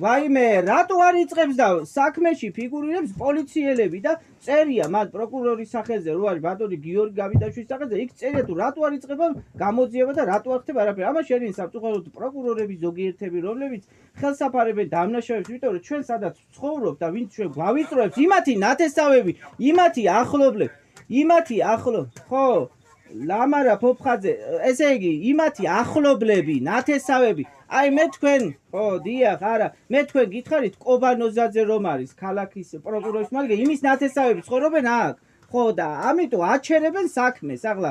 ვაიმე რატო არ იწყებს და საქმეში ფიგურირებს პოლიციელები და წერია მათ პროკურორის სახელზე რო არის ბატონი გიორგი გავიდაშვილის სახელზე იქ წერია თუ რატო არ იწყება გამოძიება და რატო არ ხდება არაფერი ამას შეიძლება სამწუხაროდ პროკურორების ზოგიერთები რომლებიც ხელსაფარებენ დამნაშავეებს იმიტომ რომ ჩვენ სადაც ცხოვრობ და ვინც ჩვენ გვავიწროებს იმათი ნათესავები იმათი ახლობლები ხო ლამარა ფოფხაძე ესე იგი იმათი ახლობლები ნათესავები აი მე თქვენ ხო დიახ არა მე თქვენ გითხარით კობანოზაძე რომ არის ქალაქის პროკურორის მაგე იმის ნათესავები ცხოვრობენ აქ ხო და ამიტომ აჩერებენ საქმეს ახლა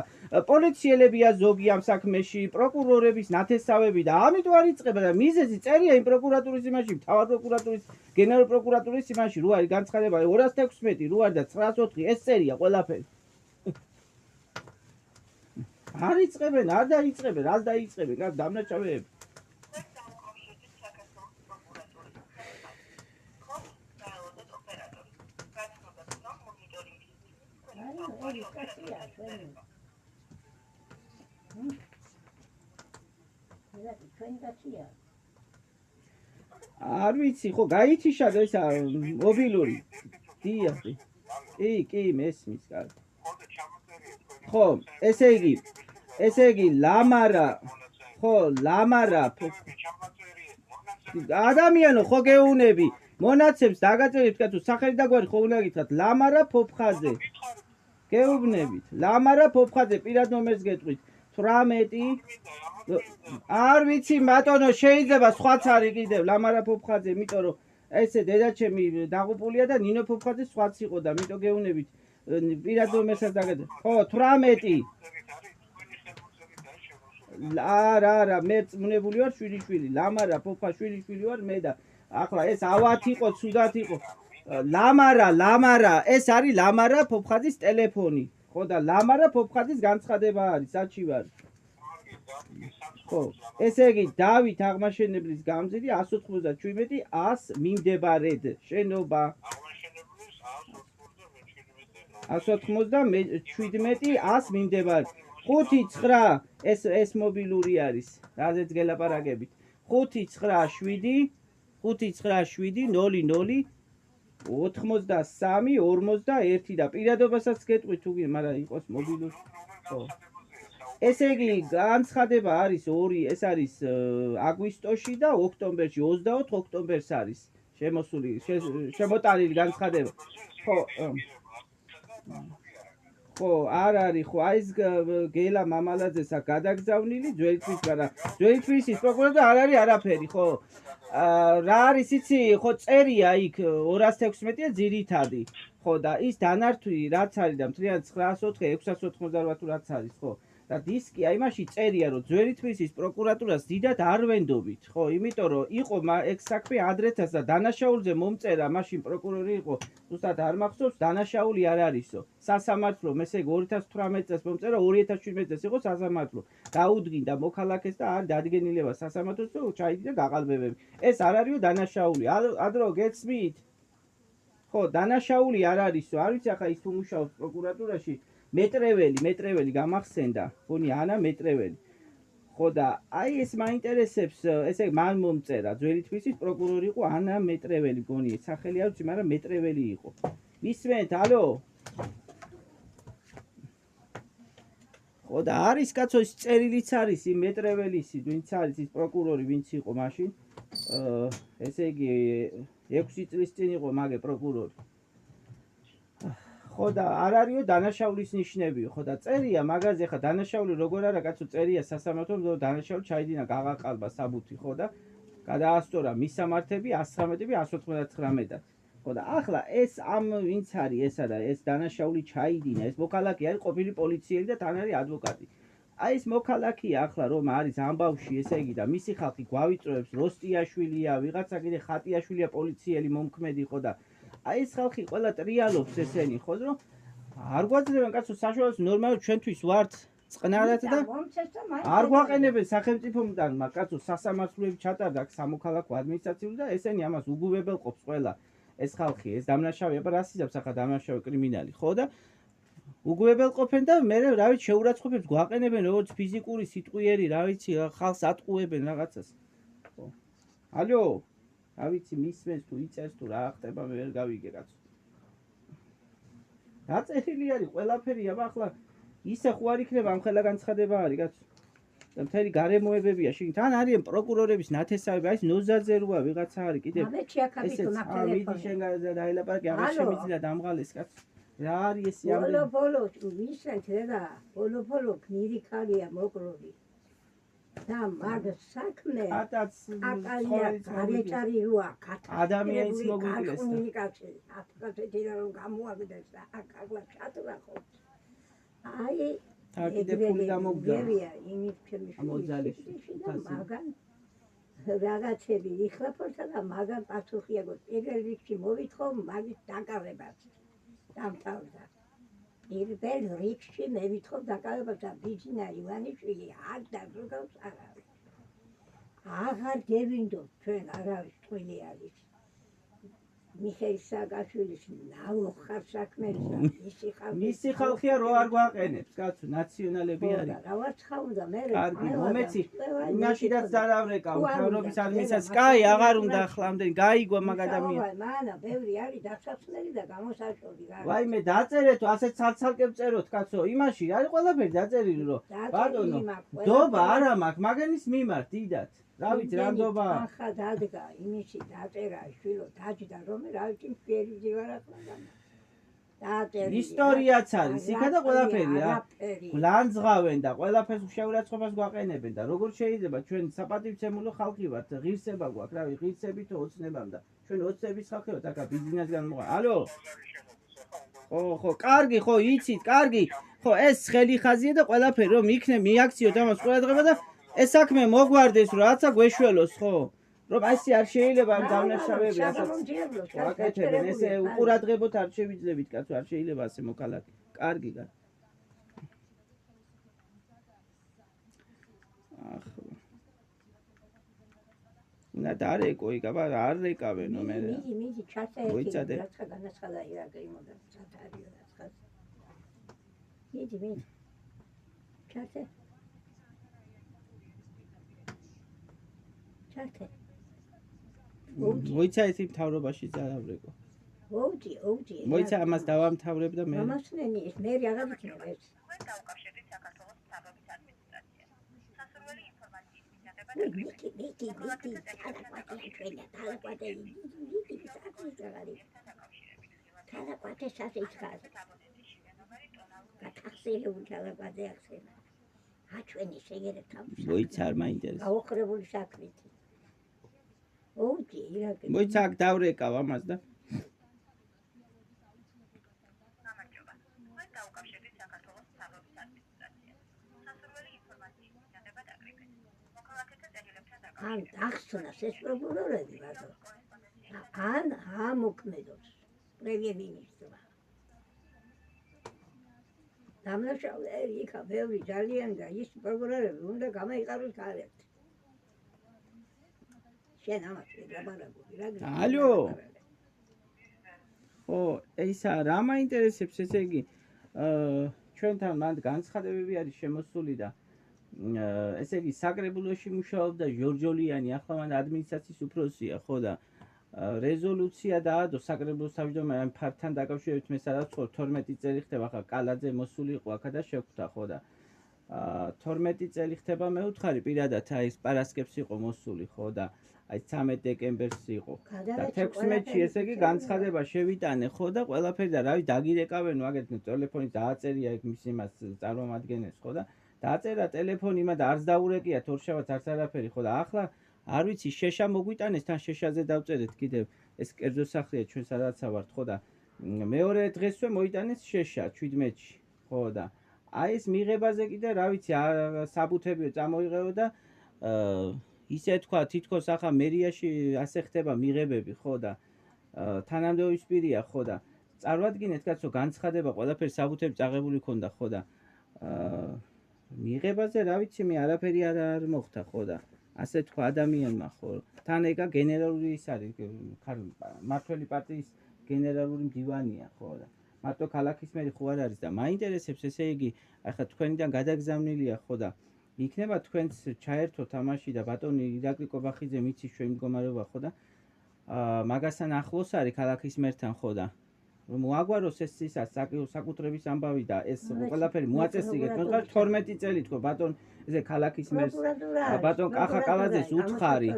პოლიციელებია ზოგი ამ საქმეში პროკურორების ნათესავები და ამიტომ არ იწყება და მიზეზი წერია იმ პროკურატურის იმაში მთავარ პროკურატურის გენერალურ პროკურატურის იმაში რო არის განცხადება 216 რო არის და 904 ეს წერია ყველაფერი არ იწყებენ არ დაიწყებენ რას დაიწყებენ გას დამნაშავეები არ ვიცი ხო გაითიშა ეს მობილური დიახ კი მესმის კარგი ხო ესე იგი ლამარა ხო ლამარა ადამიანო ხო გეუნები მონაცემს დაგაწერეთ კაცო სახელი და გვარი ხო უნდა გითხრათ ლამარა ფოფხაძე გეუბნებით ლამარა ფოფხაძე პირად ნომერს გეტყვით 18 არ ვიცი ბატონო შეიძლება სხვაც არის კიდევ ლამარა ფოფხაძე იმიტომ რომ ესე დედაჩემი დაღუპულია და ნინო ფოფხაძე სხვაც იყო და იმიტომ გეუნებით პირად ნომერსაც დაგაწერეთ ხო 18 არა მე წმუნებული ვარ შვილი ლამარა ფოფხა შვილი ვარ მე და ახლა ეს ავათ იყო ცუდად იყო ლამარა ეს არის ლამარა ფოფხაძის ტელეფონი ხო და ლამარა ფოფხაძის განცხადება არის საჩივარი ხო ესე იგი დავით აღმაშენებლის გამზირი 197 100 მიმდებარედ შენობა 197 100 მიმდებარედ 5-9 ეს მობილური არის რაზეც გელაპარაკებით 597 00 83 41 და პირადობასაც გეტყვით თუ მაგრამ იყოს მობილური ხო ესე იგი, განცხადება არის ორი, ეს არის აგვისტოში და ოქტომბერში, 24 ოქტომბერს არის შემოსული, შემოტანილი განცხადება. ხო, არ არის, ხო, აი ეს გელა მამალაძეს აქ გადაგზავნილი ძველი თვის, მაგრამ ძველი თვისის პროკურატურა არ არის არაფერი, ხო. რა არის იცი, ხო წერია იქ 216-ია ძირითადი. ხო და ის დანართვი რაც არის და მთლიანად 904, 688 რაც არის, ხო. და დისკი აი მაშინ წერია რომ ძველი თვისის პროკურატურას დიდად არ ვენდობით, ხო, იმიტომ რომ იყო ეგ საქმე ადრეთას და დანაშაულზე მომწერა, მაშინ პროკურორი იყო, ზუსტად არ მახსოვს, დანაშაული არ არისო. სასამართლო, ესე იგი 2018 წელს მომწერა, 2017 წელს იყო სასამართლო. დაუდგინდა მოქალაქეს და არ დადგენილება სასამართლოს და ჩაიდიდა გაყალბებები. ეს არ არისო დანაშაული. ადრო გეცმით? ხო, დანაშაული არ არისო. არ ვიცი ახლა ის თუ მუშაობს პროკურატურაში მეტრეველი გამახსენდა, გონი ანა მეტრეველი. ხო და აი ეს მაინტერესებს, ესე მან მომწერა, ძველი თვისის პროკურორი იყო ანა მეტრეველი, გონი სახელი არ ვიცი, მაგრამ მეტრეველი იყო. მისმენთ, ალო? ხო და არის კაცო ის წერილიც არის იმ მეტრეველისი, ვინც არის ის პროკურორი, ვინც იყო მაშინ. ესე იგი 6 წლის წინ იყო მაგე პროკურორი. ხო და არ არისო დანაშაულის ნიშნები, ხო და წერია მაგაზე ხა დანაშაული როგორ არა კაცო წერია სასამართლომ რომ დანაშაული ჩაიდინა გაღაყალბა საბუთი, ხო და გადაასწორა მისამართები 119-ი 199-ად. ხო და ახლა ეს ამ ვინც არის ესა და ეს დანაშაული ჩაიდინა, ეს მოქალაქე არის ყოფილი პოლიციელი და თან არის ადვოკატი. აი ეს მოქალაქეა ახლა რომ არის ამბავში, ესე იგი და მისი ხალხი გვავიწროებს როსტიაშვილია, ვიღაცა კიდე ხატიაშვილია პოლიციელი მომქმედი, ხო და აი ეს ხალხი ყველა ტრიალობს ესენი, ხო რომ არ გვაძლევენ კაცო საშუალებას ნორმალურად ჩვენთვის ვართ წყნარად და არ გვაყენებენ სახელმწიფოდან კაცო სასამართლოები ჩატარდა აქ სამოქალაქო ადმინისტრაციული და ესენი ამას უგუვებელყოფს ყველა ეს ხალხი, ეს დამნაშავე, აბა რას იზამს ახლა დამნაშავე კრიმინალი, ხო და უგუვებელყოფენ და მე რა ვიცი შეურაცხყოფებს გვაყენებენ როგორც ფიზიკური სიტყვიერი, რა ვიცი ხალხს ატყუებენ რაღაცას. ხო. ალო? რა ვიცი მისმენს თუ იწერს თუ რა ხდება მე ვერ გავიგე კაცო. დაწერილი არის ყველაფერი, აბა ახლა ისე ხო არ იქნება ამ ხელა განცხადება არის კაცო. და მთელი გარემოებებია შიგნით. თან არიან პროკურორების ნათესავები, აი ეს ნოზაძე როა ვიღაცა არის კიდე. ამეთ მიდი შენ დაელაპარაკე, აღარ შემიძლია დამღალეს კაცო. რა არის ეს ამბები? ბოლო მისმენთ და ბოლო გმირი ქალია მოკრული. და მაგ საქმე აკალია გარეჭარი როა ადამიანის მოგვიკლეს კომუნიკაცია აფხაზეთი რომ გამოაგდეს და აკაკლა ჩატვრა ხო აი თავიდე ფული გამოგდარია იმის ჩემი ამოძალეს მაგან რაღაცები იხლაფორთა და მაგან პასუხია გო პირველ რიგში მოვითხოვ მაგის დაკავებას დამთავრდა პირველ რიგში მე ვითხოვ დაკავებას და ბიძინა ივანიშვილი არ დაგროვს აღარ გევინდო ჩვენ არავის ტყვილი არის მიხეილ სააკაშვილის ნაუხარ საქმეზე მისი ხალხია რო არ გვაყენებს კაცო ნაციონალები არის რაღაც ხაუნდა მე კარგი მომეცი იმაშიდაც დაავრეკავ თავრობის ადმინისტრაცია კაი აღარ უნდა ახლა ამდენი გაიგვა მაგ ადამიანს მანა ბევრი არის დასაცხლელი და გამოსაშვები ვაიმე დაწერეთო ასე ცალ-ცალკე წეროთ კაცო იმაში არის ყველაფერი დაწერილი რომ ბატონო დობა არა მაქვს მაგანის მიმართ დიდად რა ვიცი რანდობა ახლა დადგა იმისი დაწერა შვილო დაჯდა რომ რა ვიცი მშვიერი ვარ ახლა დაწერა ისტორიაც არის იქა და ყველაფერი რა გლანძღავენ და ყველაფერს შეურაცხყოფას გვაყენებენ და როგორ შეიძლება ჩვენ საპატივცემულო ხალხი ვართ ღირსება გვაქვს რა ვიცი ღირსებით ოცნებამ და ჩვენ ოცნების ხალხი ვართ აკა ბიზნესგან მოყვა ალო ხო კარგი ხო იცით კარგი ხო ეს ხელი ხაზია და ყველაფერი რომ იქნებ მიაქციოთ ამას ყურადღება და ეს საქმე მოგვარდეს რომ რაცა გვეშველოს ხო რომ ასე არ შეიძლება ამ დამნაშავეები რასაც ვაკეთებენ ესე უყურადღებოთ არ შევიძლებით კაცო არ შეიძლება ასე მოქალაქე კარგი გა ახლა უნდა დარეკო იგაბა არ რეკავენო მე მიდი ჩაწე რაცა განაცხადა ირაკლი მოდა სათარიო რაცხას მიდი ჩაწე მოიცა ეს მთავრობაში დაავრეკო. ოუჯი. მოიცა ამას დავამთავრებ და მე. ამას ნენი ეს მე აღარ ვიქნებ ეს. თქვენ დაუკავშირდით საქართველოს მთავრობის ადმინისტრაციას. მოიც არ მაინტერესებს. გაოხრებული საქმეთი. ოუჯი, ირაკი. მოიც აქ დავრეკავ ამას და გამარჯობა. თქვენ დაუკავშირდით საქართველოს მთავრობის ადმინისტრაციას. სასურველი ინფორმაციის მიღება დაკრიფეთ. მოქალაქეთა წერილებთან ან ახსნას ეს პროკურორები ბატონო. ან ამოქმედოს პრემიერ-მინისტრმა. დამნაშავე იქა ბევრი ძალიან და ის პროკურორები უნდა გამოიყაროს გარეთ. შენ ამას ვიგაბარაგობი რა გიქნა? ალო. ო, ისა რა მაინტერესებს ესე იგი ჩვენთან მანდ განცხადებები არის შემოსული და ესე იგი საკრებულოში მუშაობდა ჟორჯოლიანი ახლა მან ადმინისტრაციის უფროსია ხო და რეზოლუცია დაადო საკრებულოს თავმჯდომარემ ფართთან დაკავშირებით მე სადაც 12 წელი ხდება ხა კალაძე მოსული იყო აქა და შეხვდა ხო და 12 წელი ხდება მე უთხარი პირადად აი ეს პარასკევს იყო მოსული ხო და აი 13 დეკემბერს იყო და 16-ში ესე იგი განცხადება შევიტანე ხო და ყველაფერი და რავი დაგირეკავენ მაგეთ ტელეფონით დააწერია იქ მის იმას წარმომადგენელს ხო და დააწერა ტელეფონი იმად არც დაურეკიათ ორშაბათს არც არაფერი ხო და ახლა არ ვიცი შეშა მოგვიტანეს თან შეშაზე დავწერეთ კიდევ ეს კერძო სახლია ჩვენ სადაც ვართ ხო და მეორე დღესვე მოიტანეს შეშა 17-ში ხო და აი ეს მიღებაზე კიდე რა ვიცი საბუთებიო წამოიღეო და ისე თქვა თითქოს ახლა მერიაში ასე ხდება მიღებები ხო და თანამდებობის პირია ხო და წარმოადგინეთ კაცო განცხადება ყველაფერი საბუთები წაღებული ქონდა ხო და მიღებაზე რა ვიცი მე არაფერი არ მოხდა ხო და ასე თქვა ადამიანმა ხო თან ეგა გენერალური ის არის მართველი პარტიის გენერალური მდივანია ხო და მარტო ქალაქის მერი ხო არ არის და მაინტერესებს ესე იგი ახლა თქვენიდან გადაგზავნილია ხო და იქნება თქვენს ჩაერთოთ ამაში და ბატონი ირაკლი კობახიძე მიცის ჩვენ მდგომარეობა ხო და მაგასთან ახლოს არის ქალაქის მერთან ხო და რომ მოაგვაროს ეს ისა საკუთრების ამბავი და ეს ყველაფერი მოაწესრიგეთ მე ვთქვი 12 წელი თქო ბატონ ესე ქალაქის მერს ბატონ კახა კალაძეს უთხარი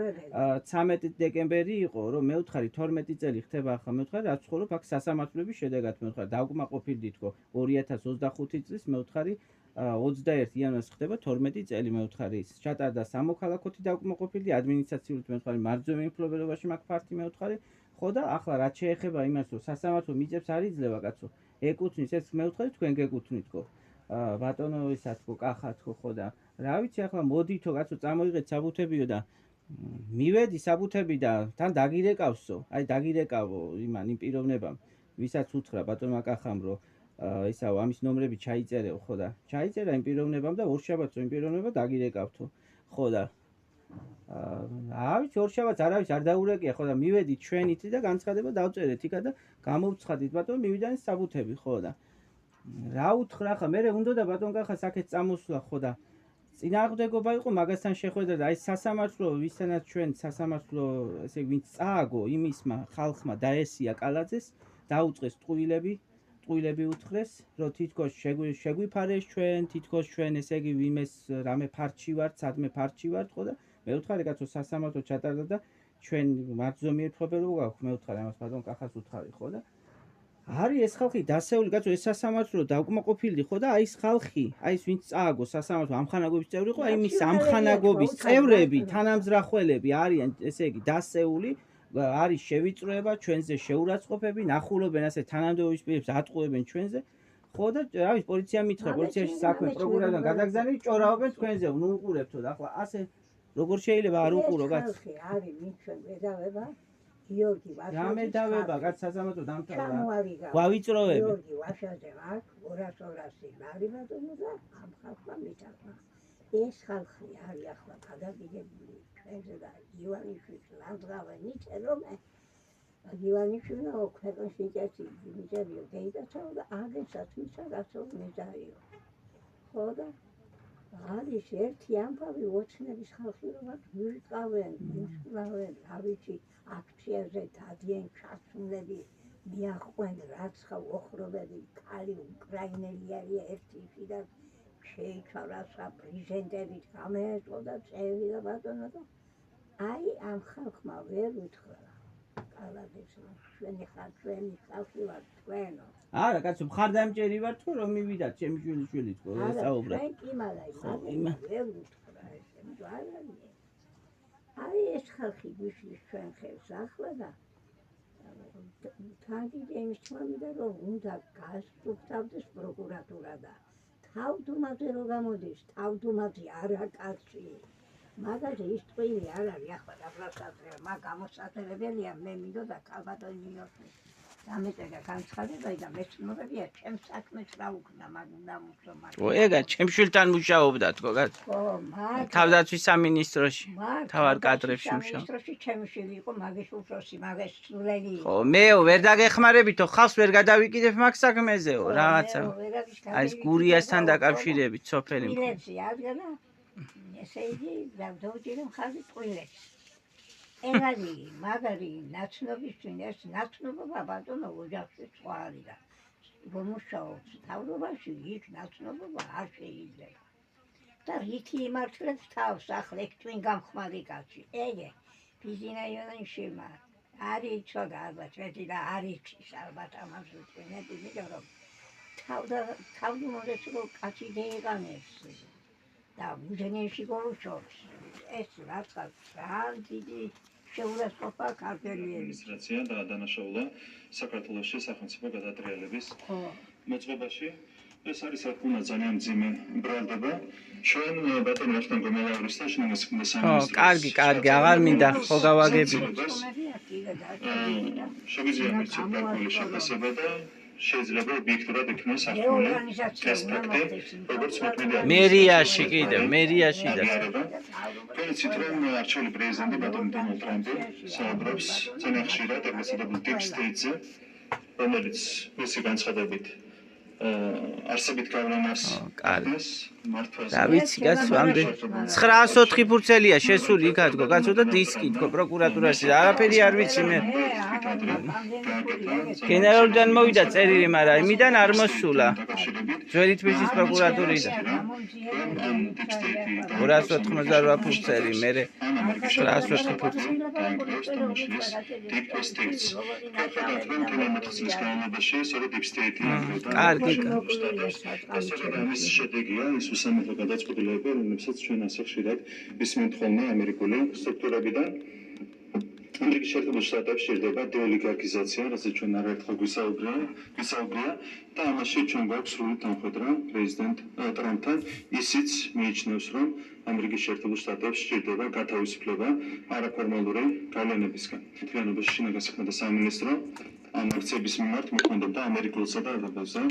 13 დეკემბერი იყო რომ მე ვთქვი 12 წელი ხდება ახლა მე ვთქვი რაც ხორო აქ სასამართლოების შედეგად მე ვთქვი დაუკმაყოფილდი თქო 2025 წლის მე ვთქვი 21 იანვარს ხდება 12 წელი მე ვთქვი ის ჩატარდა სამოქალაქოთი დაუკმაყოფილდი ადმინისტრაციულად მე ვთქვი მარჯვენა მფლობელობაში მაგ ფართი მე ვთქვი ხო და ახლა რაც შეეხება იმას რომ სასამართლო მიწებს არ იძლევა კაცო ეკუთვნის ეს მე ვთქვი თქვენ გეკუთვნითო ბატონო ისა თქო კახა თქო ხო და რა ვიცი ახლა მოდითო კაცო წამოიღეთ საბუთებიო და მივედი საბუთები და თან დაგირეკავსო აი დაგირეკავო იმან იმ პიროვნებამ ვისაც უთხრა ბატონმა კახამ რომ ისაო ამის ნომრები ჩაიწერეო ხო და ჩაიწერა იმ პიროვნებამ და ორშაბათს იმ პიროვნება დაგირეკავთო ხო და ავიც ორშაბათს არავის არ დაურეკია ხო და მივედით ჩვენით და განცხადება დავწერეთ იქა და გამოვცხადით ბატონო მივიდან საბუთები ხო და რა უთხრა ხა მე უნდა და ბატონ კახა საკეთ წამოსვლა ხო და წინააღმდეგობა იყო მაგასთან შეხვედრა და აი სასამართლო ვისთანაც ჩვენ სასამართლო ესე ვინც წააგო იმისმა ხალხმა დაესია კალაძეს დაუწყეს ტყუილები უთხრეს რომ თითქოს შეგვიფარეს ჩვენ თითქოს ჩვენ ესე იგი ვიმეს რამე ფარჩი ვართ სადმე ფარჩი ვართ ხო და მე ვთქვი კაცო სასამართლო ჩატარდა და ჩვენ მარჯვენა მფლობელობა გვაქვს მე ვთქვი ამას ბატონ კახას ვთქვი ხო და არის ეს ხალხი დასეული კაცო ეს სასამართლო დაუკმაყოფილდი ხო და აი ეს ხალხი აი ეს ვინც წააგო სასამართლო ამხანაგობის წევრი იყო აი მის ამხანაგობის წევრები თანამძრახველები არიან ესე იგი დასეული არის შევიწროება ჩვენზე შეურაცხყოფები ნახულობენ ასე თანამდებობის პირებს ატყუებენ ჩვენზე ხო და რა ვიცი პოლიცია მითხრა პოლიციაში საქმე პროკურორთან გადაგზავნილი ჭორაობენ თქვენზე ნუ უყურებთო და ახლა ასე როგორ შეიძლება არ უყურო კაც არის მითხრა მედავება გიორგი ვაშაძე რა მედავება კაც სასამართლო დამთავრდა გვავიწროვები გიორგი ვაშაძე აქ 200 ლარი ბატონო და ამ ხალხმა მითახმა ეს ხალხი არის ახლა გადაგიგებული ჩვენზე და ივანიშვილს ლანძღავენი წერომე ივანიშვილო ქვეყანაში ჭერტი მიწებიო დაიტაცო და აგესაც მისა რაცო მეზაიო ხო და არის ერთი ამბავი ოცნების ხალხი რომ აქ მივიყავენ მისვლავენ რა ვიცი აქციაზე დადიან ჩასულები მიაყვენ რაც ხა ოხრობები ქალი უკრაინელი არის ერთი და შეიცვალა საპრეზიდენტებით გამეეწყო და წევიდა ბატონო და აი ამ ხალხმა ვერ უთხრა კალადესმა ჩვენი ხალხი ვარ თქვენო არა კაცო მხარდამჭერი ვარ თუ რომ მივიდათ ჩემი შვილი თქო ესაუბრა არა კი მაგრამ ვერ უთხრა ესე მძვარია აი ეს ხალხი გვიშლის ჩვენ ხელს ახლა და თან კიდე იმის თქმა მინდა რომ უნდა გასწრუფთავდეს პროკურატურა და თავდუმაზე რო გამოდის თავდუმაზე არა კაცი მაგაზე ის ტყვილი არ არის ახლა დაბრალსატრია მაგ გამოსაწერებელია მე მინდოდა ქალბატონი ნიოსი დამეწერა განცხადება და მეცნობებია ჩემს საქმეს რა უკნა მაგ უნდა მუშო მაგ ო ეგა ჩემ შვილთან მუშაობდა თქო კაც თავდაცვის სამინისტროში თავარ კადრებში მუშაობდა სამინისტროში ჩემი შვილი იყო მაგის უფროსი მაგის სულელი ხო მეო ვერ დაგეხმარებითო ხალხს ვერ გადავიკიდებ მაგ საქმეზეო რაღაცა აი ეს გურიასთან დაკავშირებით სოფელი მილეცი ადგანა ესე იგი დავდოვჭირე მხარი ტყილებს ენარი მაგარი ნაცნობისთვის ეს ნაცნობობა ბატონო ოჯახში სხვა არის და მომუშაობს თავრობაში იქ ნაცნობობა არ შეიძლება და რითი იმართლებს თავს ახლა ეგ twin გამხმარი კაცი ეგე ბიზნაიონში არის ცოტა ალბათ ერთი და არის ალბათ ამას ვიტყვინები იმიტომ რომ თავდუმოდეს რომ კაცი დაიყანებს და უზენიაში გულშობს ეს რაღაცა ძალიან დიდი შეურაცხყოფა ქართველების ადმინისტრაცია და დანაშაულა საქართველოში სახელმწიფო გადატრიალების მოწყობაში ეს არის რა თქმა უნდა ძალიან მძიმე ბრალდება ჩვენ ბატონო ახთან გომელაურის და შენ ხო კარგი აღარ მინდა ხო გავაგები შეგვიძლია მიცეთ გარკვეული შეფასება და შეიძლება ობიექტურად იქნას ახალი ეს ფაქტი როგორც მოქმედი მერიაში კიდევ მერიაში და თუმცა რომ არჩეული პრეზიდენტი ბატონი დონალდ ტრამპი საუბრობს ძალიან ხშირად ეგრესა და deep state-ზე რომელიც მისი განცხადებით არსებით გავლენას აქვს მართვას და ვიცი კაცო ამდენ 904 ფურცელია შესული იქათგო კაცო და დისკი თქო პროკურატურაში არაფერი არ ვიცი მე გენერალიდან მოვიდა წერილი მაგრამ იმიდან არ მოსულა ძველი თბილისის პროკურატურიდან 288 ფურცელი მე 904 ფურცელი კარგი ეს შედეგია ის უსამართლო გადაწყვეტილებები, რომლებსაც ჩვენ ასე ხშირად ვისმენთ ხოლმე ამერიკული სტრუქტურებიდან. ამერიკის შეერთებულ შტატებში შეიძლება დეოლიგარქიზაცია, რასაც ჩვენ არაერთხელ გვისაუბრია და ამაში ჩვენ გვაქვს სრული თანხმობა პრეზიდენტ ტრამპთან. ისიც მიიჩნევს, რომ ამერიკის შეერთებულ შტატებში შეიძლება გათავისუფლება არაფორმალური გავლენებისგან. თვითონობაში შინაგან საქმეთა სამინისტრო ამ აქციების მიმართ მოქმედებდა ამერიკულსა და ევროპელზე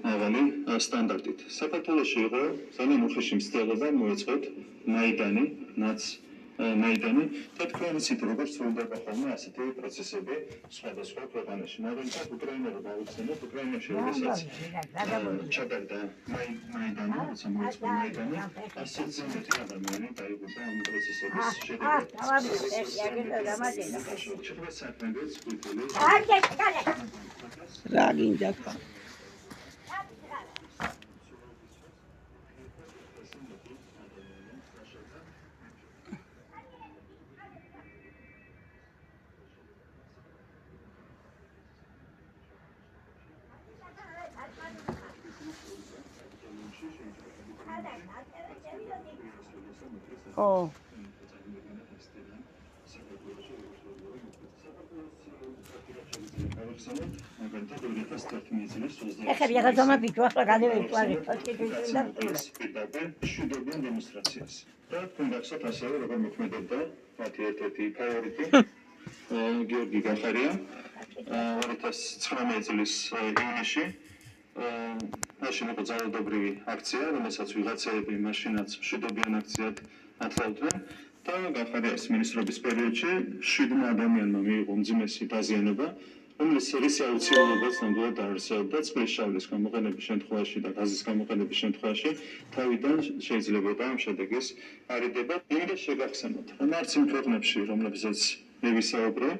მაღალი სტანდარტით. საქართველოში იყო ძალიან უხეში მცდელობა მოეწყოთ მაიდანი და თქვენ იცით როგორც სრულდება ხოლმე ასეთი პროცესები სხვადასხვა ქვეყანაში. მაგრამ უკრაინა რო გავიხსენოთ, უკრაინაში როდესაც ჩატარდა მაიდანი, როცა მოეწყო მაიდანი, 100-ზე მეტი ადამიანი დაიღუპა ამ პროცესების შედეგად. რა გინდა ო ეხლა ვიღაცამა ბიჭო ახლა გადავეწვარი შვიდობიან დემონსტრაციას. და თქვენ გახსოვთ ასევე როგორ მოქმედებდა მათი ერთ-ერთი ფავორიტი გიორგი გახარია 2019 წლის ივნისში მაშინ იყო ძალადობრივი აქცია, რომელსაც ვიღაცები მაშინაც შვიდობიან აქციად ათვალდნენ და გახარიას მინისტრობის პერიოდში 7 ადამიანმა მიიღო მძიმესი დაზიანება, რომელიც რისი აუცილებლობაც ნამდვილად დაარსებდა წყლის შავლის გამოყენების შემთხვევაში და გაზის გამოყენების შემთხვევაში თავიდან შეიძლებოდა ამ შედეგის არიდება. იმედი შეგახსენოთ, რომ არც იმ ქვეყნებში, რომლებზეც მე ვისაუბრე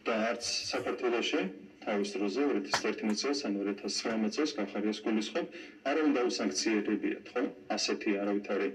და არც საქართველოში თავის დროზე 2011 წელს ან 2019 წელს გახარიას გულისხმობ, არავინ დაუსანქციერებიათ, ხო? ასეთი არავითარი